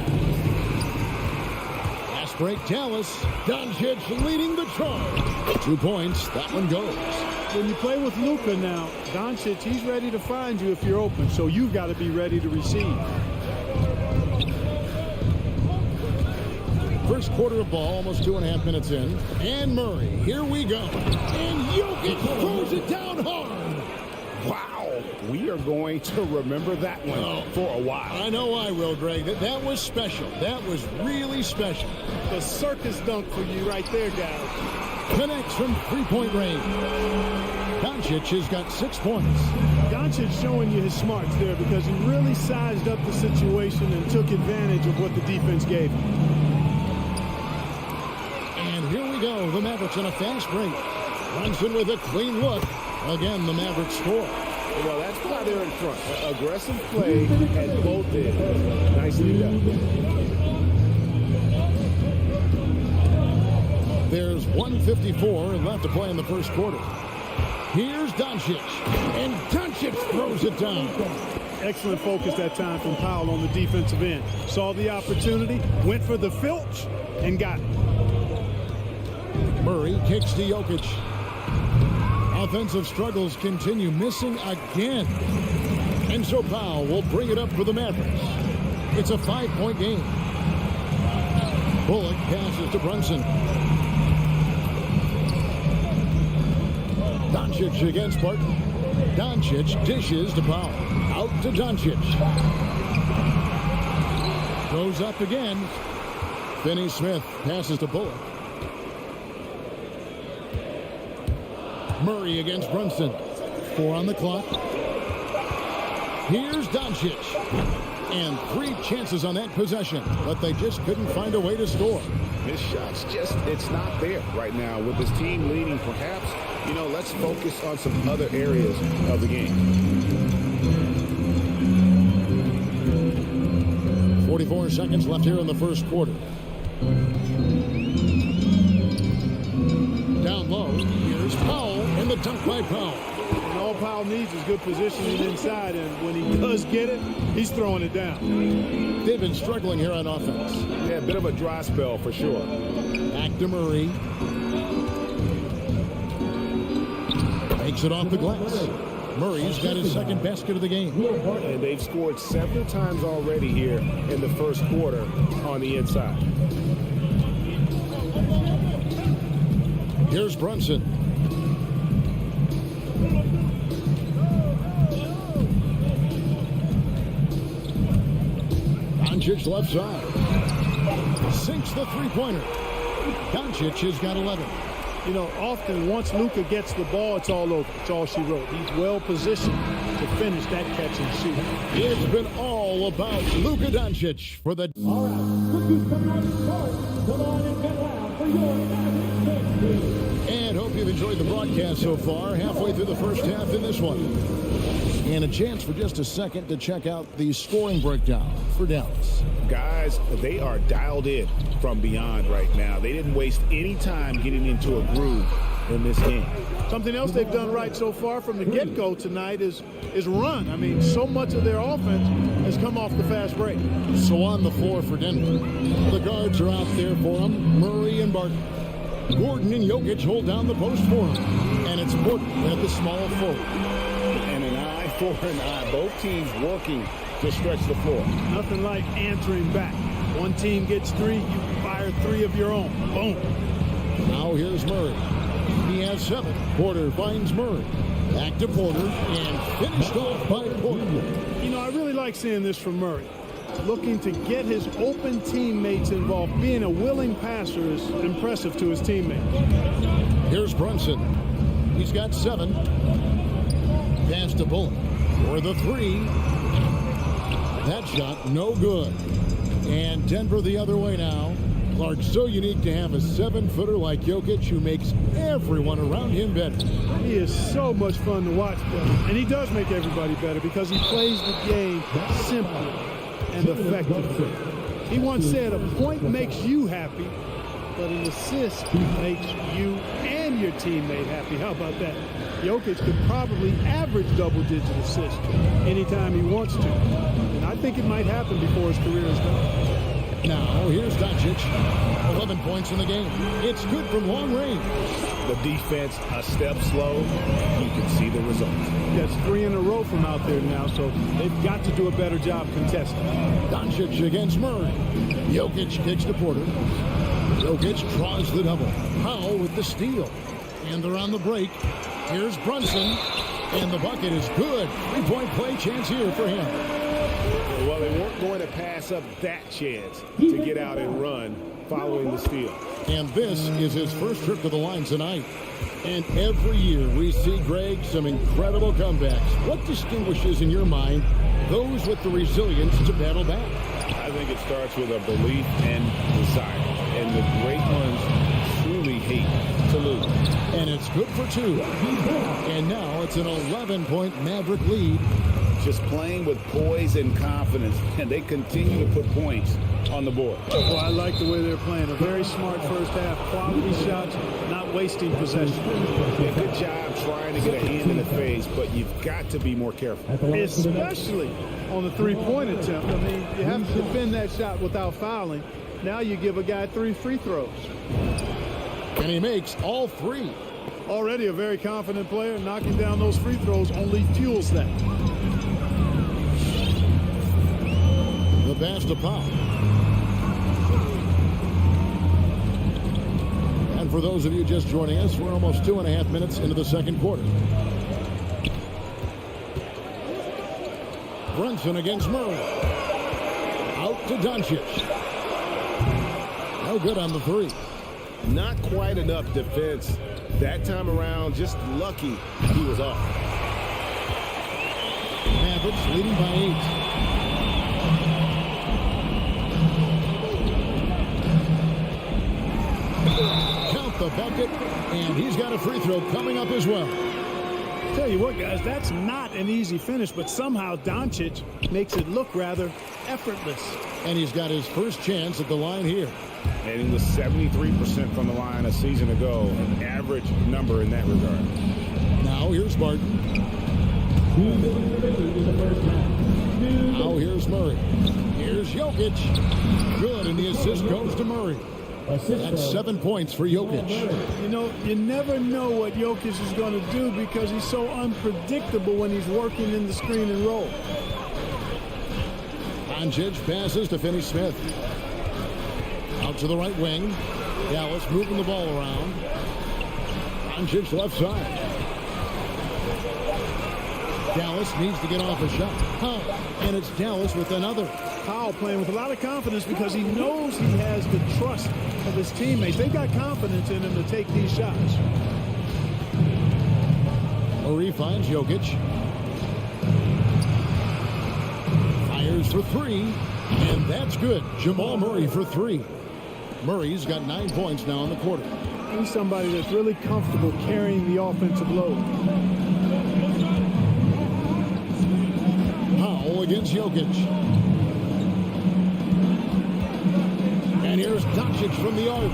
[SPEAKER 1] Fast break, Dallas. Doncic leading the charge. 2 points. That one goes.
[SPEAKER 3] When you play with Luka now, Doncic, he's ready to find you if you're open, so you've got to be ready to receive.
[SPEAKER 1] First quarter of ball, almost 2.5 minutes in. And Murray, here we go. And Jokic throws it down hard.
[SPEAKER 2] Wow, we are going to remember that one for a while.
[SPEAKER 1] I know I will, Greg. That was special. That was really special.
[SPEAKER 3] The circus dunk for you right there, guys.
[SPEAKER 1] Connects from three-point range. Doncic has got 6 points.
[SPEAKER 3] Doncic showing you his smarts there because he really sized up the situation and took advantage of what the defense gave him.
[SPEAKER 1] Here we go. The Mavericks on a fast break. Brunson with a clean look. Again, the Mavericks score.
[SPEAKER 2] Well, that's why they're in front. Aggressive play at both ends. Nicely done.
[SPEAKER 1] There's 1:54 left to play in the first quarter. Here's Doncic. And Doncic throws it down.
[SPEAKER 3] Excellent focus that time from Powell on the defensive end. Saw the opportunity, went for the filch, and got it.
[SPEAKER 1] Murray kicks to Jokic. Offensive struggles continue, missing again. And so Powell will bring it up for the Mavericks. It's a 5-point game. Bullock passes to Brunson. Doncic against Barton. Doncic dishes to Powell. Out to Doncic. Goes up again. Finney-Smith passes to Bullock. Murray against Brunson. 4 on the clock. Here's Doncic. And 3 chances on that possession, but they just couldn't find a way to score.
[SPEAKER 2] This shot's just, it's not there right now. With this team leading, perhaps, you know, let's focus on some other areas of the game.
[SPEAKER 1] 44 seconds left here in the first quarter. Down low, here's Powell, and the dunk by Powell.
[SPEAKER 3] And all Powell needs is good positioning inside, and when he does get it, he's throwing it down.
[SPEAKER 1] They've been struggling here on offense.
[SPEAKER 2] Yeah, a bit of a dry spell for sure.
[SPEAKER 1] Back to Murray. Takes it off the glass. Murray's got his second basket of the game.
[SPEAKER 2] And they've scored several times already here in the first quarter on the inside.
[SPEAKER 1] Here's Brunson. Doncic left side. Sinks the three-pointer. Doncic has got 11.
[SPEAKER 3] You know, often once Luka gets the ball, it's all over. It's all she wrote. He's well positioned to finish that catch and shoot.
[SPEAKER 1] It's been all about Luka Doncic for the...
[SPEAKER 4] All right, cookies coming out of the court. Come on and get loud for your Mavericks.
[SPEAKER 1] And hope you've enjoyed the broadcast so far. Halfway through the first half in this one. And a chance for just a second to check out the scoring breakdown for Dallas.
[SPEAKER 2] Guys, they are dialed in from beyond right now. They didn't waste any time getting into a groove in this game.
[SPEAKER 3] Something else they've done right so far from the get-go tonight is run. I mean, so much of their offense has come off the fast break.
[SPEAKER 1] So on the floor for Denver, the guards are out there for them, Murray and Barton. Gordon and Jokic hold down the post for him. And it's Porter at the small forward.
[SPEAKER 2] And an eye for an eye. Both teams working to stretch the floor.
[SPEAKER 3] Nothing like answering back. One team gets 3, you fire 3 of your own. Boom.
[SPEAKER 1] Now here's Murray. He has 7. Porter finds Murray. Back to Porter and finished off by Porter.
[SPEAKER 3] You know, I really like seeing this from Murray. Looking to get his open teammates involved. Being a willing passer is impressive to his teammates.
[SPEAKER 1] Here's Brunson. He's got 7. Pass to Bullock for the 3. That shot no good. And Denver the other way now. Clark, so unique to have a 7-footer like Jokic who makes everyone around him better.
[SPEAKER 3] He is so much fun to watch, brother. And he does make everybody better because he plays the game simply and effectively. He once said, a point makes you happy, but an assist makes you and your teammate happy. How about that? Jokic could probably average double-digit assists anytime he wants to. And I think it might happen before his career is done.
[SPEAKER 1] Now, here's Doncic. 11 points in the game. It's good from long range.
[SPEAKER 7] The defense a step slow. You can see the results.
[SPEAKER 3] That's 3 in a row from out there now, so they've got to do a better job contesting.
[SPEAKER 1] Doncic against Murray. Jokic kicks to Porter. Jokic draws the double. Powell with the steal. And they're on the break. Here's Brunson. And the bucket is good. 3-point play chance here for him.
[SPEAKER 7] Well, they weren't going to pass up that chance to get out and run following the steal.
[SPEAKER 1] And this is his first trip to the line tonight. And every year we see, Greg, some incredible comebacks. What distinguishes, in your mind, those with the resilience to battle back?
[SPEAKER 2] I think it starts with a belief and desire. And the great ones truly hate to lose.
[SPEAKER 1] And it's good for 2. And now it's an 11-point Maverick lead.
[SPEAKER 2] Just playing with poise and confidence, and they continue to put points on the board.
[SPEAKER 3] Well, I like the way they're playing. A very smart first half. Quality shots, not wasting possession.
[SPEAKER 2] Yeah, good job trying to get a hand in the face, but you've got to be more careful.
[SPEAKER 3] Especially on the three-point attempt. I mean, you have to defend that shot without fouling. Now you give a guy 3 free throws.
[SPEAKER 1] And he makes all 3.
[SPEAKER 3] Already a very confident player. Knocking down those free throws only fuels that.
[SPEAKER 1] The pass to Powell. And for those of you just joining us, we're almost 2.5 minutes into the second quarter. Brunson against Murray. Out to Doncic. No good on the 3.
[SPEAKER 7] Not quite enough defense that time around. Just lucky he was off.
[SPEAKER 1] Mavericks leading by 8. Count the bucket, and he's got a free throw coming up as well.
[SPEAKER 3] Tell you what, guys, that's not an easy finish, but somehow Doncic makes it look rather effortless.
[SPEAKER 1] And he's got his first chance at the line here.
[SPEAKER 2] And he was 73% from the line a season ago, an average number in that regard.
[SPEAKER 1] Now here's Barton. Now here's Murray. Here's Jokic. Good, and the assist goes to Murray. That's 7 points for Jokic.
[SPEAKER 3] You know, you never know what Jokic is going to do because he's so unpredictable when he's working in the screen and roll.
[SPEAKER 1] Doncic passes to Finney-Smith. Out to the right wing. Dallas moving the ball around. Doncic left side. Dallas needs to get off a shot. And it's Dallas with another.
[SPEAKER 3] Powell playing with a lot of confidence because he knows he has the trust of his teammates. They've got confidence in him to take these shots.
[SPEAKER 1] Murray finds Jokic. Fires for 3. And that's good. Jamal Murray for 3. Murray's got 9 points now in the quarter.
[SPEAKER 3] He's somebody that's really comfortable carrying the offensive load.
[SPEAKER 1] Powell against Jokic. And here's Doncic from the arc.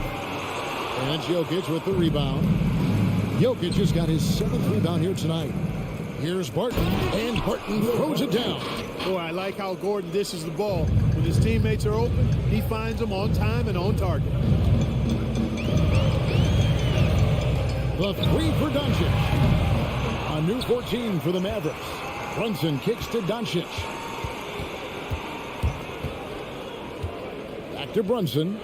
[SPEAKER 1] And Jokic with the rebound. Jokic has got his 7th rebound here tonight. Here's Barton, and Barton throws it down.
[SPEAKER 3] Boy, I like how Gordon dishes the ball. When his teammates are open, he finds them on time and on target.
[SPEAKER 1] The 3 for Doncic. A new 14 for the Mavericks. Brunson kicks to Doncic. Back to Brunson.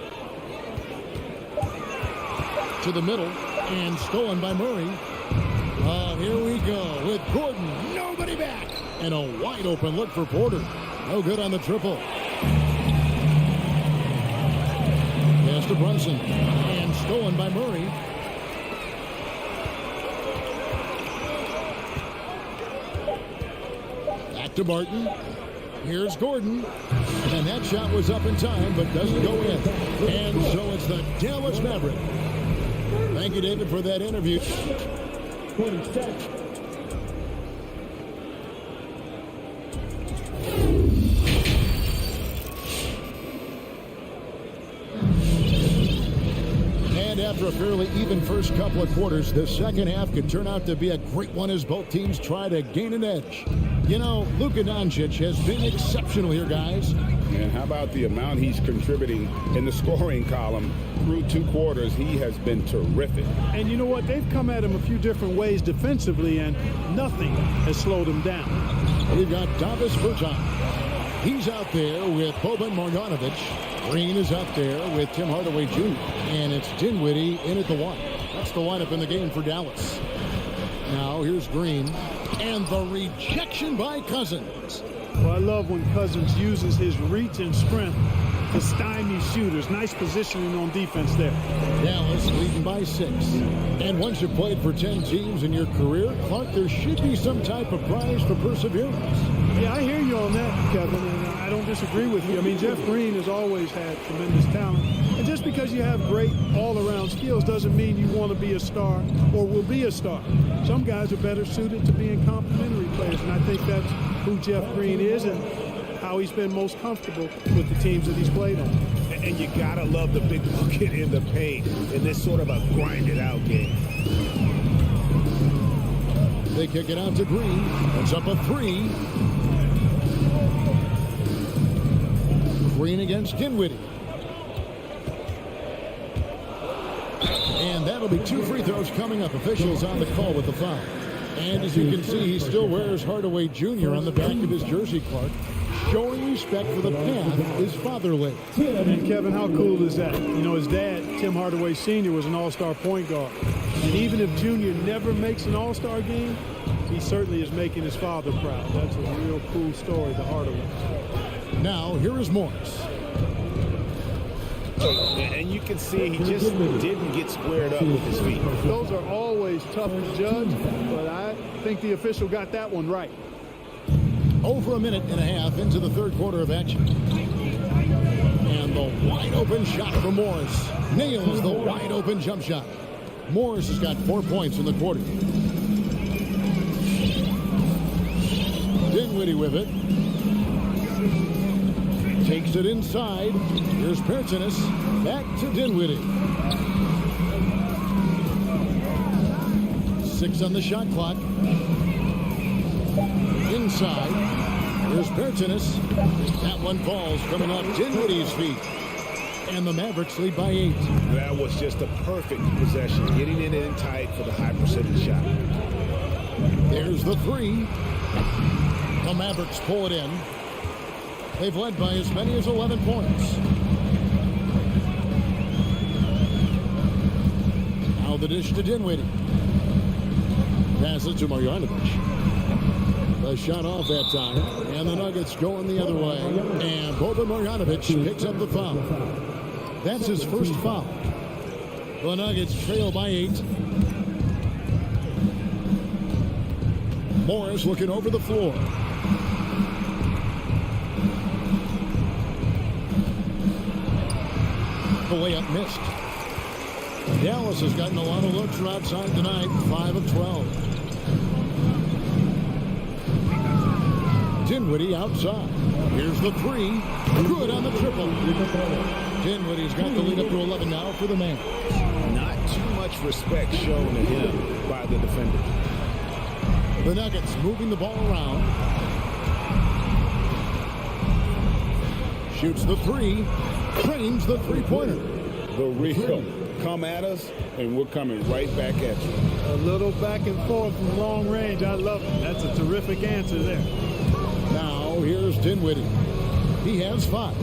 [SPEAKER 1] To the middle, and stolen by Murray. And here we go with Gordon. Nobody back. And a wide open look for Porter. No good on the triple. Pass to Brunson. And stolen by Murray. Back to Barton. Here's Gordon. And that shot was up in time, but doesn't go in. And so it's the Dallas Maverick. Thank you, David, for that interview.
[SPEAKER 4] 27.
[SPEAKER 1] And after a fairly even first couple of quarters, the second half could turn out to be a great one as both teams try to gain an edge. You know, Luka Doncic has been exceptional here, guys.
[SPEAKER 2] And how about the amount he's contributing in the scoring column through 2 quarters? He has been terrific.
[SPEAKER 3] And you know what? They've come at him a few different ways defensively, and nothing has slowed him down.
[SPEAKER 1] We've got Davis Bertans. He's out there with Boban Marjanovic. Green is out there with Tim Hardaway Jr. And it's Dinwiddie in at the 1. That's the lineup in the game for Dallas. Now here's Green. And the rejection by Cousins.
[SPEAKER 3] Well, I love when Cousins uses his reach and strength to stymie shooters. Nice positioning on defense there.
[SPEAKER 1] Dallas leading by 6. And once you've played for 10 teams in your career, Clark, there should be some type of prize for perseverance.
[SPEAKER 3] Yeah, I hear you on that, Kevin, and I don't disagree with you. I mean, Jeff Green has always had tremendous talent. And just because you have great all-around skills doesn't mean you want to be a star or will be a star. Some guys are better suited to being complementary players, and I think that's who Jeff Green is and how he's been most comfortable with the teams that he's played on.
[SPEAKER 7] And you gotta love the big bucket in the paint in this sort of a grinded-out game.
[SPEAKER 1] They kick it out to Green. It's up a 3. Green against Dinwiddie. And that'll be 2 free throws coming up. Officials on the call with the foul. And as you can see, he still wears Hardaway Jr. on the back of his jersey, Clark, showing respect for the path his father laid.
[SPEAKER 3] And Kevin, how cool is that? You know, his dad, Tim Hardaway Sr., was an all-star point guard. And even if Junior never makes an all-star game, he certainly is making his father proud. That's a real cool story, the Hardaway.
[SPEAKER 1] Now, here is Morris.
[SPEAKER 7] And you can see he just didn't get squared up with his feet.
[SPEAKER 3] Those are always tough to judge, but I think the official got that one right.
[SPEAKER 1] Over a minute and a half into the third quarter of action. And the wide open shot from Morris. Nails the wide open jump shot. Morris has got 4 points in the quarter. Dinwiddie with it. Takes it inside. Here's Pertinas. Back to Dinwiddie. 6 on the shot clock. Inside. Here's Pertinas. That one falls coming off Dinwiddie's feet. And the Mavericks lead by 8.
[SPEAKER 7] That was just a perfect possession. Getting it in tight for the high percentage shot.
[SPEAKER 1] There's the 3. The Mavericks pull it in. They've led by as many as 11 points. Now the dish to Dinwiddie. Passes to Marjanovic. The shot off that time. And the Nuggets going the other way. And Boban Marjanovic picks up the foul. That's his first foul. The Nuggets trail by 8. Morris looking over the floor. The layup missed. Dallas has gotten a lot of looks from outside tonight. 5 of 12. Dinwiddie outside. Here's the 3. Good on the triple. Dinwiddie's got the lead up to 11 now for the man.
[SPEAKER 7] Not too much respect shown to him by the defender.
[SPEAKER 1] The Nuggets moving the ball around. Shoots the 3. Frames the three-pointer.
[SPEAKER 2] The real come at us, and we're coming right back at you.
[SPEAKER 3] A little back and forth from long range. I love it. That's a terrific answer there.
[SPEAKER 1] Now here's Dinwiddie. He has 5.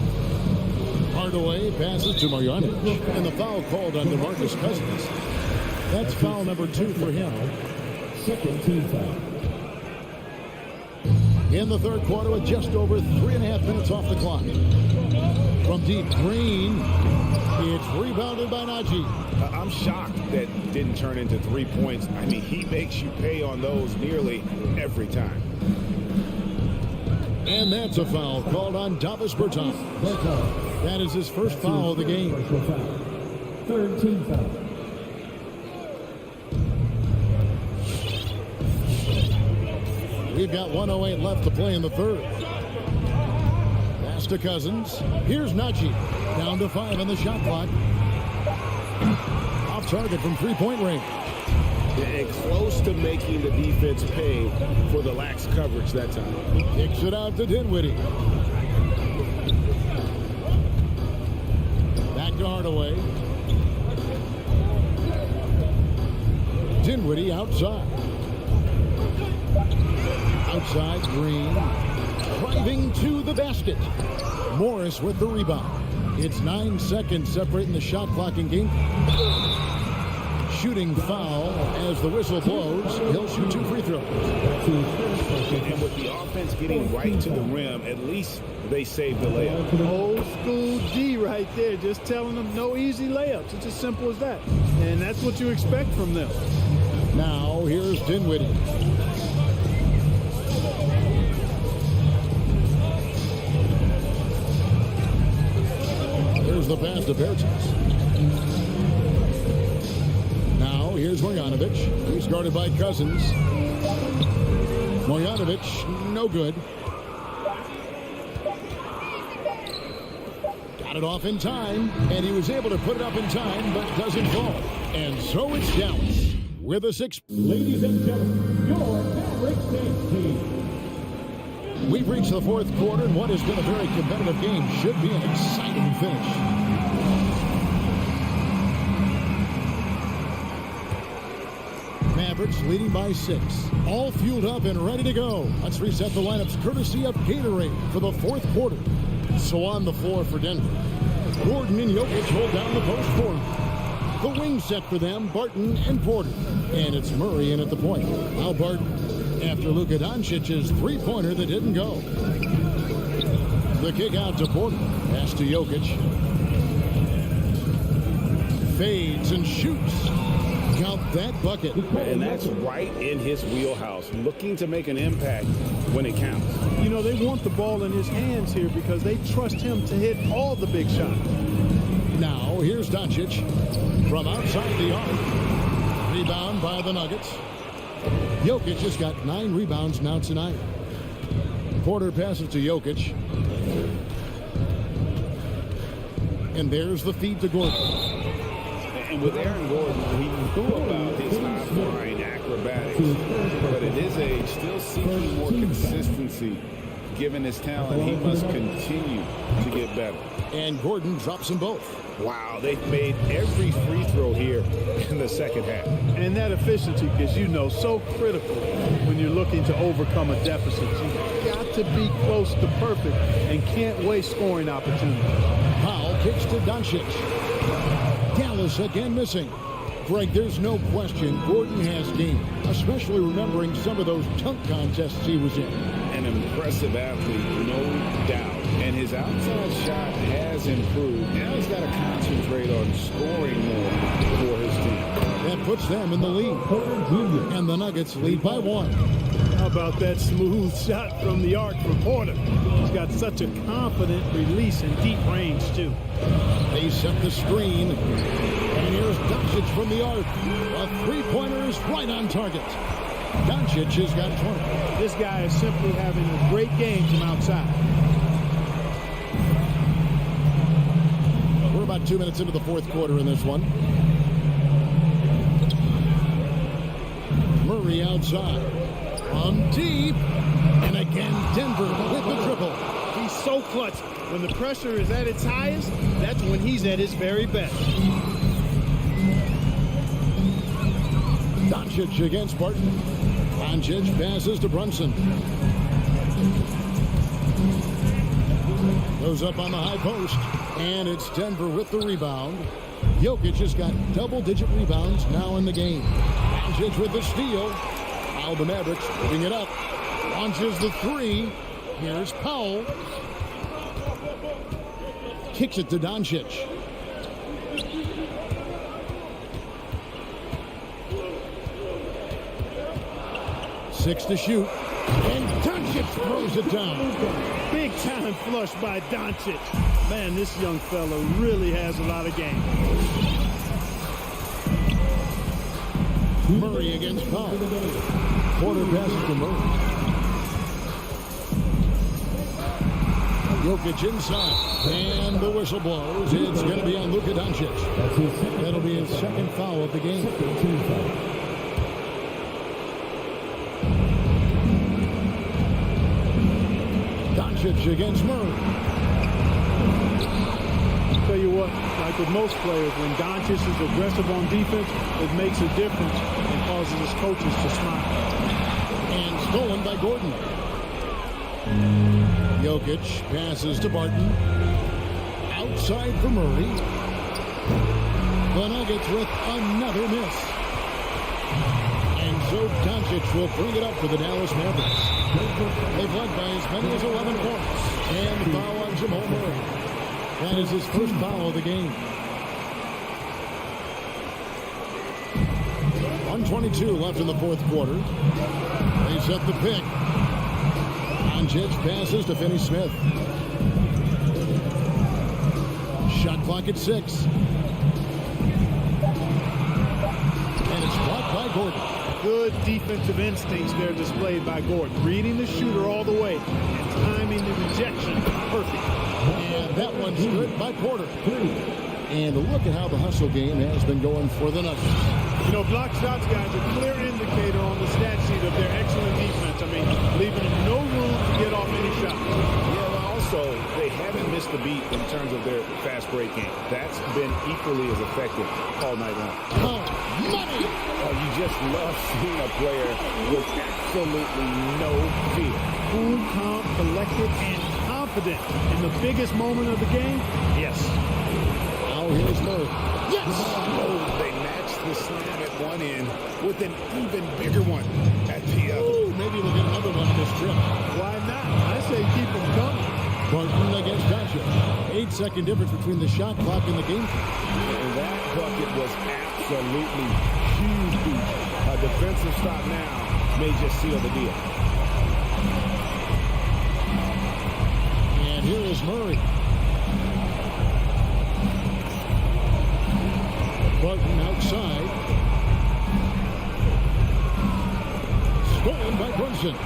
[SPEAKER 1] Hardaway passes to Marjanovic. And the foul called on DeMarcus Cousins. That's foul number 2 for him.
[SPEAKER 4] second team foul.
[SPEAKER 1] In the third quarter with just over 3.5 minutes off the clock. From deep, Green. It's rebounded by Najee.
[SPEAKER 2] I'm shocked that didn't turn into 3 points. I mean, he makes you pay on those nearly every time.
[SPEAKER 1] And that's a foul called on Davis Bertans. That is his first foul of the game.
[SPEAKER 4] Third team foul.
[SPEAKER 1] We've got 1:08 left to play in the third. Pass to Cousins. Here's Najee. Down to 5 on the shot clock. Off target from three-point range.
[SPEAKER 2] And close to making the defense pay for the lax coverage that time.
[SPEAKER 1] Kicks it out to Dinwiddie. Back to Hardaway. Dinwiddie outside. Outside, Green. Driving to the basket. Morris with the rebound. It's 9 seconds separating the shot clock and game. Shooting foul as the whistle blows. He'll shoot 2 free throws.
[SPEAKER 2] And with the offense getting right to the rim, at least they saved the layup.
[SPEAKER 3] Old school D right there, just telling them no easy layups. It's as simple as that. And that's what you expect from them.
[SPEAKER 1] Now, here's Dinwiddie. There's the pass to Bertans. Now, here's Marjanovic. He's guarded by Cousins. Marjanovic, no good. Got it off in time, and he was able to put it up in time, but doesn't fall. And so it's Dallas with a 6.
[SPEAKER 4] Ladies and gentlemen, your Mavericks dance team.
[SPEAKER 1] We've reached the fourth quarter, and what has been a very competitive game should be an exciting finish. Mavericks leading by 6. All fueled up and ready to go. Let's reset the lineups courtesy of Gatorade for the fourth quarter. So on the floor for Denver, Gordon and Jokic hold down the post for them. The wing set for them, Barton and Porter. And it's Murray in at the point. Now Barton after Luka Doncic's three-pointer that didn't go. The kick out to Porter. Pass to Jokic. Fades and shoots. Count that bucket.
[SPEAKER 2] And that's right in his wheelhouse, looking to make an impact when it counts.
[SPEAKER 3] You know, they want the ball in his hands here because they trust him to hit all the big shots.
[SPEAKER 1] Now, here's Doncic from outside the arc. Rebound by the Nuggets. Jokic has got 9 rebounds now tonight. Porter passes to Jokic. And there's the feed to Gordon.
[SPEAKER 2] And with Aaron Gordon, we knew about his high-flying acrobatics, but at his age, still seeking more consistency. Given his talent, he must continue to get better.
[SPEAKER 1] And Gordon drops them both.
[SPEAKER 2] Wow, they've made every free throw here in the second half.
[SPEAKER 3] And that efficiency, as you know, so critical when you're looking to overcome a deficit. You've got to be close to perfect and can't waste scoring opportunities.
[SPEAKER 1] Powell kicks to Doncic. Dallas again missing. Greg, there's no question Gordon has game, especially remembering some of those dunk contests he was in.
[SPEAKER 2] An impressive athlete, no doubt. And his outside shot has improved. Now he's got to concentrate on scoring more for his team.
[SPEAKER 1] That puts them in the lead. And the Nuggets lead by 1.
[SPEAKER 3] How about that smooth shot from the arc for Porter? He's got such a confident release in deep range, too.
[SPEAKER 1] They set the screen. And here's Doncic from the arc. A three-pointer is right on target. Doncic has got 20.
[SPEAKER 3] This guy is simply having a great game from outside.
[SPEAKER 1] We're about 2 minutes into the fourth quarter in this one. Murray outside. From deep. And again, Denver with the triple.
[SPEAKER 3] He's so clutch. When the pressure is at its highest, that's when he's at his very best.
[SPEAKER 1] Doncic against Barton. Doncic passes to Brunson. Goes up on the high post. And it's Denver with the rebound. Jokic has got double-digit rebounds now in the game. Doncic with the steal. Now the Mavericks putting it up. Launches the three. Here's Powell. Kicks it to Doncic. Six to shoot. And Doncic throws it down.
[SPEAKER 3] Big time flush by Doncic. Man, this young fella really has a lot of game.
[SPEAKER 1] Murray against Powell. Porter passes to Murray. Jokic inside. And the whistle blows. It's going to be on Luka Doncic. That'll be his second foul of the game. Doncic against Murray.
[SPEAKER 3] Tell you what, like with most players, when Doncic is aggressive on defense, it makes a difference and causes his coaches to smile.
[SPEAKER 1] And stolen by Gordon. Jokic passes to Barton. Outside for Murray. The Nuggets with another miss. And so Doncic will bring it up for the Dallas Mavericks. They've led by as many as 11 points. And foul on Jamal Murray. That is his first foul of the game. 1:22 left in the fourth quarter. They set the pick. Doncic passes to Finney Smith. Shot clock at 6. And it's blocked by Gordon.
[SPEAKER 3] Good defensive instincts there displayed by Gordon. Reading the shooter all the way and timing the rejection perfect.
[SPEAKER 1] And that one's good by Porter. And look at how the hustle game has been going for the Nuggets.
[SPEAKER 3] You know, block shots, guys, a clear indicator on the stat sheet of their excellent defense. I mean, leaving them no room to get off any shots.
[SPEAKER 2] Yeah, well, also, they haven't missed a beat in terms of their fast break game. That's been equally as effective all night long.
[SPEAKER 1] Oh, money!
[SPEAKER 2] Oh, you just love seeing a player with absolutely no fear.
[SPEAKER 3] Cool, calm, collected, and confident in the biggest moment of the game. Yes.
[SPEAKER 1] Now here's Murray.
[SPEAKER 2] Yes! Oh, they matched the slam at one end with an even bigger one at the other.
[SPEAKER 1] Ooh, maybe we'll get another one on this trip.
[SPEAKER 3] Why not? I say keep them coming.
[SPEAKER 1] Barton against Doncic. 8-second difference between the shot clock and the game clock.
[SPEAKER 2] And that bucket was absolutely huge. A defensive stop now may just seal the deal.
[SPEAKER 1] And here is Murray. Barton outside. Stolen by Brunson.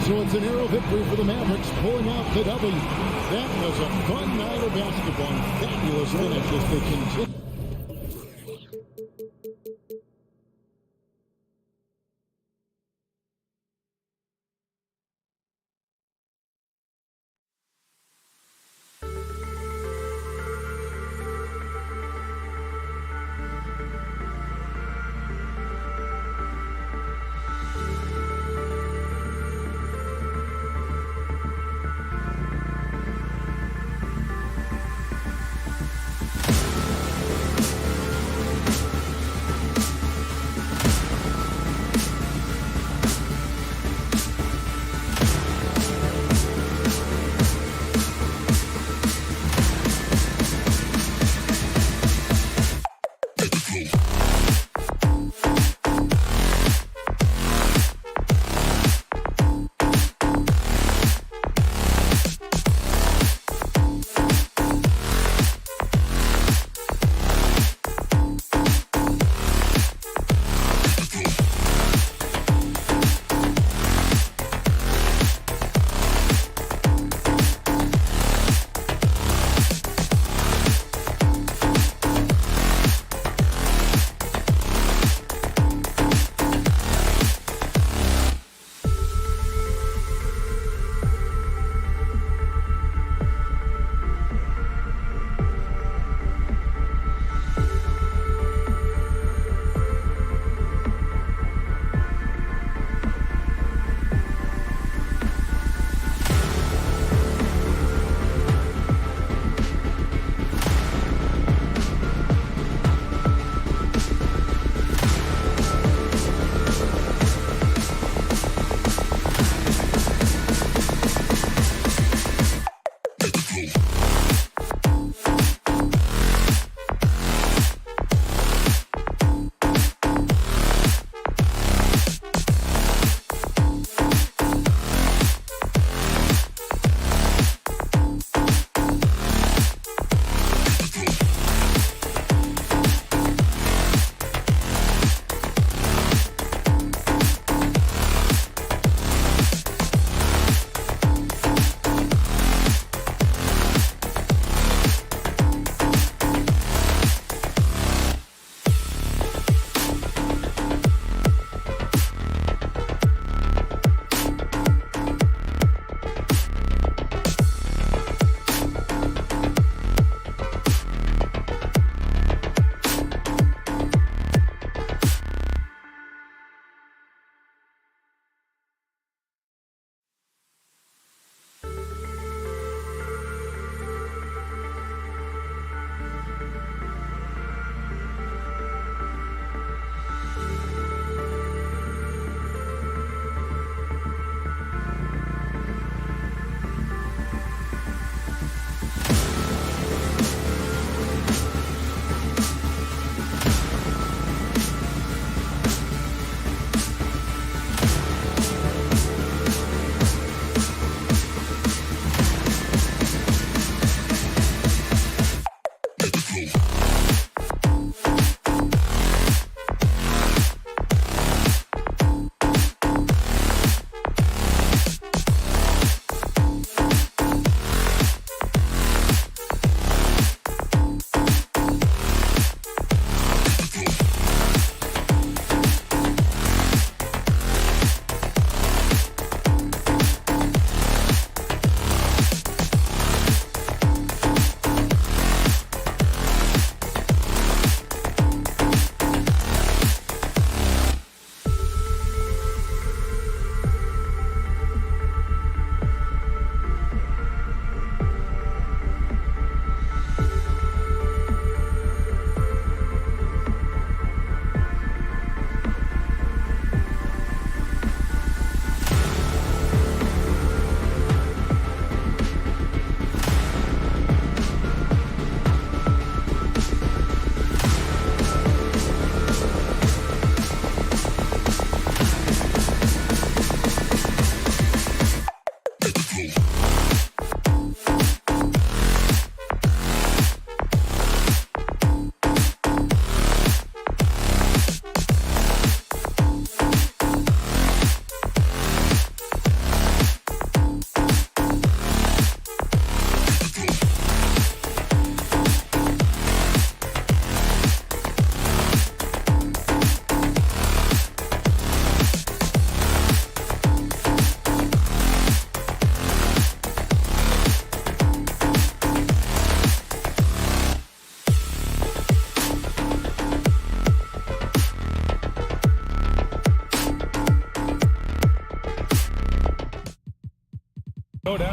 [SPEAKER 1] So it's an arrow victory for the Mavericks, pulling out the W. That was a fun night of basketball. Fabulous finish as they continue.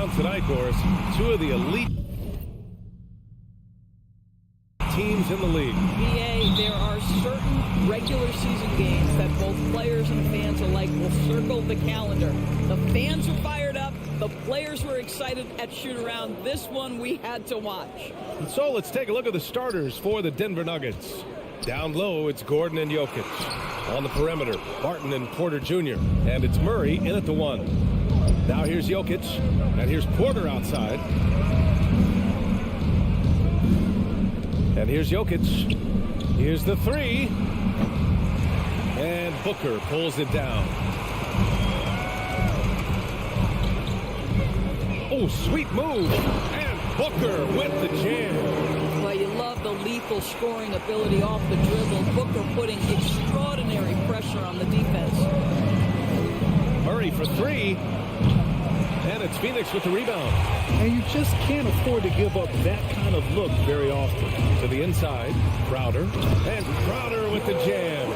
[SPEAKER 7] around tonight, Doris. Two of the elite teams in the league.
[SPEAKER 8] BA, there are certain regular season games that both players and fans alike will circle the calendar. The fans were fired up. The players were excited at shoot-around. This one we had to watch.
[SPEAKER 7] So let's take a look at the starters for the Denver Nuggets. Down low, it's Gordon and Jokic. On the perimeter, Barton and Porter Jr. And it's Murray in at the 1. Now here's Jokic, and here's Porter outside. And here's Jokic. Here's the 3. And Booker pulls it down. Oh, sweet move. And Booker with the jam.
[SPEAKER 8] Well, you love the lethal scoring ability off the dribble. Booker putting extraordinary pressure on the defense.
[SPEAKER 7] Murray for 3. And it's Phoenix with the rebound.
[SPEAKER 11] And you just can't afford to give up that kind of look very often.
[SPEAKER 7] To the inside, Crowder. And Crowder with the jam.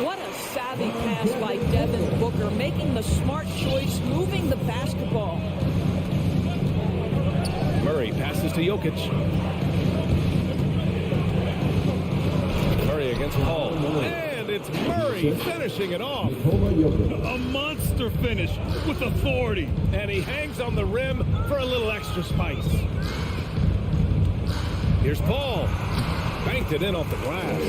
[SPEAKER 8] What a savvy pass by Devin Booker, making the smart choice, moving the basketball.
[SPEAKER 7] Murray passes to Jokic. Murray against Paul. And it's Murray finishing it off.
[SPEAKER 11] A monster finish with authority.
[SPEAKER 7] And he hangs on the rim for a little extra spice. Here's Paul. Banked it in off the glass.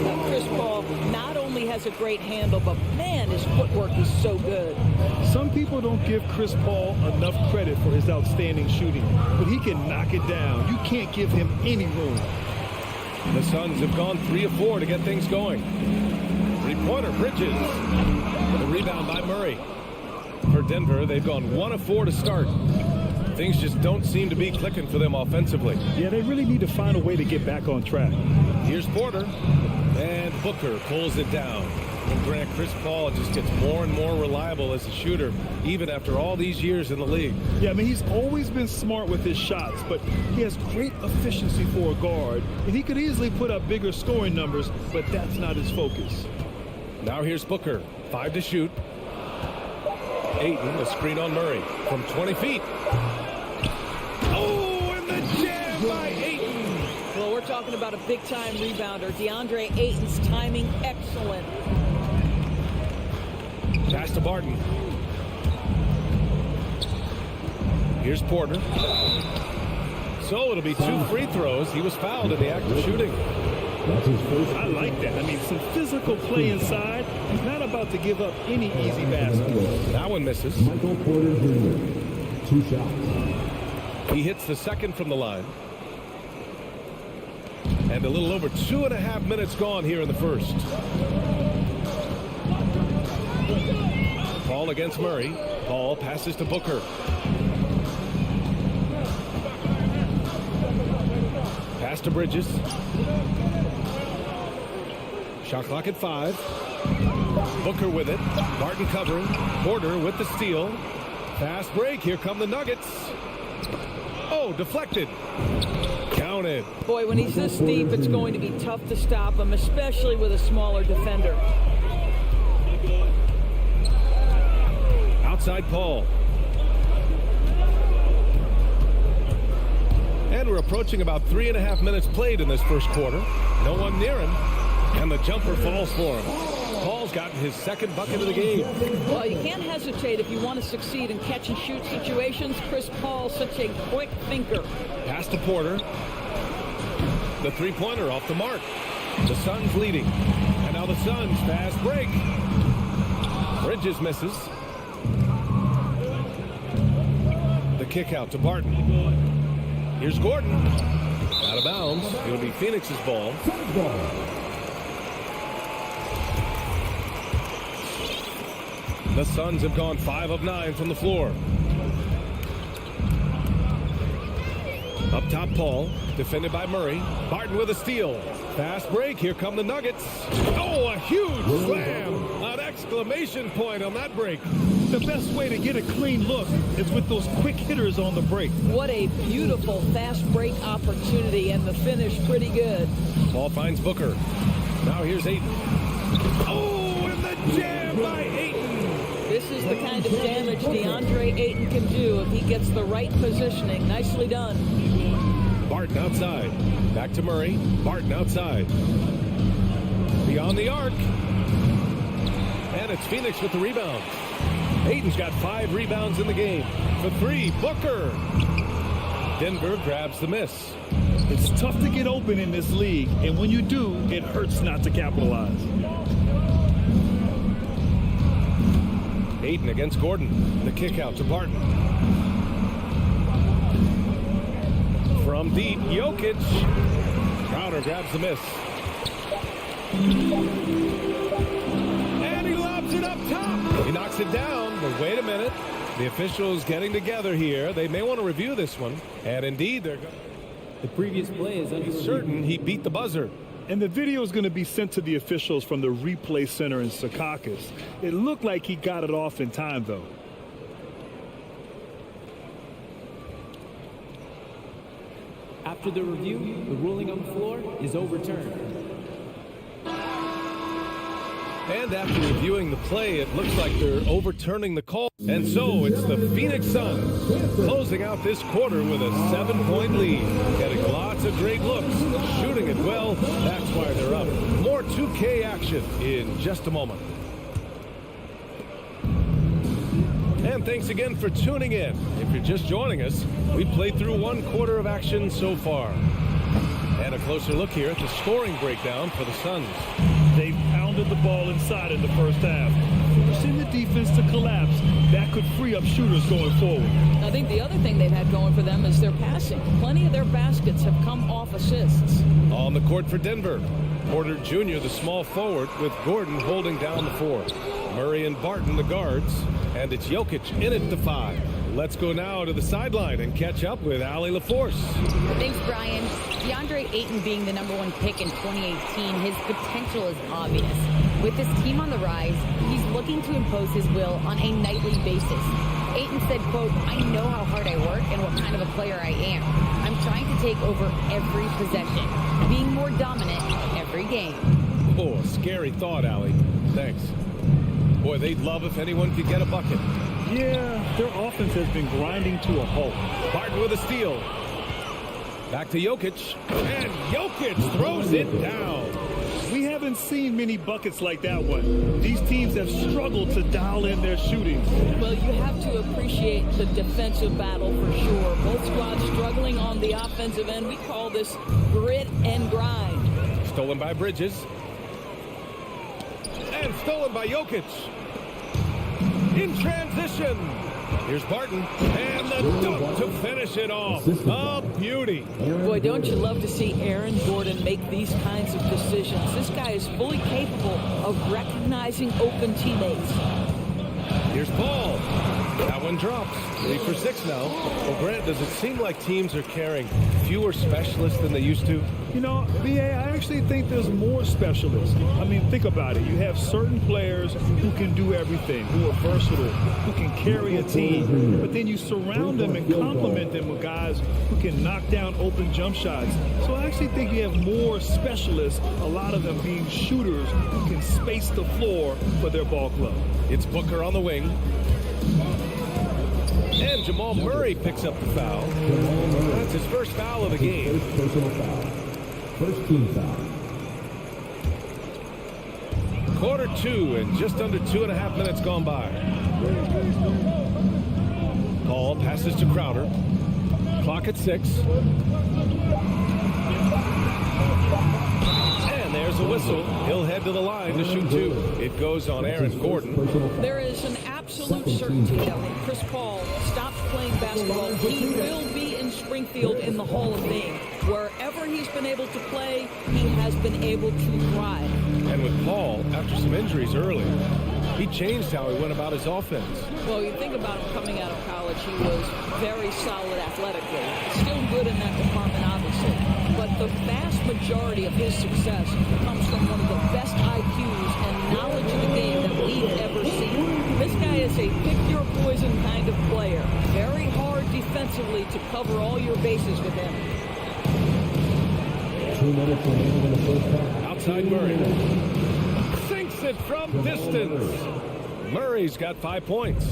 [SPEAKER 8] Now Chris Paul not only has a great handle, but man, his footwork is so good.
[SPEAKER 11] Some people don't give Chris Paul enough credit for his outstanding shooting, but he can knock it down. You can't give him any room.
[SPEAKER 7] The Suns have gone 3 of 4 to get things going. Three-pointer, Bridges. The rebound by Murray. For Denver, they've gone 1 of 4 to start. Things just don't seem to be clicking for them offensively.
[SPEAKER 11] Yeah, they really need to find a way to get back on track.
[SPEAKER 7] Here's Porter. And Booker pulls it down. And Grant, Chris Paul just gets more and more reliable as a shooter, even after all these years in the league.
[SPEAKER 11] Yeah, I mean, he's always been smart with his shots, but he has great efficiency for a guard. And he could easily put up bigger scoring numbers, but that's not his focus.
[SPEAKER 7] Now here's Booker. 5 to shoot. Ayton, a screen on Murray from 20 feet. Oh, and the jam by Ayton.
[SPEAKER 8] Well, we're talking about a big-time rebounder. DeAndre Ayton's timing excellent.
[SPEAKER 7] Pass to Barton. Here's Porter. So it'll be 2 free throws. He was fouled in the act of shooting.
[SPEAKER 11] I like that. I mean, some physical play inside. He's not about to give up any easy basket.
[SPEAKER 7] That one misses.
[SPEAKER 4] Michael Porter Jr. 2 shots.
[SPEAKER 7] He hits the second from the line. And a little over 2.5 minutes gone here in the first. Paul against Murray. Paul passes to Booker. Pass to Bridges. Shot clock at 5. Booker with it. Barton covering. Porter with the steal. Fast break. Here come the Nuggets. Oh, deflected. Counted.
[SPEAKER 8] Boy, when he's this deep, it's going to be tough to stop him, especially with a smaller defender.
[SPEAKER 7] Outside Paul. And we're approaching about 3.5 minutes played in this first quarter. No one near him. And the jumper falls for him. Paul's gotten his second bucket of the game.
[SPEAKER 8] Well, you can't hesitate if you want to succeed in catch-and-shoot situations. Chris Paul's such a quick thinker.
[SPEAKER 7] Pass to Porter. The three-pointer off the mark. The Suns leading. And now the Suns fast break. Bridges misses. The kick out to Barton. Here's Gordon. Out of bounds. It'll be Phoenix's ball. The Suns have gone 5 of 9 from the floor. Up top, Paul, defended by Murray. Barton with a steal. Fast break. Here come the Nuggets. Oh, a huge slam. An exclamation point on that break.
[SPEAKER 11] The best way to get a clean look is with those quick hitters on the break.
[SPEAKER 8] What a beautiful fast break opportunity, and the finish pretty good.
[SPEAKER 7] Paul finds Booker. Now here's Ayton. Oh, and the jam by Ayton.
[SPEAKER 8] This is is the kind of damage DeAndre Ayton can do if he gets the right positioning. Nicely done.
[SPEAKER 7] Barton outside. Back to Murray. Barton outside. Beyond the arc. And it's Phoenix with the rebound. Ayton's got 5 rebounds in the game. For 3, Booker. Denver grabs the miss.
[SPEAKER 11] It's tough to get open in this league, and when you do, it hurts not to capitalize.
[SPEAKER 7] Ayton against Gordon. The kick out to Barton. From deep, Jokic. Crowder grabs the miss. And he lobs it up top. He knocks it down, but wait a minute. The officials getting together here. They may want to review this one. And indeed, they're going.
[SPEAKER 5] The previous play is under
[SPEAKER 7] certain he beat the buzzer.
[SPEAKER 11] And the video is going to be sent to the officials from the replay center in Secaucus. It looked like he got it off in time, though.
[SPEAKER 5] After the review, the ruling on the floor is overturned.
[SPEAKER 7] And after reviewing the play, it looks like they're overturning the call. And so it's the Phoenix Suns closing out this quarter with a 7-point lead. Getting lots of great looks, shooting it well. That's why they're up. More 2K action in just a moment. And thanks again for tuning in. If you're just joining us, we played through 1 quarter of action so far. And a closer look here at the scoring breakdown for the Suns.
[SPEAKER 11] They pounded the ball inside in the first half, forcing the defense to collapse. That could free up shooters going forward.
[SPEAKER 8] I think the other thing they've had going for them is their passing. Plenty of their baskets have come off assists.
[SPEAKER 7] On the court for Denver, Porter Jr., the small forward, with Gordon holding down the 4. Murray and Barton, the guards, and it's Jokic in at the 5. Let's go now to the sideline and catch up with Allie LaForce.
[SPEAKER 9] Thanks, Brian. DeAndre Ayton being the #1 pick in 2018, his potential is obvious. With his team on the rise, he's looking to impose his will on a nightly basis. Ayton said, quote, "I know how hard I work and what kind of a player I am. I'm trying to take over every possession, being more dominant every game."
[SPEAKER 7] Oh, a scary thought, Allie. Thanks. Boy, they'd love if anyone could get a bucket.
[SPEAKER 11] Yeah, their offense has been grinding to a halt.
[SPEAKER 7] Barton with a steal. Back to Jokic. And Jokic throws it down.
[SPEAKER 11] We haven't seen many buckets like that one. These teams have struggled to dial in their shooting.
[SPEAKER 8] Well, you have to appreciate the defensive battle for sure. Both squads struggling on the offensive end. We call this grit and grind.
[SPEAKER 7] Stolen by Bridges. And stolen by Jokic. In transition. Here's Barton. And the dunk to finish it off. A beauty.
[SPEAKER 8] Boy, don't you love to see Aaron Gordon make these kinds of decisions. This guy is fully capable of recognizing open teammates.
[SPEAKER 7] Here's Paul. That one drops. 3 for 6 now. Well, Grant, does it seem like teams are carrying fewer specialists than they used to?
[SPEAKER 11] You know, B.A., I actually think there's more specialists. I mean, think about it. You have certain players who can do everything, who are versatile, who can carry a team, but then you surround them and complement them with guys who can knock down open jump shots. So I actually think you have more specialists, a lot of them being shooters who can space the floor for their ball club.
[SPEAKER 7] It's Booker on the wing. And Jamal Murray picks up the foul. That's his first foul of the game.
[SPEAKER 4] First team foul.
[SPEAKER 7] Quarter 2 and just under 2.5 minutes gone by. Paul passes to Crowder. Clock at 6. And there's a whistle. He'll head to the line to shoot 2. It goes on Aaron Gordon.
[SPEAKER 8] There is an absolute certainty that when Chris Paul stops playing basketball, he will be in Springfield in the Hall of Fame. Wherever he's been able to play, he has been able to thrive.
[SPEAKER 7] And with Paul, after some injuries early, he changed how he went about his offense.
[SPEAKER 8] Well, you think about him coming out of college, he was very solid athletically. Still good in that department, obviously. But the vast majority of his success comes from one of the best IQs and knowledge of the game that we've ever seen. This guy is a pick-your-poison kind of player. Very hard defensively to cover all your bases with him.
[SPEAKER 4] 2 minutes remaining in the first half.
[SPEAKER 7] Outside Murray. Sinks it from distance. Murray's got 5 points.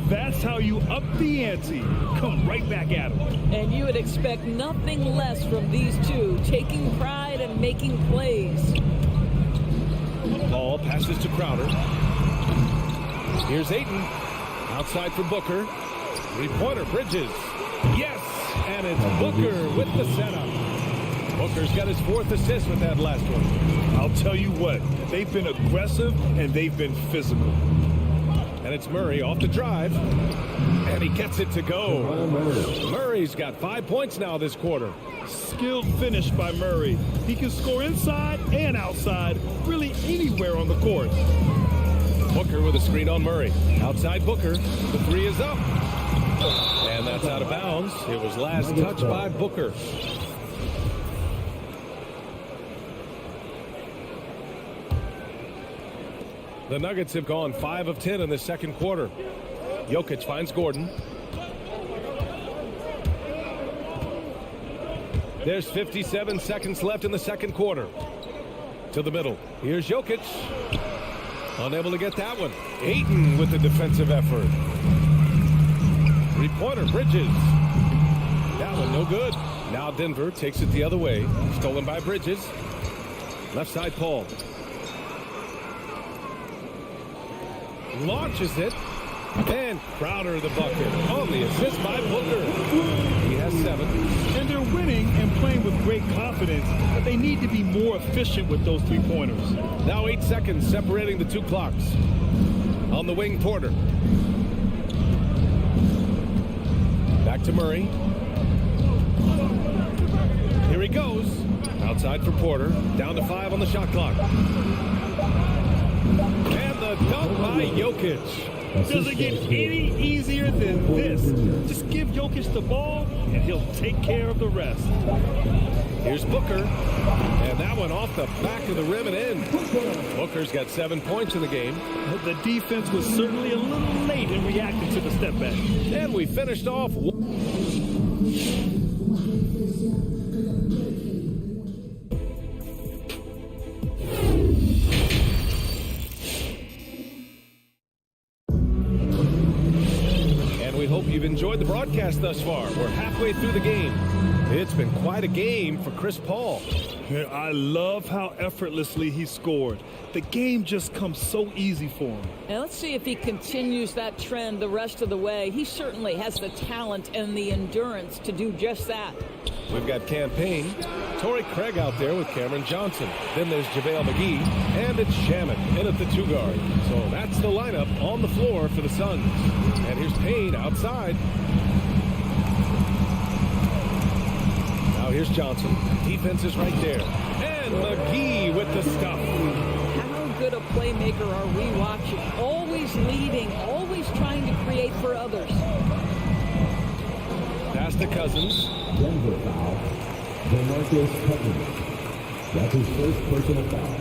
[SPEAKER 11] That's how you up the ante. Come right back at him.
[SPEAKER 8] And you would expect nothing less from these two, taking pride and making plays.
[SPEAKER 7] Ball passes to Crowder. Here's Ayton. Outside for Booker. Three-pointer, Bridges. Yes! And it's Booker with the setup. Booker's got his 4th assist with that last one.
[SPEAKER 11] I'll tell you what, they've been aggressive and they've been physical.
[SPEAKER 7] And it's Murray off the drive. And he gets it to go. Murray's got 5 points now this quarter.
[SPEAKER 11] Skilled finish by Murray. He can score inside and outside, really anywhere on the court.
[SPEAKER 7] Booker with a screen on Murray. Outside Booker. The 3 is up. And that's out of bounds. It was last touched by Booker. The Nuggets have gone 5 of 10 in the second quarter. Jokic finds Gordon. There's 57 seconds left in the second quarter. To the middle. Here's Jokic. Unable to get that one. Ayton with the defensive effort. Three-pointer, Bridges. That one no good. Now Denver takes it the other way. Stolen by Bridges. Left side, Paul. Launches it. And Crowder the bucket. On the assist by Booker. He has 7.
[SPEAKER 11] And they're winning and playing with great confidence, but they need to be more efficient with those three-pointers.
[SPEAKER 7] Now 8 seconds separating the two clocks. On the wing, Porter. Back to Murray. Here he goes. Outside for Porter. Down to 5 on the shot clock. And the dunk by Jokic.
[SPEAKER 11] Does it get any easier than this? Just give Jokic the ball, and he'll take care of the rest.
[SPEAKER 7] Here's Booker. And that one off the back of the rim and in. Booker's got 7 points in the game.
[SPEAKER 11] The defense was certainly a little late in reacting to the step back.
[SPEAKER 7] And we finished off. Hope you've enjoyed the broadcast thus far. We're halfway through the game. It's been quite a game for Chris Paul.
[SPEAKER 11] I love how effortlessly he scored. The game just comes so easy for him.
[SPEAKER 8] Now let's see if he continues that trend the rest of the way. He certainly has the talent and the endurance to do just that.
[SPEAKER 7] We've got Campaign, Torrey Craig out there with Cameron Johnson. Then there's JaVale McGee, and it's Shaman in at the 2 guard. So that's the lineup on the floor for the Suns. And here's Payne outside. Now here's Johnson. Defense is right there. And McGee with the stuff.
[SPEAKER 8] How good a playmaker are we watching? Always leading, always trying to create for others.
[SPEAKER 7] Pass to Cousins.
[SPEAKER 4] Denver foul. DeMarcus Cousins. That's his first personal foul.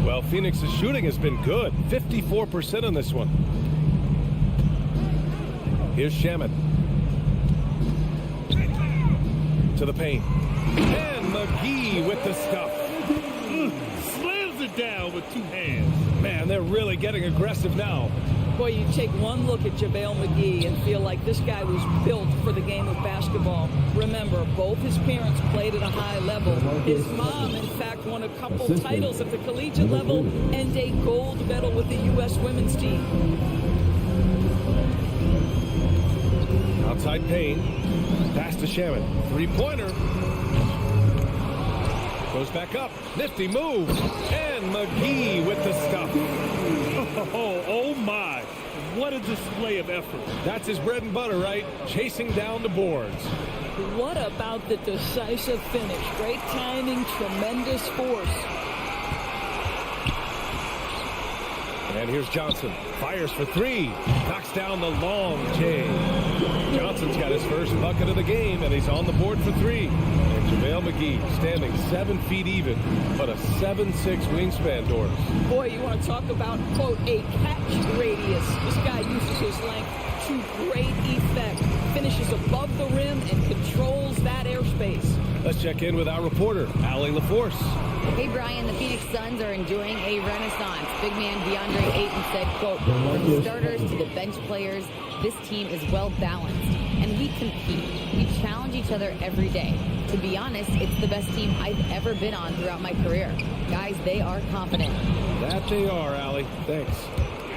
[SPEAKER 7] Well, Phoenix's shooting has been good. 54% on this one. Here's Shaman. To the paint. And McGee with the stuff.
[SPEAKER 11] Slams it down with 2 hands.
[SPEAKER 7] Man, they're really getting aggressive now.
[SPEAKER 8] Boy, you take one look at JaVale McGee and feel like this guy was built for the game of basketball. Remember, both his parents played at a high level. His mom, in fact, won a couple titles at the collegiate level and a gold medal with the U.S. women's team.
[SPEAKER 7] Outside Payne. Pass to Shaman. Three-pointer. Goes back up. Nifty move. And McGee with the stuff.
[SPEAKER 11] Oh my. What a display of effort.
[SPEAKER 7] That's his bread and butter, right? Chasing down the boards.
[SPEAKER 8] What about the decisive finish? Great timing, tremendous force.
[SPEAKER 7] And here's Johnson. Fires for 3. Knocks down the long J. Johnson's got his first bucket of the game, and he's on the board for 3. And JaVale McGee standing 7 feet even, but a 7'6" wingspan, Doris.
[SPEAKER 8] Boy, you want to talk about, quote, a catch radius. This guy uses his length to great effect. Finishes above the rim and controls that airspace.
[SPEAKER 7] Let's check in with our reporter, Allie LaForce.
[SPEAKER 9] Hey, Brian, the Phoenix Suns are enjoying a renaissance. Big man DeAndre Ayton said, quote, from starters to the bench players, this team is well balanced, and we compete. We challenge each other every day. To be honest, it's the best team I've ever been on throughout my career. Guys, they are confident.
[SPEAKER 7] That they are, Allie. Thanks.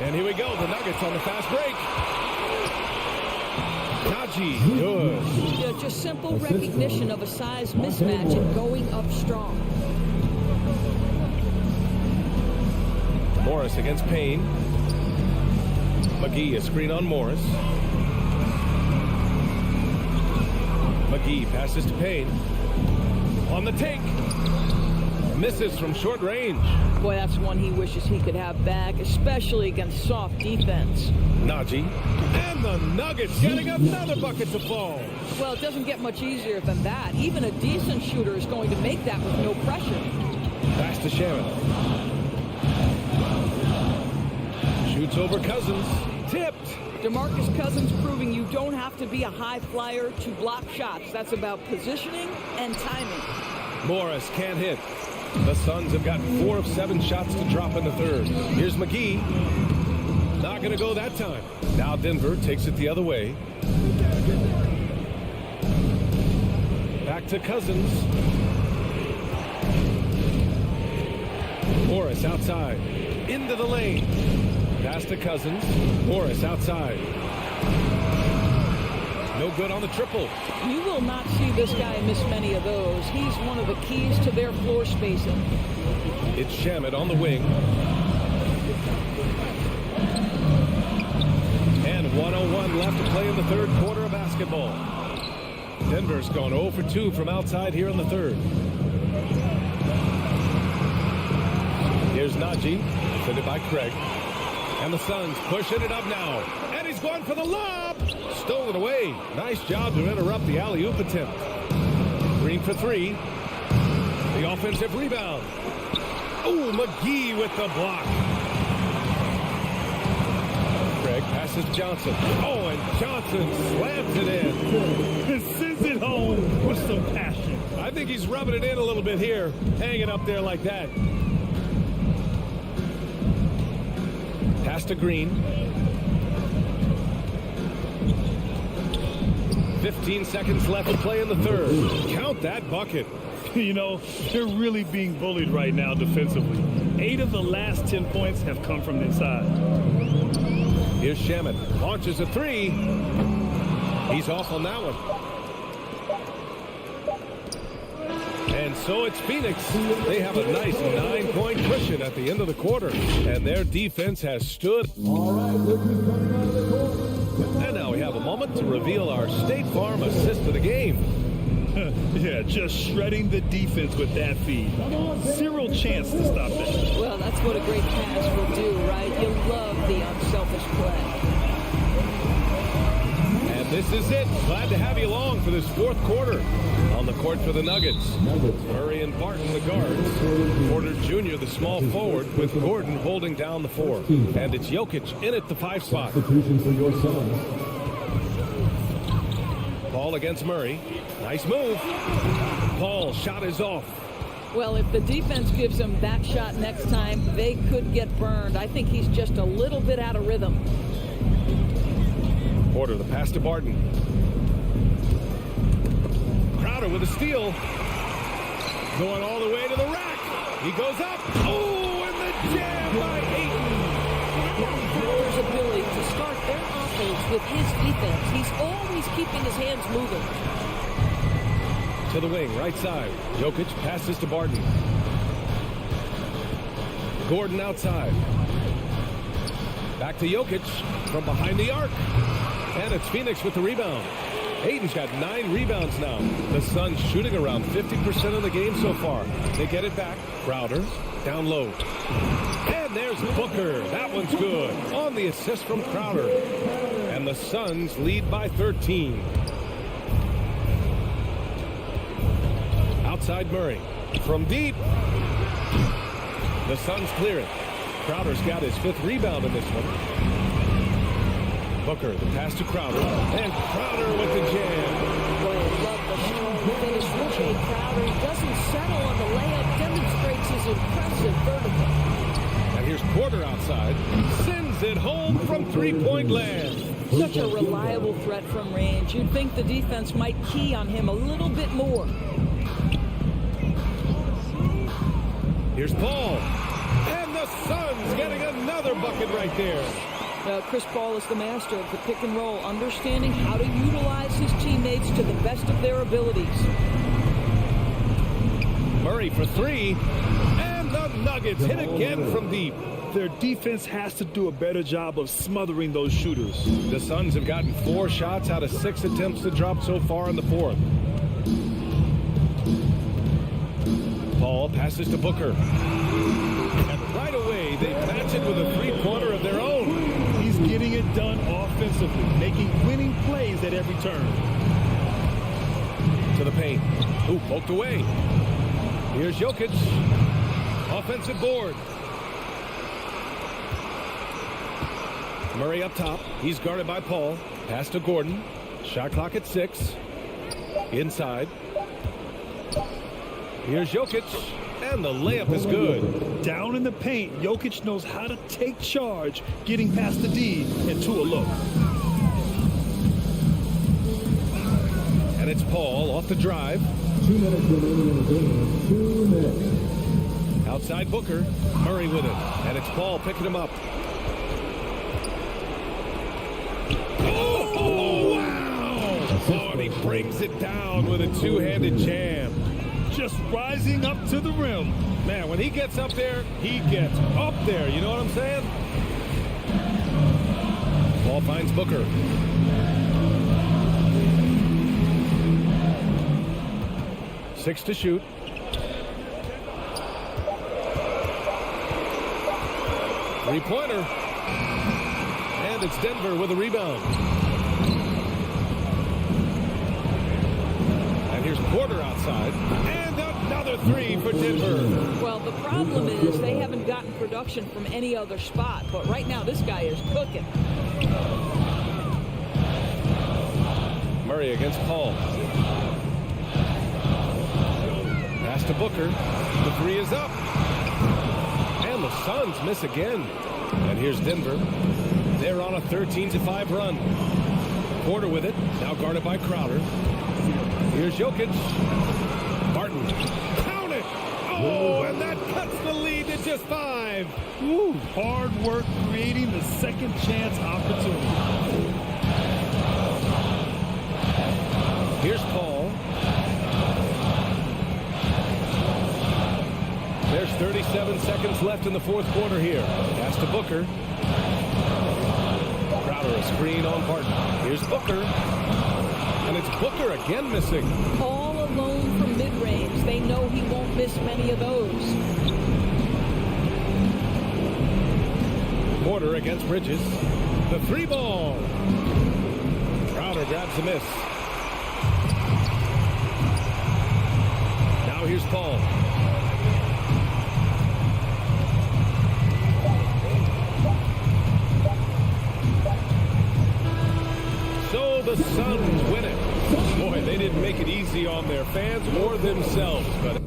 [SPEAKER 7] And here we go. The Nuggets on the fast break. Najee, good.
[SPEAKER 8] Yeah, just simple recognition of a size mismatch and going up strong.
[SPEAKER 7] Morris against Payne. McGee, a screen on Morris. McGee passes to Payne. On the take. Misses from short range.
[SPEAKER 8] Boy, that's one he wishes he could have back, especially against soft defense.
[SPEAKER 7] Najee. And the Nuggets getting another bucket to fall.
[SPEAKER 8] Well, it doesn't get much easier than that. Even a decent shooter is going to make that with no pressure.
[SPEAKER 7] Pass to Shamet. Shoots over Cousins. Tipped.
[SPEAKER 8] DeMarcus Cousins proving you don't have to be a high flyer to block shots. That's about positioning and timing.
[SPEAKER 7] Morris can't hit. The Suns have gotten 4 of 7 shots to drop in the third. Here's McGee. Not going to go that time. Now Denver takes it the other way. Back to Cousins. Morris outside. Into the lane. Pass to Cousins. Morris outside. No good on the triple.
[SPEAKER 8] You will not see this guy miss many of those. He's one of the keys to their floor spacing.
[SPEAKER 7] It's Shamet on the wing. And 1:01 left to play in the third quarter of basketball. Denver's gone 0 for 2 from outside here in the third. Here's Najee, defended by Craig. And the Suns pushing it up now. And he's going for the lob. Stolen away. Nice job to interrupt the alley-oop attempt. Green for 3. The offensive rebound. Oh, McGee with the block. Craig passes Johnson. Oh, and Johnson slams it in.
[SPEAKER 11] Sends it home with some passion.
[SPEAKER 7] I think he's rubbing it in a little bit here. Hanging up there like that. Pass to Green. 15 seconds left to play in the third. Count that bucket.
[SPEAKER 11] You know, they're really being bullied right now defensively. 8 of the last 10 points have come from inside.
[SPEAKER 7] Here's Shamet. Launches a 3. He's off on that one. And so it's Phoenix. They have a nice 9-point cushion at the end of the quarter. And their defense has stood. And now we have a moment to reveal our State Farm assist of the game.
[SPEAKER 11] Yeah, just shredding the defense with that feed. Zero chance to stop that.
[SPEAKER 8] Well, that's what a great pass will do, right? You love the unselfish play.
[SPEAKER 7] And this is it. Glad to have you along for this fourth quarter. On the court for the Nuggets. Murray and Barton, the guards. Porter Jr., the small forward, with Gordon holding down the 4. And it's Jokic in at the 5 spot. Paul against Murray. Nice move. Paul, shot is off.
[SPEAKER 8] Well, if the defense gives him that shot next time, they could get burned. I think he's just a little bit out of rhythm.
[SPEAKER 7] Porter, the pass to Barton. Crowder with a steal. Going all the way to the rack. He goes up. Oh, and the jam by Ayton.
[SPEAKER 8] Crowder's ability to start their offense with his defense. He's always keeping his hands moving.
[SPEAKER 7] To the wing, right side. Jokic passes to Barton. Gordon outside. Back to Jokic from behind the arc. And it's Phoenix with the rebound. Ayton's got 9 rebounds now. The Suns shooting around 50% of the game so far. They get it back. Crowder down low. And there's Booker. That one's good. On the assist from Crowder. And the Suns lead by 13. Outside Murray. From deep. The Suns clear it. Crowder's got his 5th rebound in this one. Booker, the pass to Crowder. And Crowder with the jam.
[SPEAKER 8] Boy, I love the strong finish from Jay Crowder. He doesn't settle on the layup, demonstrates impressive vertical.
[SPEAKER 7] And here's Porter outside. Sends it home from three-point land.
[SPEAKER 8] Such a reliable threat from range. You'd think the defense might key on him a little bit more.
[SPEAKER 7] Here's Paul. And the Suns getting another bucket right there.
[SPEAKER 8] Chris Paul is the master of the pick and roll, understanding how to utilize his teammates to the best of their abilities.
[SPEAKER 7] Murray for three. And the Nuggets hit again from deep.
[SPEAKER 11] Their defense has to do a better job of smothering those shooters.
[SPEAKER 7] The Suns have gotten 4 shots out of 6 attempts to drop so far in the fourth. Paul passes to Booker. And right away, they match it with a three-pointer of their own.
[SPEAKER 11] He's getting it done offensively, making winning plays at every turn.
[SPEAKER 7] To the paint. Ooh, poked away. Here's Jokic. Offensive board. Murray up top. He's guarded by Paul. Pass to Gordon. Shot clock at 6. Inside. Here's Jokic. And the layup is good.
[SPEAKER 11] Down in the paint, Jokic knows how to take charge, getting past the D and to a look.
[SPEAKER 7] And it's Paul off the drive.
[SPEAKER 4] 2 minutes remaining in the game. 2 minutes.
[SPEAKER 7] Outside Booker. Murray with it. And it's Paul picking him up. Oh, wow! Oh, and he brings it down with a two-handed jam.
[SPEAKER 11] Just rising up to the rim.
[SPEAKER 7] Man, when he gets up there, he gets up there. You know what I'm saying? Paul finds Booker. Six to shoot. Three-pointer. And it's Denver with a rebound. And here's Porter outside. And another three for Denver.
[SPEAKER 8] Well, the problem is they haven't gotten production from any other spot. But right now, this guy is cooking.
[SPEAKER 7] Murray against Paul. Pass to Booker. The three is up. And the Suns miss again. And here's Denver. They're on a 13-5 run. Porter with it. Now guarded by Crowder. Here's Jokic. Martin. Count it! Oh, and that cuts the lead to just 5.
[SPEAKER 11] Ooh, hard work creating the second chance opportunity.
[SPEAKER 7] Here's Paul. There's 37 seconds left in the fourth quarter here. Pass to Booker. Crowder a screen on Barton. Here's Booker. And it's Booker again missing.
[SPEAKER 8] All alone from mid-range. They know he won't miss many of those.
[SPEAKER 7] Porter against Bridges. The three ball. Crowder grabs the miss. Now here's Paul. So the Suns win it. Boy, they didn't make it easy on their fans or themselves, but